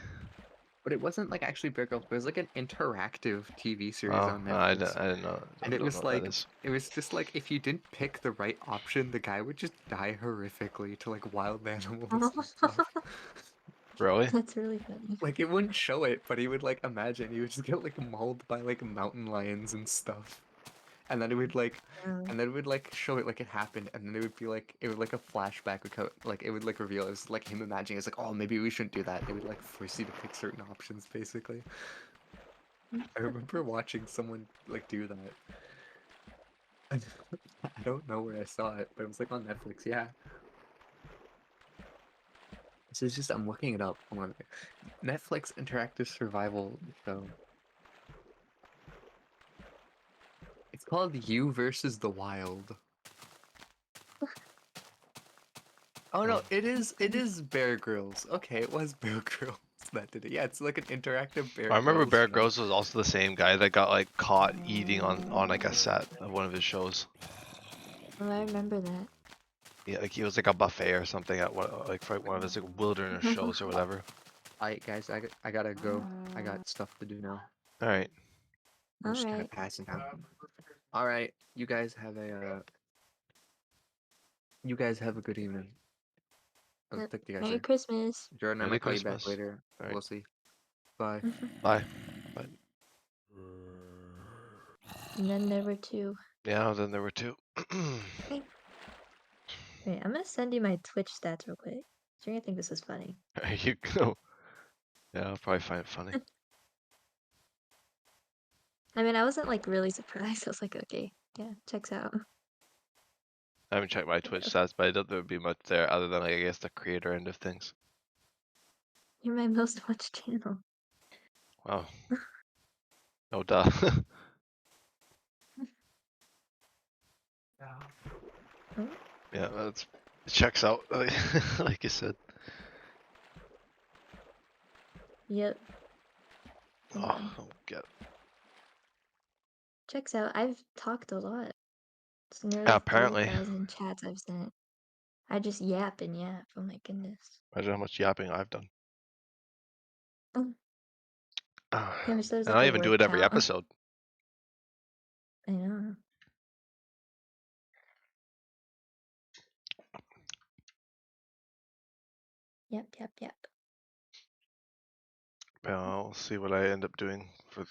but it wasn't like actually Bear Grylls. But it was like an interactive TV series Oh, on Netflix. I didn't know. And I it don't know was what that like, is. it was just like if you didn't pick the right option, the guy would just die horrifically to like wild animals and stuff. Really? That's really funny. Like it wouldn't show it, but he would like imagine he would just get like mauled by like mountain lions and stuff. And then it would like, Yeah. and then it would like show it like it happened, and then it would be like it would like a flashback like it would like reveal it was like him imagining it's like, oh, maybe we shouldn't do that. It would like force you to pick certain options basically. I remember watching someone like do that. I don't know where I saw it, but it was like on Netflix. Yeah. So it's just I'm looking it up. Hold on. Netflix interactive survival show. It's called You versus the Wild. Oh no, it is Bear Grylls. Okay, it was Bear Grylls that did it. Yeah, it's like an interactive Bear I remember Grylls Bear show. Grylls was also the same guy that got like caught eating on like a set of one of his shows. Oh, I remember that. Yeah, like he was like a buffet or something at one like for one of his like wilderness shows or whatever. Alright guys, I gotta go. I got stuff to do now. All right. I'm All just kind of right. passing out. Alright, you guys have a good evening. I'll Yep. talk to you guys Merry later. Christmas. Jordan, I Merry might call you back Christmas. later. All right. We'll see. Bye. Bye. Bye. And then there were two. Yeah, then there were two. Wait, I'm gonna send you my Twitch stats real quick. You're gonna think this is funny. You go. Yeah, I'll probably find it funny. I mean, I wasn't like really surprised. I was like, okay, yeah, checks out. I haven't checked my Twitch stats, but I doubt there would be much there other than like I guess the creator end of things. You're my most watched channel. Wow. No duh. Yeah. Oh, Yeah, that's it checks out, like you said. yep. Oh, Yeah. I'll get. Checks out. I've talked a lot. It's Yeah, nearly apparently. 30,000 chats I've sent. I just yap and yap. Oh my goodness. Imagine how much yapping I've done. Oh, I wish there was And like I a even do word it every count. episode. I know. Yep, yep, yep. Yeah, I'll see what I end up doing for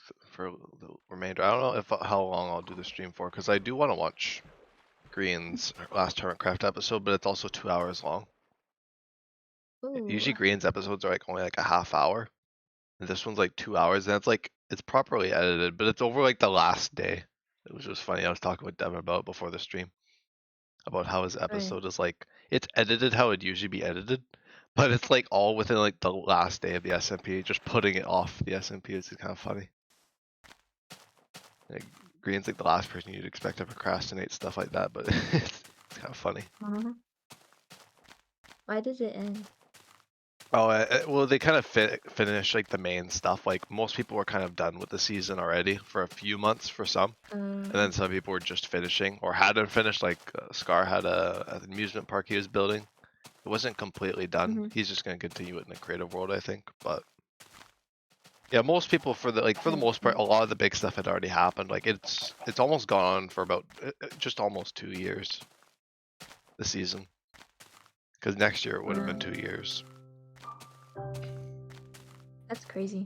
the remainder. I don't know if how long I'll do the stream for, because I do want to watch Green's last Hermitcraft episode, but it's also 2 hours long. Ooh. Usually Green's episodes are like only like a half hour, and this one's like 2 hours, and it's properly edited, but it's over like the last day. It was just funny. I was talking with Devon about it before the stream, about how his episode is like, it's edited how it'd usually be edited, but it's like all within like the last day of the SMP, just putting it off the SMP is kind of funny. Like, Green's like the last person you'd expect to procrastinate stuff like that, but it's kind of funny. Uh-huh. Why did it end? Oh, well, they kind of finish like the main stuff. Like most people were kind of done with the season already for a few months for some, and then some people were just finishing or hadn't finished. Like Scar had an amusement park he was building. It wasn't completely done. Mhm. He's just gonna continue it in the creative world, I think. But yeah, most people for the most part, a lot of the big stuff had already happened. Like it's almost gone on for about just almost 2 years. The season, because next year it would have been 2 years. That's crazy.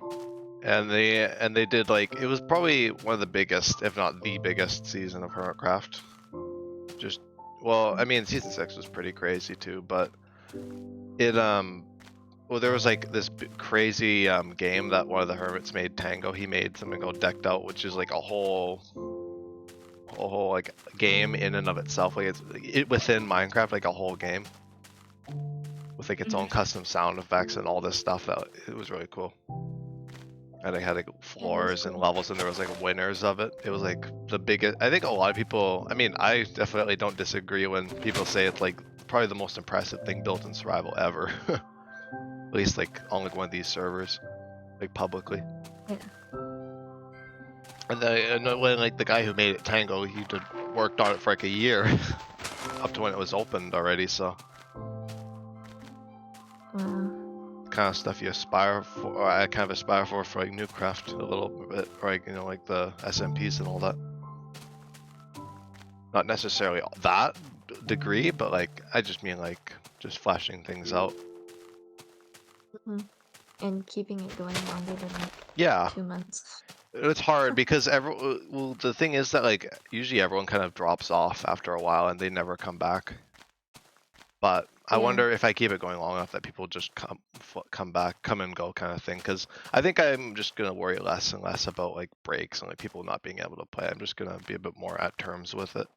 And they did like, it was probably one of the biggest, if not the biggest season of Hermitcraft. Just, well, I mean, season 6 was pretty crazy too, but it well, there was like this crazy game that one of the hermits made, Tango. He made something called Decked Out, which is like a whole like game in and of itself. Like it's within Minecraft, like a whole game with like its own custom sound effects and all this stuff. That it was really cool. And they had like floors and levels, and there was like winners of it. It was like the biggest. I think a lot of people. I mean, I definitely don't disagree when people say it's like probably the most impressive thing built in survival ever. At least like on like one of these servers, like publicly. Yeah. And when like the guy who made it, Tango, he worked on it for like a year, up to when it was opened already. So. Wow. Kind of stuff you aspire for, or I kind of aspire for like Newcraft a little bit, or like, you know, like the SMPs and all that. Not necessarily that degree, but like I just mean like just flashing things out. And keeping it going longer than like Yeah, 2 months. it's hard because well, the thing is that like usually everyone kind of drops off after a while and they never come back. But I wonder if I keep it going long enough that people just come back, come and go kind of thing. Because I think I'm just gonna worry less and less about like breaks and like people not being able to play. I'm just gonna be a bit more at terms with it.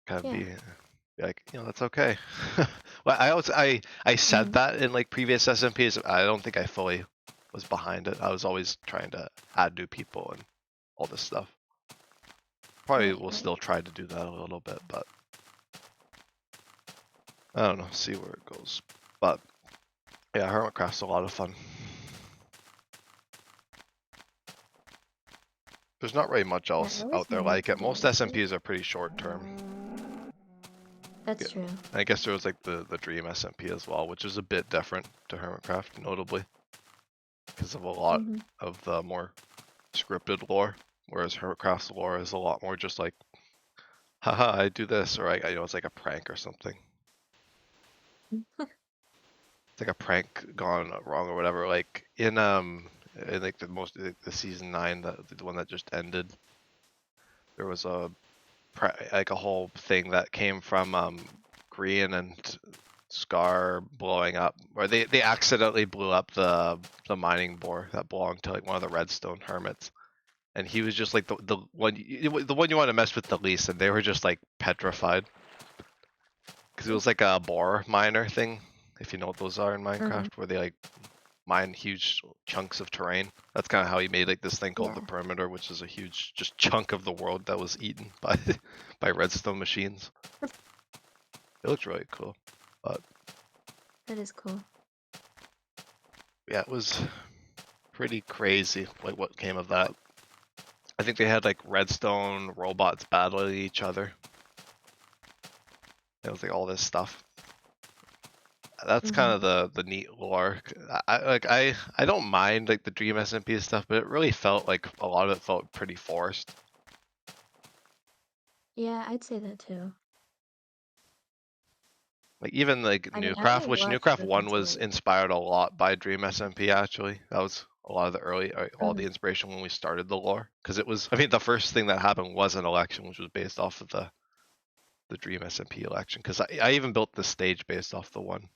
Kind of be like, you know, that's okay. Well, I said that in like previous SMPs. I don't think I fully was behind it. I was always trying to add new people and all this stuff. Probably will still try to do that a little bit, but. I don't know, see where it goes. But yeah, Hermitcraft's a lot of fun. There's not really much else out there like it. Most SMPs are pretty short term. That's true. I guess there was like the Dream SMP as well, which is a bit different to Hermitcraft, notably. Because of a lot of the more scripted lore. Whereas Hermitcraft's lore is a lot more just like, haha, I do this, or you know, it's like a prank or something. It's like a prank gone wrong or whatever. Like in like the season 9, the one that just ended, there was like a whole thing that came from Green and Scar blowing up, or they accidentally blew up the mining bore that belonged to like one of the redstone hermits, and he was just like the one you want to mess with the least, and they were just like petrified because it was like a bore miner thing, if you know what those are in Minecraft, where they like mine huge chunks of terrain. That's kind of how he made like this thing called the Yeah. perimeter, which is a huge just chunk of the world that was eaten by by redstone machines. It looked really cool. But That is cool. yeah, it was pretty crazy like what came of that. I think they had like redstone robots battling each other. It was like all this stuff. That's kind of the neat lore. I don't mind like the Dream SMP stuff, but it really felt like a lot of it felt pretty forced. Yeah, I'd say that too. Like even like I mean, I Newcraft, only which watched Newcraft up 1 was until inspired a lot by Dream SMP actually. That was a lot of the early all the Mhm. inspiration when we started the lore, because it was, I mean, the first thing that happened was an election which was based off of the Dream SMP election, because I even built the stage based off the one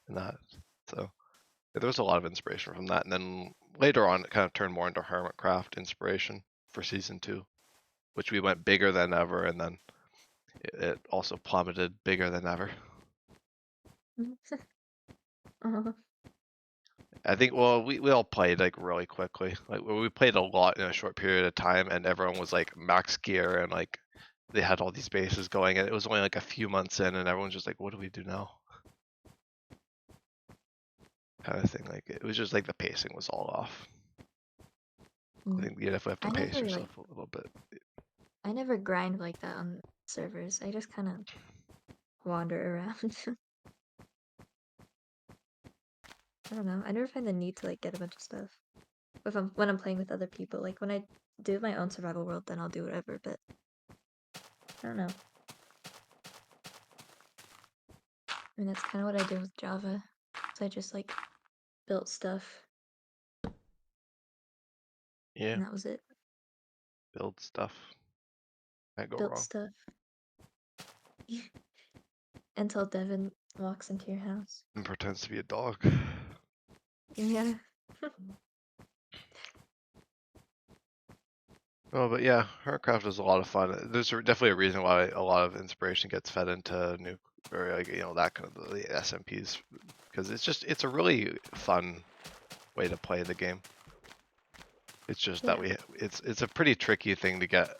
in that. So yeah, there was a lot of inspiration from that, and then later on it kind of turned more into Hermitcraft inspiration for season 2, which we went bigger than ever, and then it also plummeted bigger than ever. Uh-huh. I think, well, we all played like really quickly. Like we played a lot in a short period of time, and everyone was like max gear, and like they had all these bases going, and it was only like a few months in, and everyone's just like, what do we do now? Kind of thing. Like it was just like the pacing was all off. I think you definitely have to I pace never yourself a little bit. I never grind like that on servers. I just kind of wander around. I don't know. I never find the need to like get a bunch of stuff. When I'm playing with other people, like when I do my own survival world, then I'll do whatever. But I don't know. I mean, that's kind of what I did with Java. So I just like built stuff, Yeah, and that was it. build stuff. Can't go Built wrong. stuff until Devon walks into your house. And pretends to be a dog. Yeah. Oh, but yeah, Hermitcraft is a lot of fun. There's definitely a reason why a lot of inspiration gets fed into new, or like, you know, that kind of the SMPs, because it's a really fun way to play the game. It's just that Yeah. it's a pretty tricky thing to get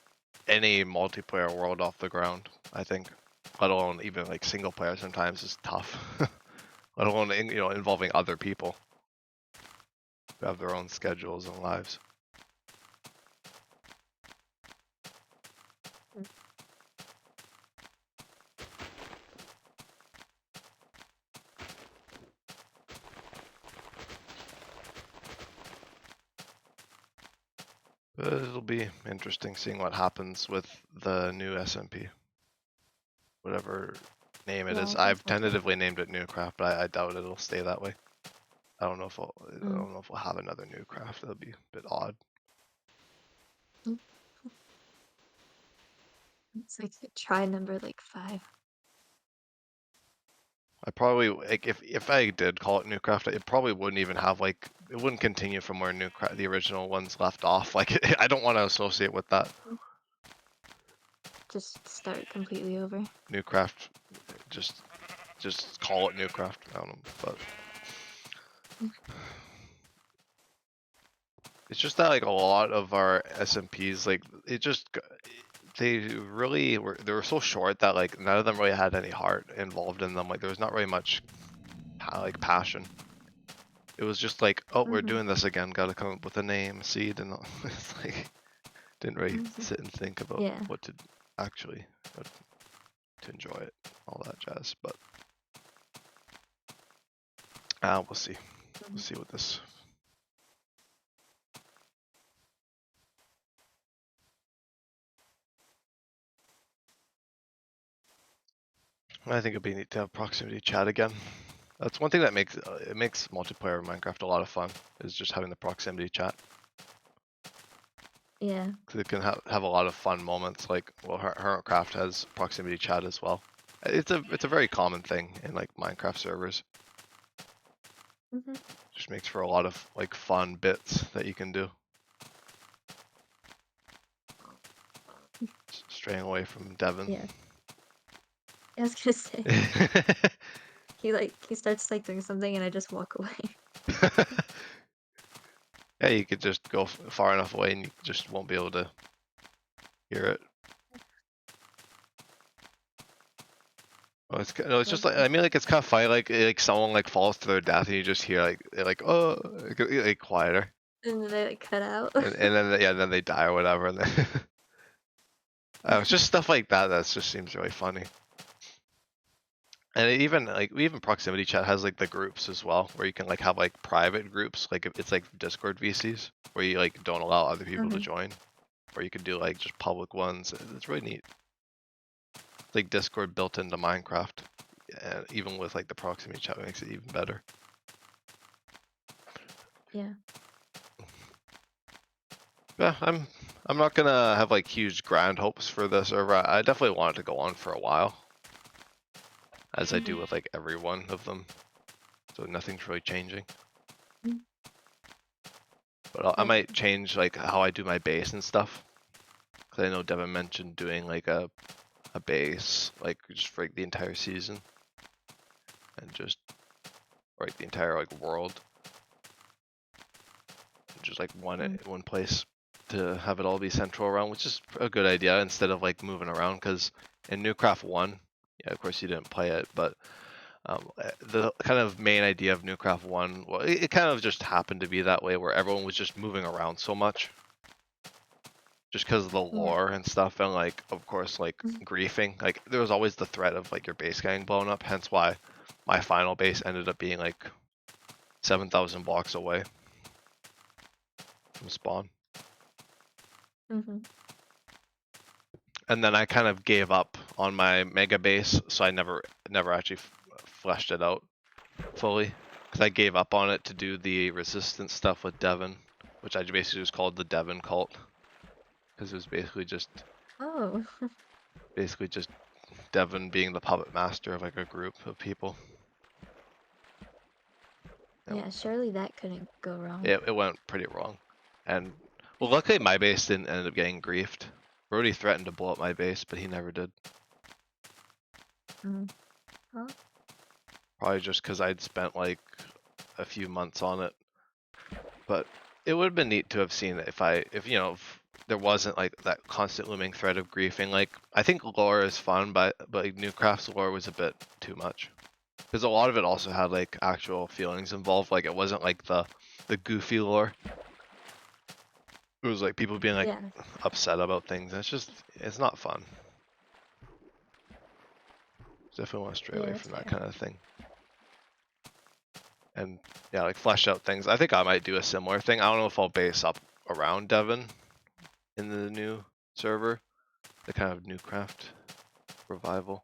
any multiplayer world off the ground, I think. Let alone even like single player sometimes is tough. Let alone, you know, involving other people who have their own schedules and lives. But it'll be interesting seeing what happens with the new SMP. Whatever name it is. Yeah, I've definitely. tentatively named it Newcraft, but I doubt it'll stay that way. I don't know if I don't know if we'll have another Newcraft. That'll be a bit odd. It's like try number like 5. I probably, like, if I did call it Newcraft, it probably wouldn't even have like, it wouldn't continue from where Newcraft, the original ones left off. Like I don't want to associate with that. Just start completely over. Newcraft, just call it Newcraft. I don't know, but it's just that like a lot of our SMPs, like they really they were so short that like none of them really had any heart involved in them. Like there was not really much like passion. It was just like, oh, we're doing this again. Got to come up with a name, seed, and it's like didn't really sit and think about Yeah. what to actually to enjoy it, all that jazz. But we'll see. We'll see what this. I think it'd be neat to have proximity chat again. That's one thing that makes it makes multiplayer in Minecraft a lot of fun, is just having the proximity chat. Yeah. Because it can have a lot of fun moments. Like, well, Hermitcraft has proximity chat as well. It's a very common thing in like Minecraft servers. Just makes for a lot of like fun bits that you can do. Straying away from Devon. Yeah. I was gonna say. he starts like doing something and I just walk away. Yeah, you could just go far enough away and you just won't be able to hear it. Well, it's just like, I mean, like, it's kind of funny, like someone like falls to their death and you just hear like oh, like quieter, And then they like cut out. and then they die or whatever, and then it's just stuff like that that just seems really funny. And even proximity chat has like the groups as well, where you can like have like private groups, like if it's like Discord VCs, where you like don't allow other people to join, or you can do like just public ones. It's really neat. It's like Discord built into Minecraft, and even with like the proximity chat, it makes it even better. Yeah. Yeah, I'm not gonna have like huge grand hopes for the server. I definitely want it to go on for a while, as I do with like every one of them. So nothing's really changing. But I might change like how I do my base and stuff. Cause I know Devon mentioned doing like a base like just for like the entire season, and just or, like the entire like world, just like one place to have it all be central around, which is a good idea instead of like moving around. Cause in Newcraft 1, yeah, of course you didn't play it, but the kind of main idea of Newcraft 1, well, it kind of just happened to be that way, where everyone was just moving around so much. Just because of the lore and stuff, and like, of course, like griefing, like there was always the threat of like your base getting blown up. Hence why my final base ended up being like 7,000 blocks away from spawn. And then I kind of gave up on my mega base, so I never actually fleshed it out fully, because I gave up on it to do the resistance stuff with Devon, which I basically just called the Devon cult, because it was basically just Devon being the puppet master of like a group of people. Yeah, surely that couldn't go wrong. It went pretty wrong, and well, luckily my base didn't end up getting griefed. Brody threatened to blow up my base, but he never did. Huh? Probably just because I'd spent like a few months on it. But it would have been neat to have seen it if you know, if there wasn't like that constant looming threat of griefing. Like, I think lore is fun, but like Newcraft's lore was a bit too much, because a lot of it also had like actual feelings involved. Like, it wasn't like the goofy lore. It was like people being like upset about things. It's not fun. Definitely want to stray away from that kind of thing. And yeah, like flesh out things. I think I might do a similar thing. I don't know if I'll base up around Devon in the new server, the kind of Newcraft revival.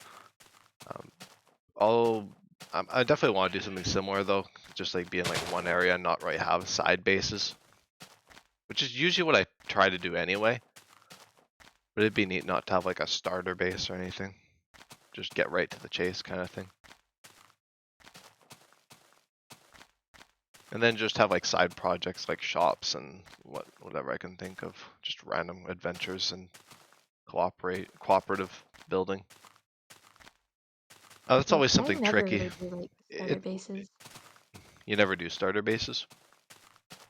I definitely want to do something similar though, just like be in like one area and not really have side bases, which is usually what I try to do anyway. But it'd be neat not to have like a starter base or anything. Just get right to the chase kind of thing. And then just have like side projects like shops and whatever I can think of. Just random adventures and cooperative building. That's always something tricky. I never really do like starter bases. You never do starter bases?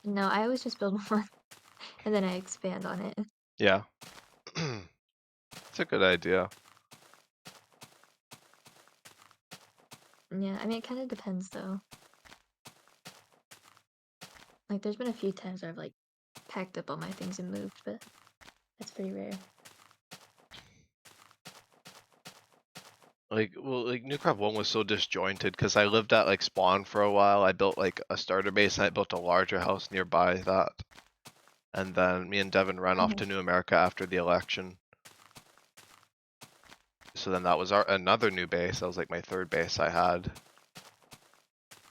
No, I always just build one and then I expand on it. Yeah. It's a good idea. Yeah, I mean, it kind of depends though. Like, there's been a few times where I've like packed up all my things and moved, but that's pretty rare. Like, well, like Newcraft 1 was so disjointed because I lived at like spawn for a while. I built like a starter base and I built a larger house nearby that. And then me and Devon ran off to New America after the election. So then that was another new base. That was like my third base I had.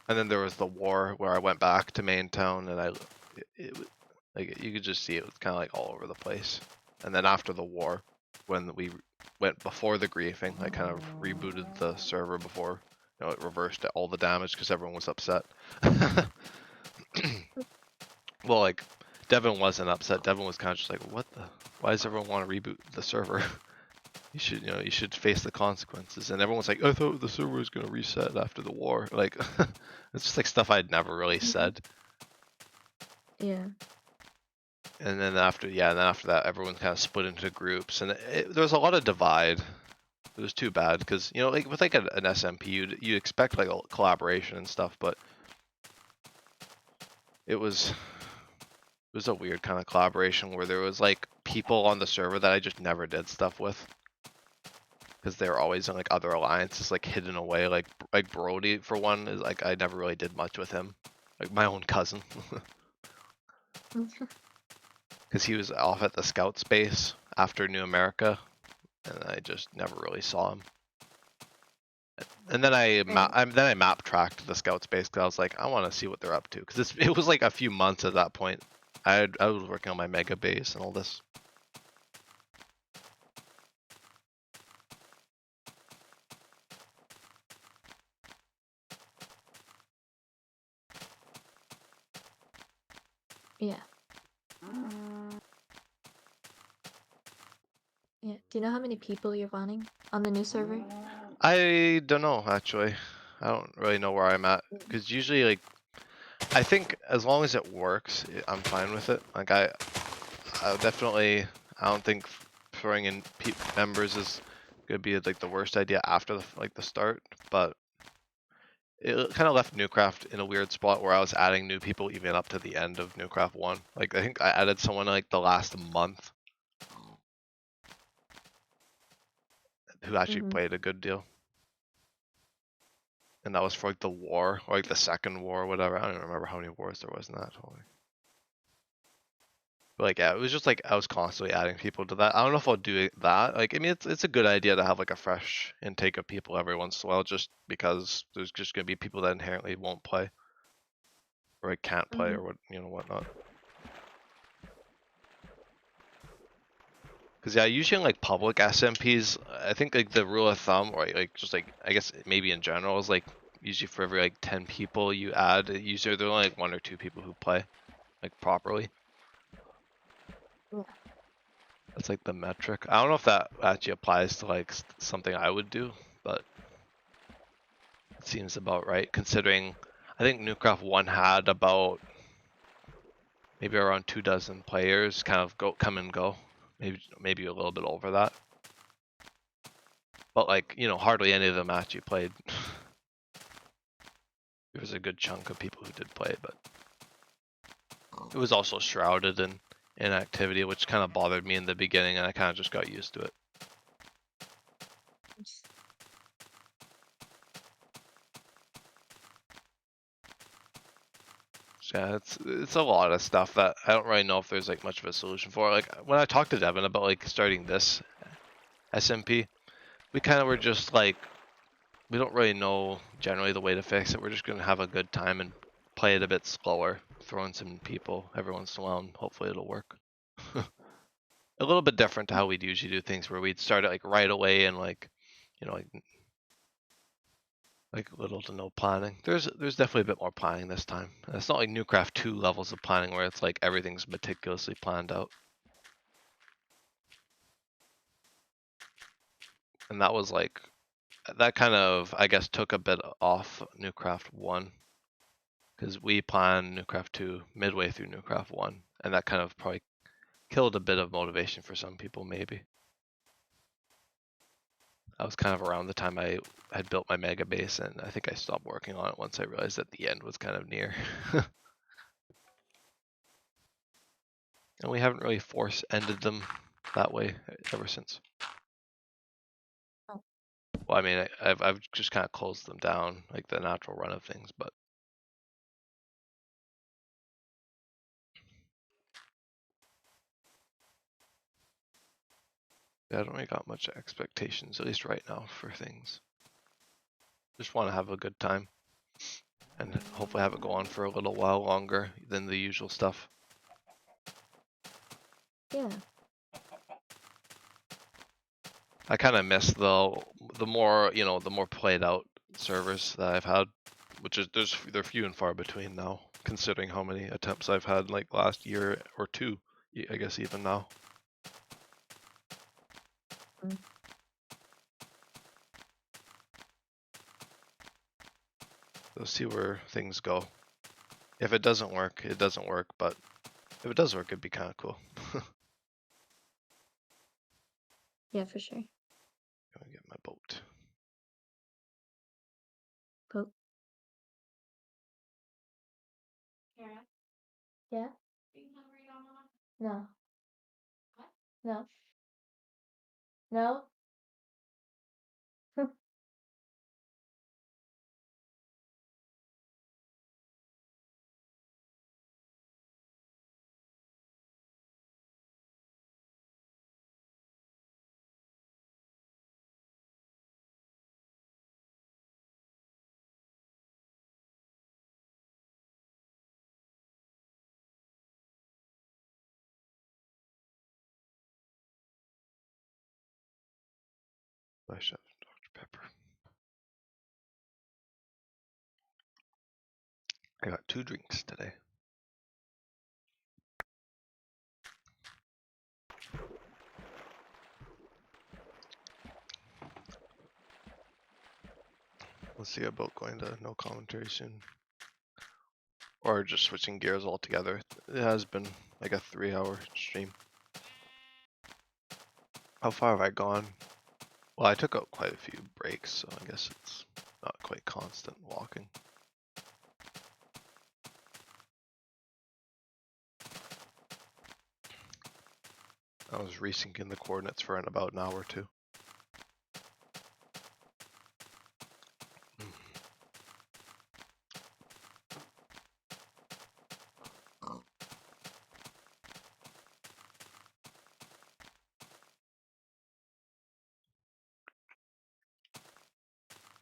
And then there was the war where I went back to main town, and like you could just see it was kind of like all over the place. And then after the war, when we went before the griefing, I kind of rebooted the server before, you know, it reversed all the damage because everyone was upset. Well, like Devon wasn't upset. Devon was kind of just like, why does everyone want to reboot the server? you should face the consequences. And everyone's like, I thought the server was gonna reset after the war. Like, it's just like stuff I'd never really said. Yeah. And then after that, everyone kind of split into groups, and there was a lot of divide. It was too bad because like with like an SMP, you expect like a collaboration and stuff, but it was a weird kind of collaboration where there was like people on the server that I just never did stuff with because they were always in like other alliances, like hidden away. Like Brody for one is like I never really did much with him, like my own cousin, because he was off at the scout space after New America, and I just never really saw him. And then I map tracked the scout space because I was like, I want to see what they're up to because it was like a few months at that point. I was working on my mega base and all this. Yeah. Yeah. Do you know how many people you're running on the new server? I don't know actually. I don't really know where I'm at because usually like I think as long as it works, I'm fine with it. Like I definitely I don't think throwing in members is gonna be like the worst idea after the start, but it kind of left Newcraft in a weird spot where I was adding new people even up to the end of Newcraft 1. Like I think I added someone like the last month who actually played a good deal. And that was for like the war, or like the second war, or whatever. I don't even remember how many wars there was in that. Totally. But like, yeah, it was just like I was constantly adding people to that. I don't know if I'll do that. Like, I mean, it's a good idea to have like a fresh intake of people every once in a while, just because there's just gonna be people that inherently won't play, or like can't play, or whatnot. Because yeah, usually in like public SMPs, I think like the rule of thumb, or like just like I guess maybe in general, is like usually for every like 10 people you add, usually there are only like 1 or 2 people who play like properly. Yeah. That's like the metric. I don't know if that actually applies to like something I would do, but it seems about right considering I think Newcraft 1 had about maybe around 24 players kind of come and go. Maybe a little bit over that. But like, hardly any of them actually played. There was a good chunk of people who did play, but it was also shrouded in inactivity, which kind of bothered me in the beginning, and I kind of just got used to it. So yeah, it's a lot of stuff that I don't really know if there's like much of a solution for. Like when I talked to Devon about like starting this SMP, we kind of were just like, we don't really know generally the way to fix it. We're just gonna have a good time and play it a bit slower, throw in some people every once in a while, and hopefully it'll work. A little bit different to how we'd usually do things, where we'd start it like right away and like little to no planning. There's definitely a bit more planning this time. It's not like Newcraft 2 levels of planning where it's like everything's meticulously planned out. And that was like, that kind of, I guess, took a bit off Newcraft 1. Because we planned Newcraft 2 midway through Newcraft 1. And that kind of probably killed a bit of motivation for some people, maybe. That was kind of around the time I had built my mega base, and I think I stopped working on it once I realized that the end was kind of near. And we haven't really ended them that way ever since. Oh. Well, I mean, I've just kind of closed them down, like the natural run of things, but yeah, I don't really got much expectations, at least right now, for things. Just want to have a good time, and hopefully have it go on for a little while longer than the usual stuff. Yeah. I kind of miss the more the more played out servers that I've had, which is they're few and far between now, considering how many attempts I've had like last year or 2, I guess even now. Let's see where things go. If it doesn't work, it doesn't work, but if it does work, it'd be kind of cool. Yeah, for sure. Gonna get my boat. Poke. Yeah? No. No. No? Flash out Dr. Pepper. I got 2 drinks today. Let's see about going to no commentary soon. Or just switching gears altogether. It has been like a 3-hour stream. How far have I gone? Well, I took out quite a few breaks, so I guess it's not quite constant walking. I was resyncing the coordinates for about an hour or 2.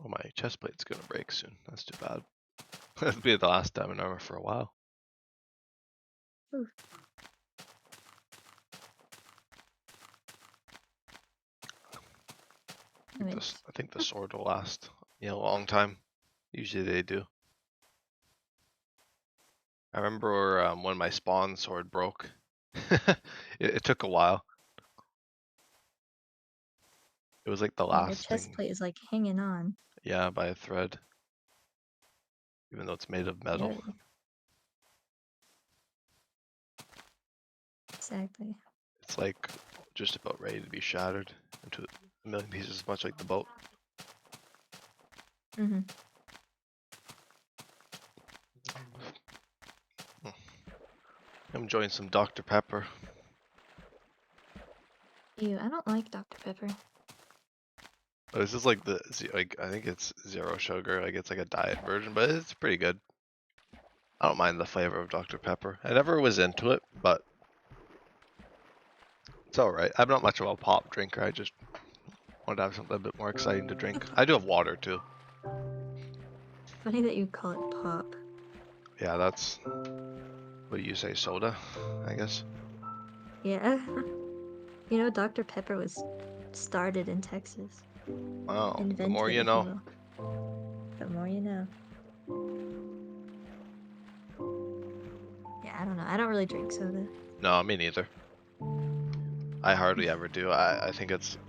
Oh, my chest plate's gonna break soon. That's too bad. That'll be the last diamond armor for a while. Oof. I think the sword will last a long time. Usually they do. I remember when my spawn sword broke. it took a while. It was like the Yeah, your last chest thing. plate is like hanging on. Yeah, by a thread. Even though it's made of metal. Barely. Exactly. It's like just about ready to be shattered into a million pieces, much like the boat. Mm-hmm. I'm enjoying some Dr. Pepper. Ew, I don't like Dr. Pepper. But this is like I think it's 0 sugar, like it's like a diet version, but it's pretty good. I don't mind the flavor of Dr. Pepper. I never was into it, but it's alright. I'm not much of a pop drinker, I just want to have something a bit more exciting to drink. I do have water too. Funny that you call it pop. Yeah, that's what you say, soda, I guess. Yeah. You know, Dr. Pepper was started in Texas. Wow, the Invented, more you if know. you will. The more you know. Yeah, I don't know. I don't really drink soda. No, me neither. I hardly ever do. I think it's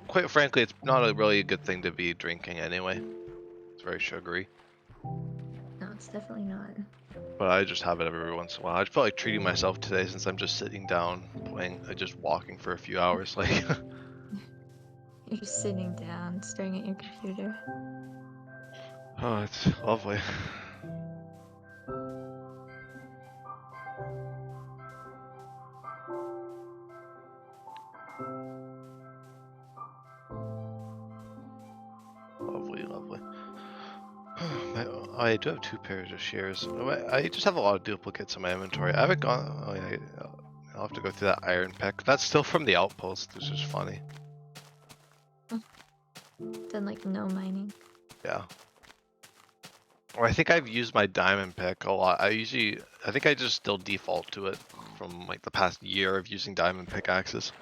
quite frankly, it's not a really good thing to be drinking anyway. It's very sugary. No, it's definitely not. But I just have it every once in a while. I felt like treating myself today since I'm just sitting down playing, just walking for a few hours. Like, You're just sitting down, staring at your computer. oh, it's lovely. Lovely, lovely. I do have 2 pairs of shears. I just have a lot of duplicates in my inventory. I haven't gone. Oh yeah, I'll have to go through that iron pick. That's still from the outpost. It's just funny. Done like no mining. Yeah. Or I think I've used my diamond pick a lot. I think I just still default to it from like the past year of using diamond pickaxes.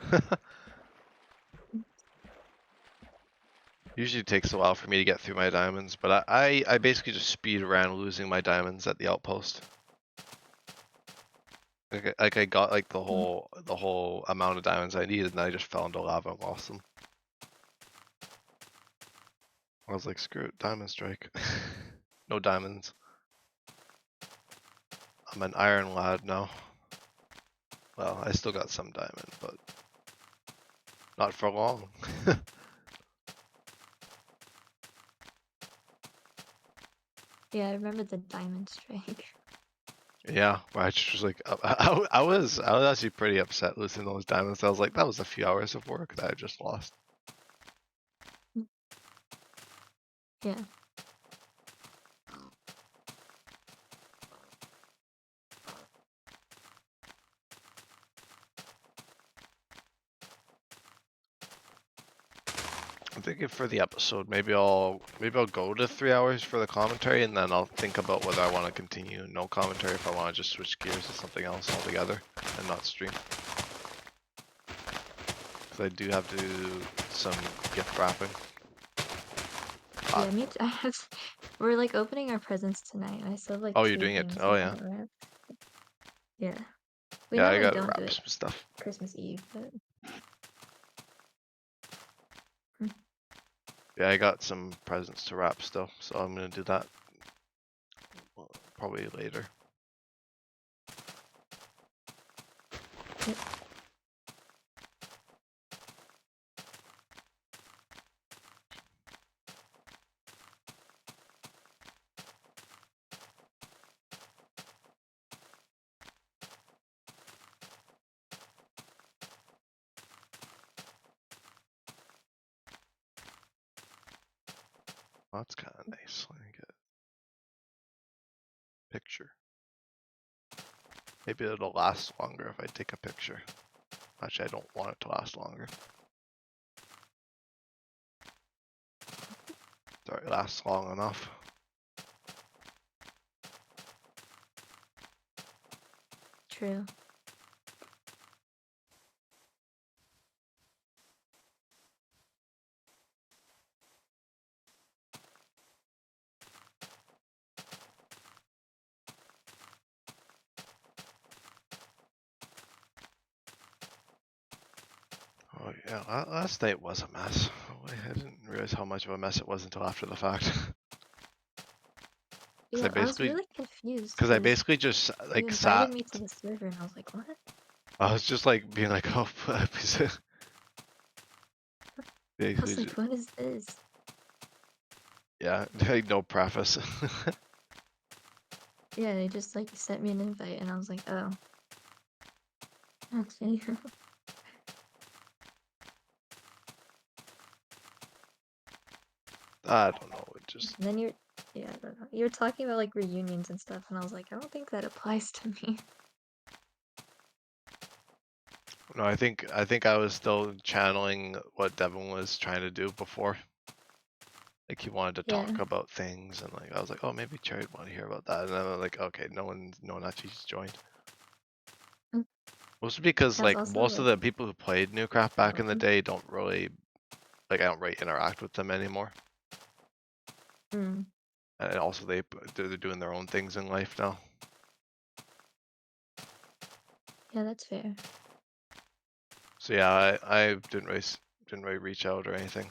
Usually it takes a while for me to get through my diamonds, but I basically just speed around losing my diamonds at the outpost. Like I got like the whole amount of diamonds I needed, and I just fell into lava and lost them. I was like, screw it, diamond strike. No diamonds. I'm an iron lad now. Well, I still got some diamond, but not for long. Yeah, I remember the diamond strike. Yeah, where I just was like, I was actually pretty upset losing those diamonds. I was like, that was a few hours of work that I just lost. Yeah. I'm thinking for the episode, maybe I'll go to 3 hours for the commentary, and then I'll think about whether I want to continue no commentary, if I want to just switch gears to something else altogether and not stream. Because I do have to do some gift wrapping. Yeah, me too. We're like opening our presents tonight, and I still have like Oh, 2 you're doing it? things Oh I yeah. haven't wrapped. Yeah. We Yeah, I normally gotta don't do wrap it some stuff. Christmas Eve, but Yeah, I got some presents to wrap still, so I'm gonna do that probably later. yep. Oh, that's kind of nice. Let me get a picture. Maybe it'll last longer if I take a picture. Actually, I don't want it to last longer. Sorry, it lasts long enough. True. Oh yeah, last night was a mess. I didn't realize how much of a mess it was until after the fact. Yeah, I was really confused Because I because basically just you like invited sat. me to the server, and I was like, what? I was just like being like, oh, I was basically, like, what is this? yeah, like no preface. Yeah, they just like sent me an invite, and I was like, oh, okay. I don't know. It just And then yeah, I don't know. You were talking about like reunions and stuff, and I was like, I don't think that applies to me. no. I think I was still channeling what Devon was trying to do before. Like he wanted to Yeah. talk about things, and like I was like, oh, maybe Cherri would want to hear about that, and then I'm like, okay, no one actually joined. Mm. Mostly because I was like also most of like, the people who played Newcraft back in the day don't really like I don't really interact with them anymore. mm, And also they're doing their own things in life now. yeah, that's fair. So yeah, I didn't really reach out or anything.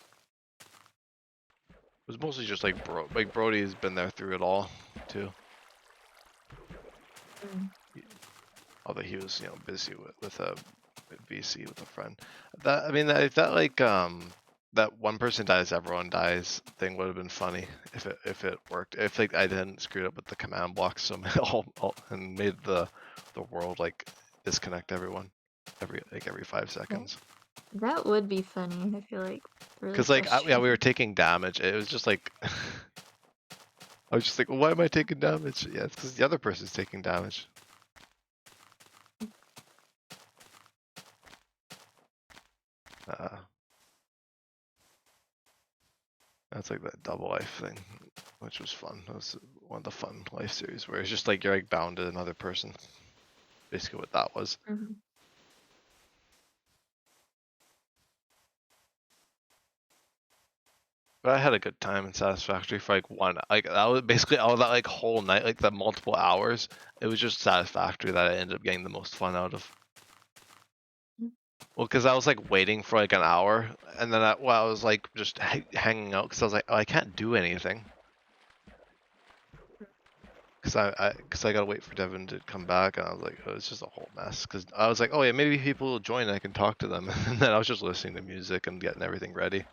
It was mostly just like Brody's been there through it all too. Mm. Although he was busy with a VC with a friend. That I mean if that like that one person dies, everyone dies thing would have been funny if it worked. If like I didn't screw up with the command blocks so and made the world like disconnect everyone every 5 seconds. That would be funny. I feel like really Because like yeah, we were frustrating. taking damage. It was just like I was just like, well, why am I taking damage? Yeah, it's because the other person's taking damage. That's like that double life thing, which was fun. That was one of the fun life series where it's just like you're like bound to another person. Basically what that was. Mhm. But I had a good time in Satisfactory for like like that was basically all that like whole night, like the multiple hours. It was just Satisfactory that I ended up getting the most fun out of. Mm. Well, because I was like waiting for like an hour, and then I was like just hanging out because I was like, oh, I can't do anything. Cause I gotta wait for Devon to come back, and I was like, oh, it's just a whole mess. Cause I was like, oh yeah, maybe people will join, and I can talk to them. And then I was just listening to music and getting everything ready.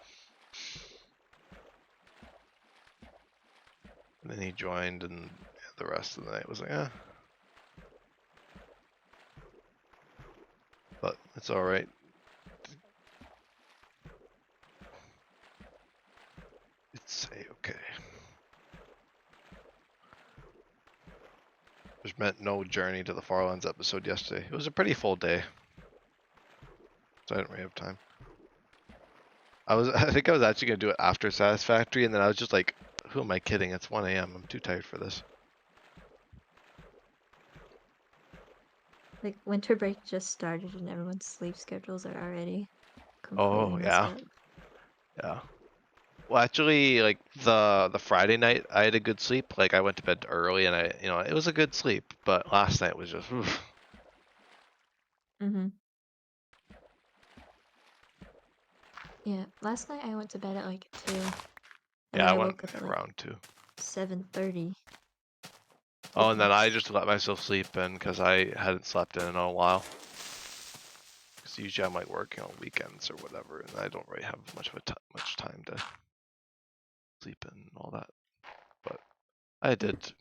And then he joined, and the rest of the night was like, eh. But it's all right. It's okay. There's meant no journey to the Farlands episode yesterday. It was a pretty full day, so I didn't really have time. I think I was actually gonna do it after Satisfactory, and then I was just like, who am I kidding? It's 1 a.m. I'm too tired for this. Like winter break just started and everyone's sleep schedules are already completely Oh messed yeah, up. yeah. Well, actually, like the Friday night, I had a good sleep. Like I went to bed early, and it was a good sleep. But last night was just. Oof. Mm-hmm. Yeah, last night I went to bed at like 2, and Yeah, then I I went woke up at like around 2. 7:30. Oh, and then I Because just let myself sleep in because I hadn't slept in a while. Because usually I'm like working on weekends or whatever, and I don't really have much time to sleep in and all that. But I did.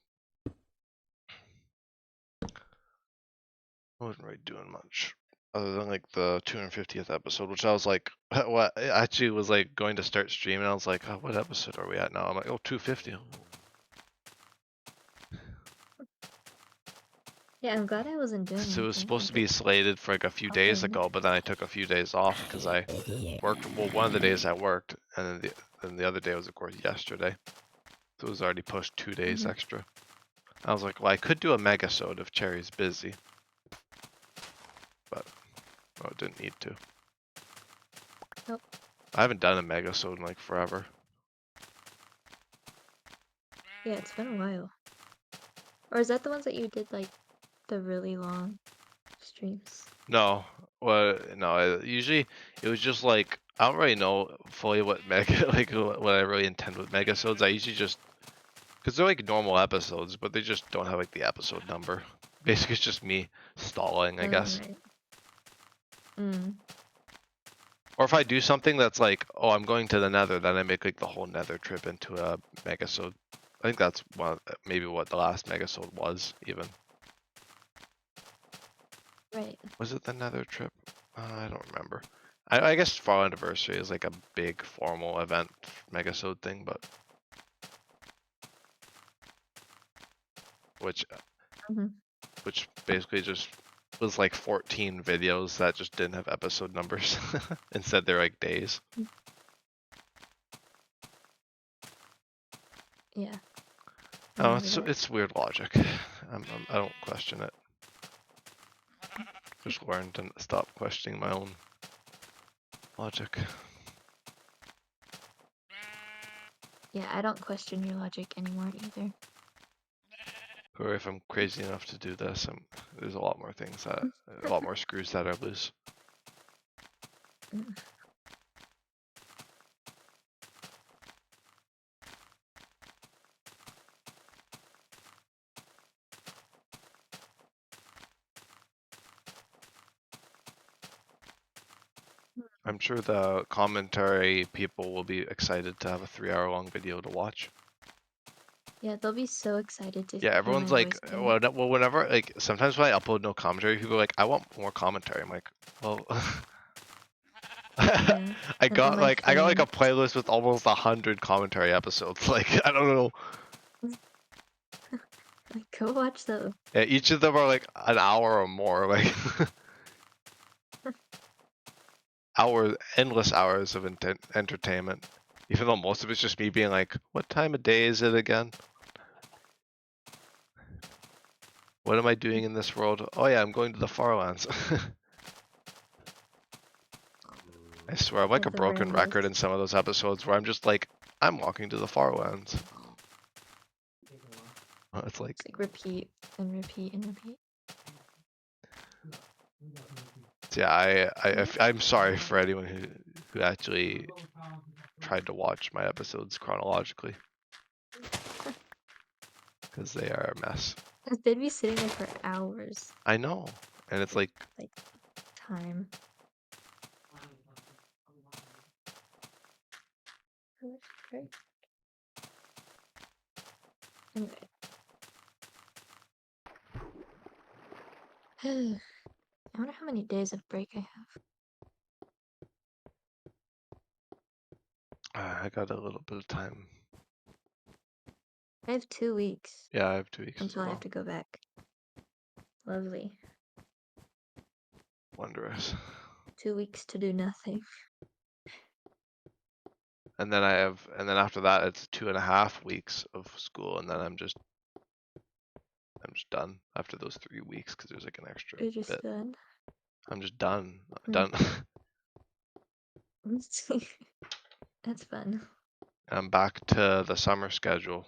I wasn't really doing much other than like the 250th episode, which I was like, what? I actually was like going to start streaming. I was like, oh, what episode are we at now? I'm like, oh, 250. yeah, I'm glad I wasn't doing So it was anything. supposed to Like be it's slated for like a few days often. ago, but then I took a few days off because I worked. Well, one of the days I worked, and then the other day was of course yesterday. So it was already pushed 2 days Mhm. extra. I was like, well, I could do a megasode if Cherri's busy, but no, it didn't need to. Nope. I haven't done a megasode in like forever. Yeah, it's been a while. Or is that the ones that you did like the really long streams? No, well, no. Usually, it was just like I don't really know fully what mega like what I really intend with megasodes. I usually just because they're like normal episodes, but they just don't have like the episode number. Basically, it's just me stalling, I Oh, guess. right. Mm. Or if I do something that's like, oh, I'm going to the Nether, then I make like the whole Nether trip into a megasode. I think that's maybe what the last megasode was even. Right. Was it the Nether trip? I don't remember. I guess Fall Anniversary is like a big formal event megasode thing, but which Mhm. which basically just was like 14 videos that just didn't have episode numbers. Instead, they're like days. Yeah. I Oh, remember that. it's weird logic. I don't question it. Just learned to stop questioning my own logic. Yeah, I don't question your logic anymore either. Or if I'm crazy enough to do this, there's a lot more things a lot more screws that are loose. Mm. I'm sure the commentary people will be excited to have a 3-hour long video to watch. Yeah, they'll be so excited to Yeah, hear everyone's my like, voice again. well, whenever, like, sometimes when I upload no commentary, people are like, I want more commentary. I'm like, well, Yeah. I And all got my like a friends. playlist with almost 100 commentary episodes. Like, I don't know. Like, go watch those. Yeah, each of them are like an hour or more. Like, endless hours of entertainment. Even though most of it's just me being like, what time of day is it again? What am I doing in this world? Oh yeah, I'm going to the Farlands. I swear, I'm like a The broken record randos. in some of those episodes where I'm just like, I'm walking to the Farlands. It's like, It's like repeat and repeat and repeat. yeah, I'm sorry for anyone who actually tried to watch my episodes chronologically. because they are a mess. They'd be sitting there for hours. I know, and it's like Like, time. Right. Anyway. I wonder how many days of break I have. I got a little bit of time. I have 2 weeks Yeah, I have 2 weeks as until I have well. to go back. Lovely. Wondrous. 2 weeks to do nothing. And then after that it's 2.5 weeks of school, and then I'm just done after those 3 weeks because there's like an extra You're just bit. done. I'm just done. Hmm. Done. That's fun. I'm back to the summer schedule.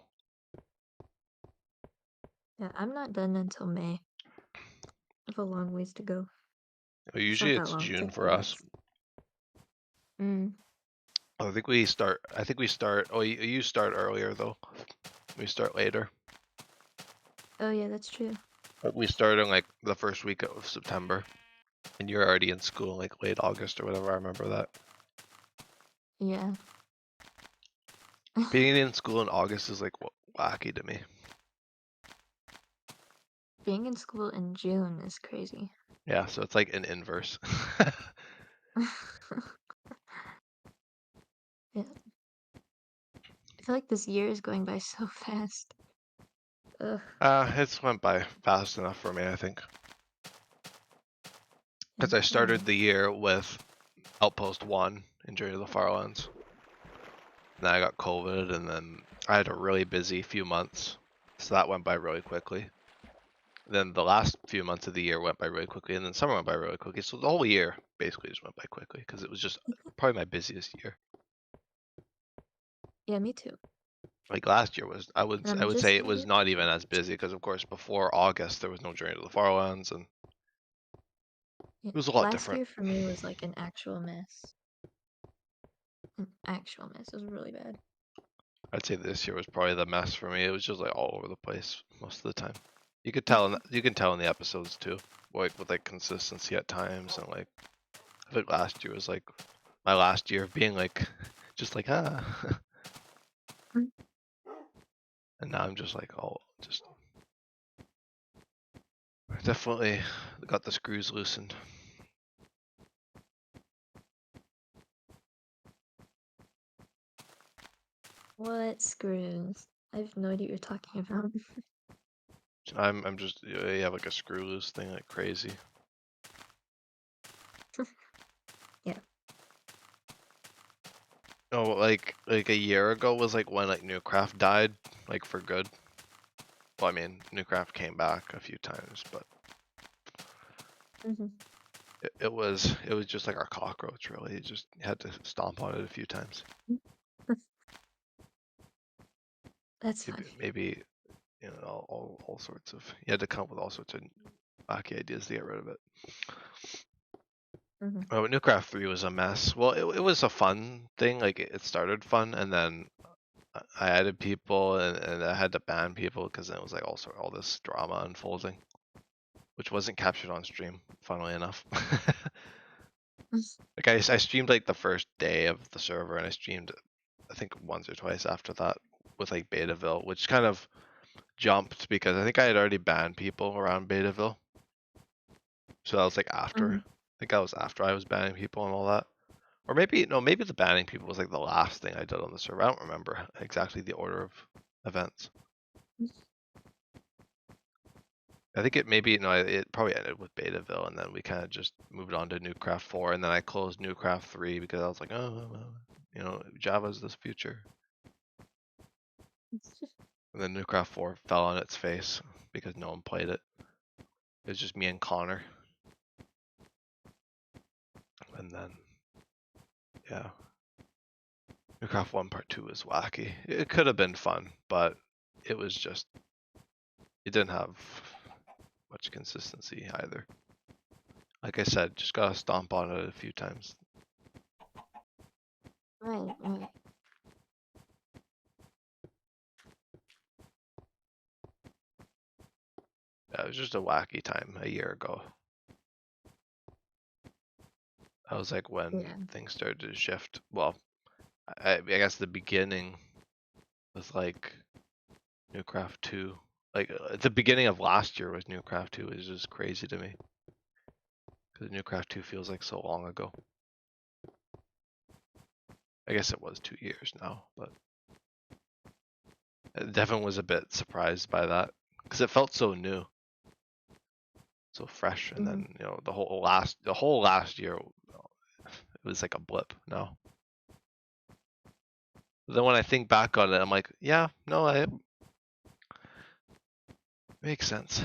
Yeah, I'm not done until May. I have a long ways to go. Well, It's usually not that it's long. It's June like for 3 us. months. I think we start. Oh, you start earlier though. We start later. Oh yeah, that's true. But we start in like the first week of September, and you're already in school like late August or whatever. I remember that. Yeah. Being in school in August is like wacky to me. Being in school in June is crazy. Yeah, so it's like an inverse. Yeah. I feel like this year is going by so fast. Ugh. It's went by fast enough for me, I think. Because Yeah, I started the year with Outpost 1 in Journey to the Farlands. Then I got COVID, and then I had a really busy few months. So that went by really quickly. Then the last few months of the year went by really quickly, and then summer went by really quickly. So the whole year basically just went by quickly because it was just probably my busiest year. Yeah, me too. Like last year was, I And I'm would just say it was leaving. not even as busy because of course before August there was no Journey to the Farlands, and Yeah. it was a lot Last different. year for me was like an actual mess. An actual mess. It was really bad. I'd say this year was probably the mess for me. It was just like all over the place most of the time. You could tell, you can tell in the episodes too, like with like consistency at times, and like I think last year was like my last year of being like just like and now I'm just like just definitely got the screws loosened. What screws? I have no idea what you're talking about. I'm just, you have like a screw loose thing like crazy. Yeah. Oh, like a year ago was like when like Newcraft died, like for good. Well, I mean, Newcraft came back a few times, but Hmm. it was just like our cockroach, really. You just had to stomp on it a few times. That's funny. Maybe you know all sorts of. You had to come up with all sorts of wacky ideas to get rid of it. Hmm. Oh, Newcraft 3 was a mess. Well, it was a fun thing. Like it started fun, and then I added people, and I had to ban people because then it was like all this drama unfolding, which wasn't captured on stream, funnily enough. Like I streamed like the first day of the server, and I streamed I think once or twice after that with like Betaville, which kind of jumped because I think I had already banned people around Betaville. So that was like after. Hmm. I think that was after I was banning people and all that. Or maybe no, maybe the banning people was like the last thing I did on the server. I don't remember exactly the order of events. I think it probably ended with Betaville, and then we kind of just moved on to Newcraft 4, and then I closed Newcraft 3 because I was like, oh, well, Java's this future. And then Newcraft 4 fell on its face because no one played it. It was just me and Connor. And then, yeah. Newcraft 1 Part 2 was wacky. It could have been fun, but it was just, it didn't have much consistency either. Like I said, just gotta stomp on it a few times. Right. it was just a wacky time a year ago. That was like when Yeah. things started to shift. Well, I guess the beginning was like Newcraft 2. Like at the beginning of last year was Newcraft 2. It was just crazy to me. Because Newcraft 2 feels like so long ago. I guess it was 2 years now, but Devon was a bit surprised by that because it felt so new, so fresh, and then the whole last year it was like a blip now. Then when I think back on it, I'm like, yeah, no, it makes sense.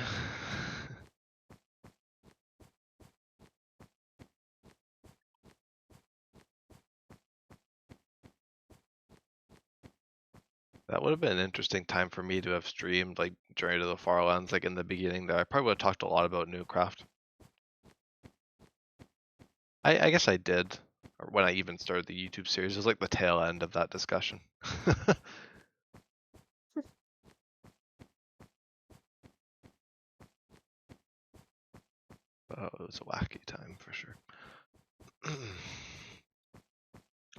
That would have been an interesting time for me to have streamed like Journey to the Farlands, like in the beginning there. I probably would have talked a lot about Newcraft. I guess I did, or when I even started the YouTube series. It was like the tail end of that discussion. Oh, it was a wacky time for sure.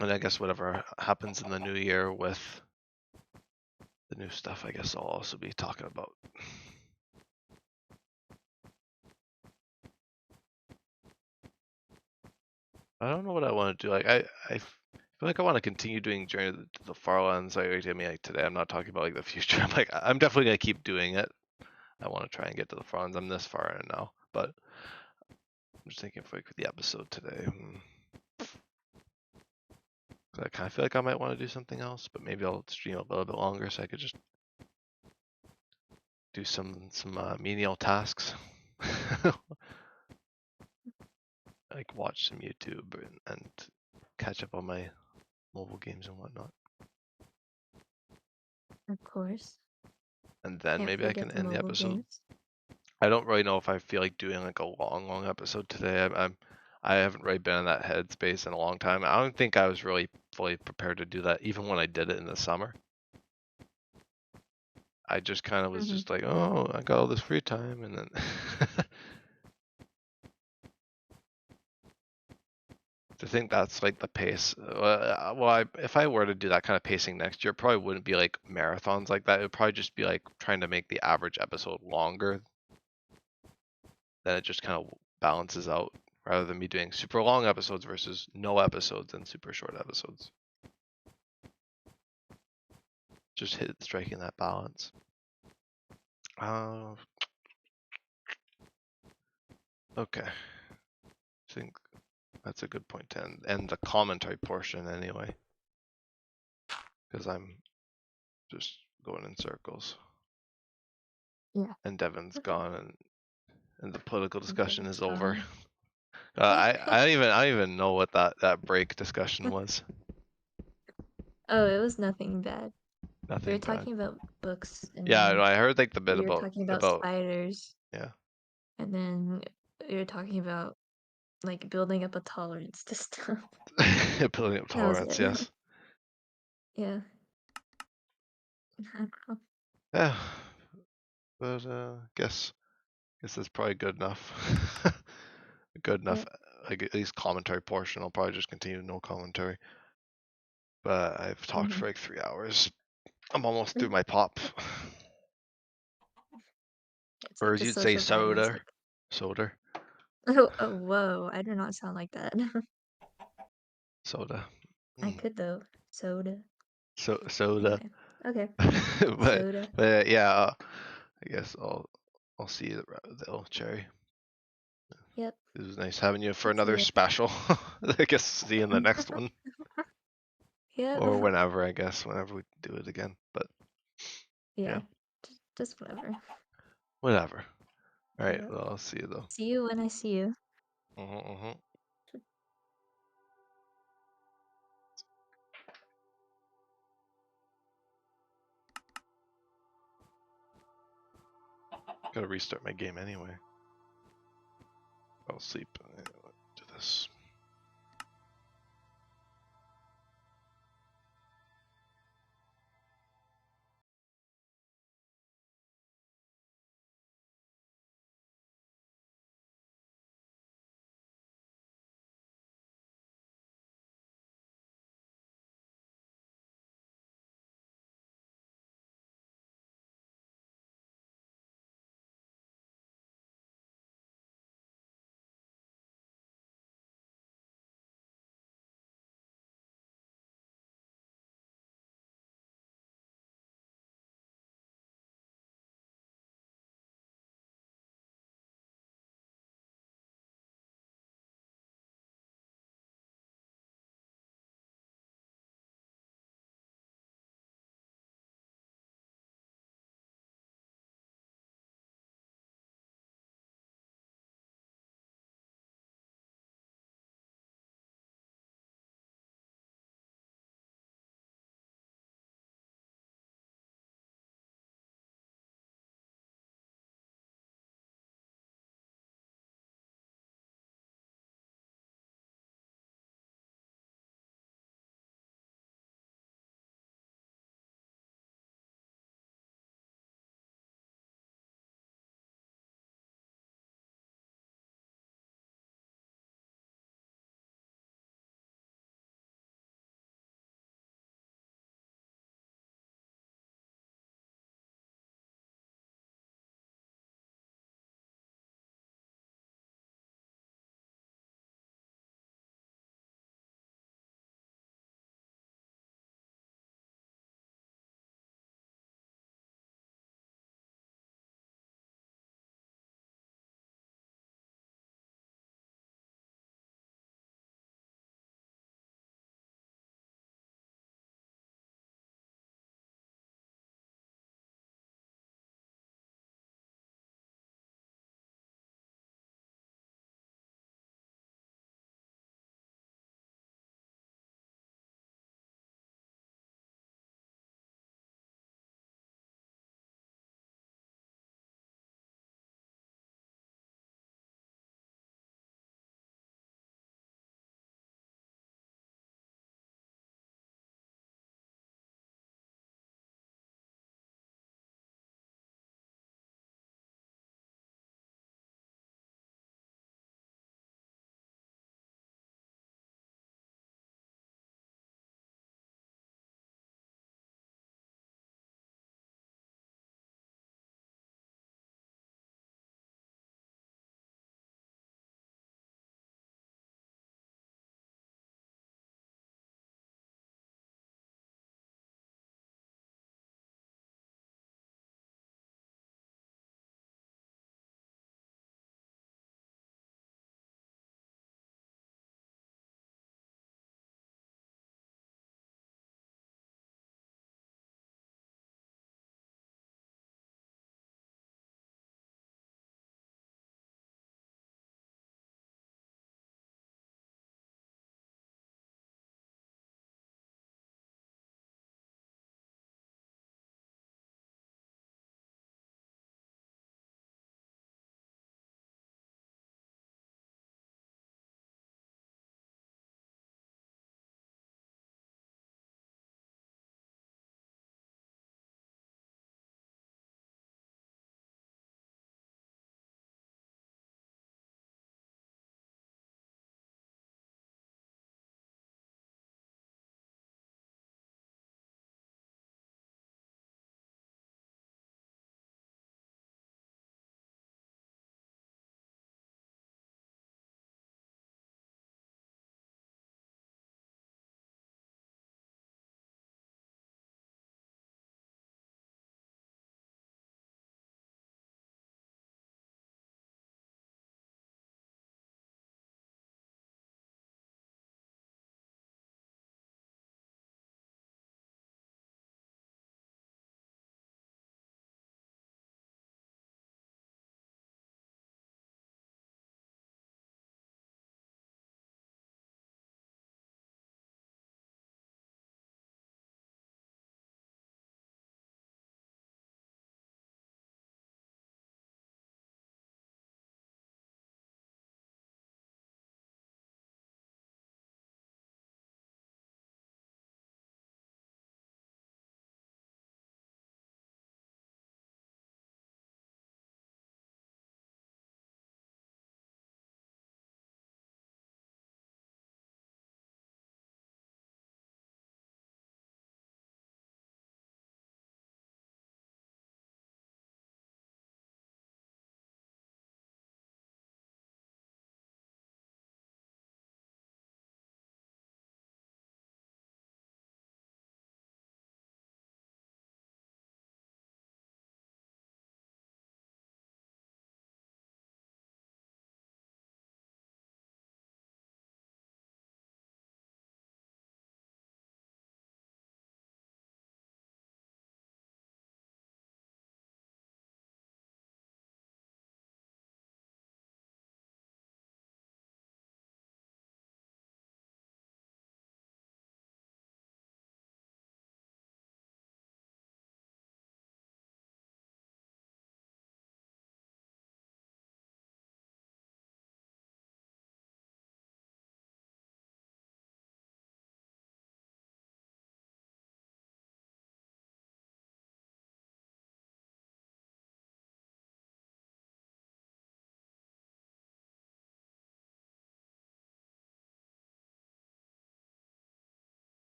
And I guess whatever happens in the new year with the new stuff, I guess I'll also be talking about. I don't know what I want to do. Like I feel like I want to continue doing Journey to the Farlands. I mean, like today I'm not talking about like the future. I'm like I'm definitely gonna keep doing it. I want to try and get to the Farlands. I'm this far in now, but I'm just thinking for like the episode today. I kind of feel like I might want to do something else, but maybe I'll stream a little bit longer so I could just do some menial tasks. Like watch some YouTube and catch up on my mobile games and whatnot. Of course. And then Can't maybe I can forget the end the mobile episode. games. I don't really know if I feel like doing like a long episode today. I haven't really been in that headspace in a long time. I don't think I was really fully prepared to do that, even when I did it in the summer. I just kind of was just like, oh, I got all this free time, and then I think that's like the pace. If I were to do that kind of pacing next year, it probably wouldn't be like marathons like that. It would probably just be like trying to make the average episode longer. Then it just kind of balances out rather than me doing super long episodes versus no episodes and super short episodes. Just striking that balance. Okay. I think that's a good point to end the commentary portion anyway. Because I'm just going in circles. Yeah. And Devon's gone and the political discussion Devon's is over. gone. I don't even know what that break discussion was. Oh, it was nothing bad. We Nothing were bad. talking about books, and Yeah, then I heard like the bit we were about talking about spiders, yeah. and then we were talking about like building up a tolerance to stuff. Building up That was tolerance, it. yes. Yeah. I don't know. Yeah. But guess that's probably good enough. Good enough. Yep. Like at least commentary portion. I'll probably just continue no commentary. But I've talked for like 3 hours. I'm almost through my pop. It's Or like as the you'd say, social battery is soda. like, Soda. oh, whoa, I do not sound like that. Soda. I could though. Soda. Soda. Anyway, okay. but Soda. yeah, I guess I'll see you though, Cherri. Yep. It was nice having you for See another ya. special. I guess see you in the next one. Yep. Or whenever, I guess, whenever we do it again. But Yeah. Just whatever. whatever. All right, Yep. well, I'll see you though. See you when I see you. Gotta restart my game anyway. I'll sleep. Do this.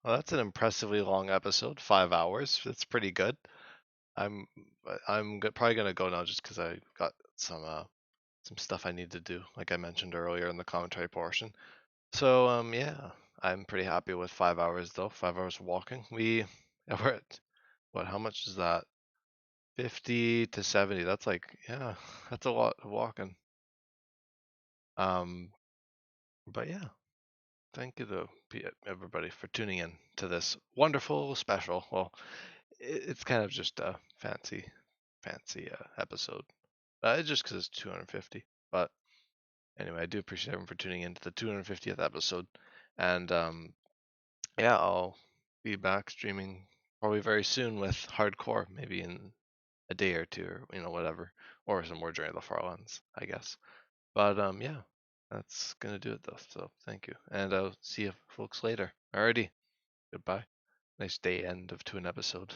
Well, that's an impressively long episode. 5 hours. That's pretty good. I'm probably gonna go now just because I got some stuff I need to do, like I mentioned earlier in the commentary portion. So yeah, I'm pretty happy with 5 hours though. 5 hours walking. We're at what? How much is that? 50 to 70. That's like, yeah, that's a lot of walking. But yeah, thank you to everybody for tuning in to this wonderful special. Well, it's kind of just a fancy episode. Just because it's 250. But anyway, I do appreciate everyone for tuning in to the 250th episode. And yeah, I'll be back streaming probably very soon with hardcore, maybe in a day or two, or whatever, or some more during the Farlands, I guess. But yeah, that's gonna do it though. So thank you, and I'll see you folks later. Alrighty, goodbye. Nice day end of to an episode.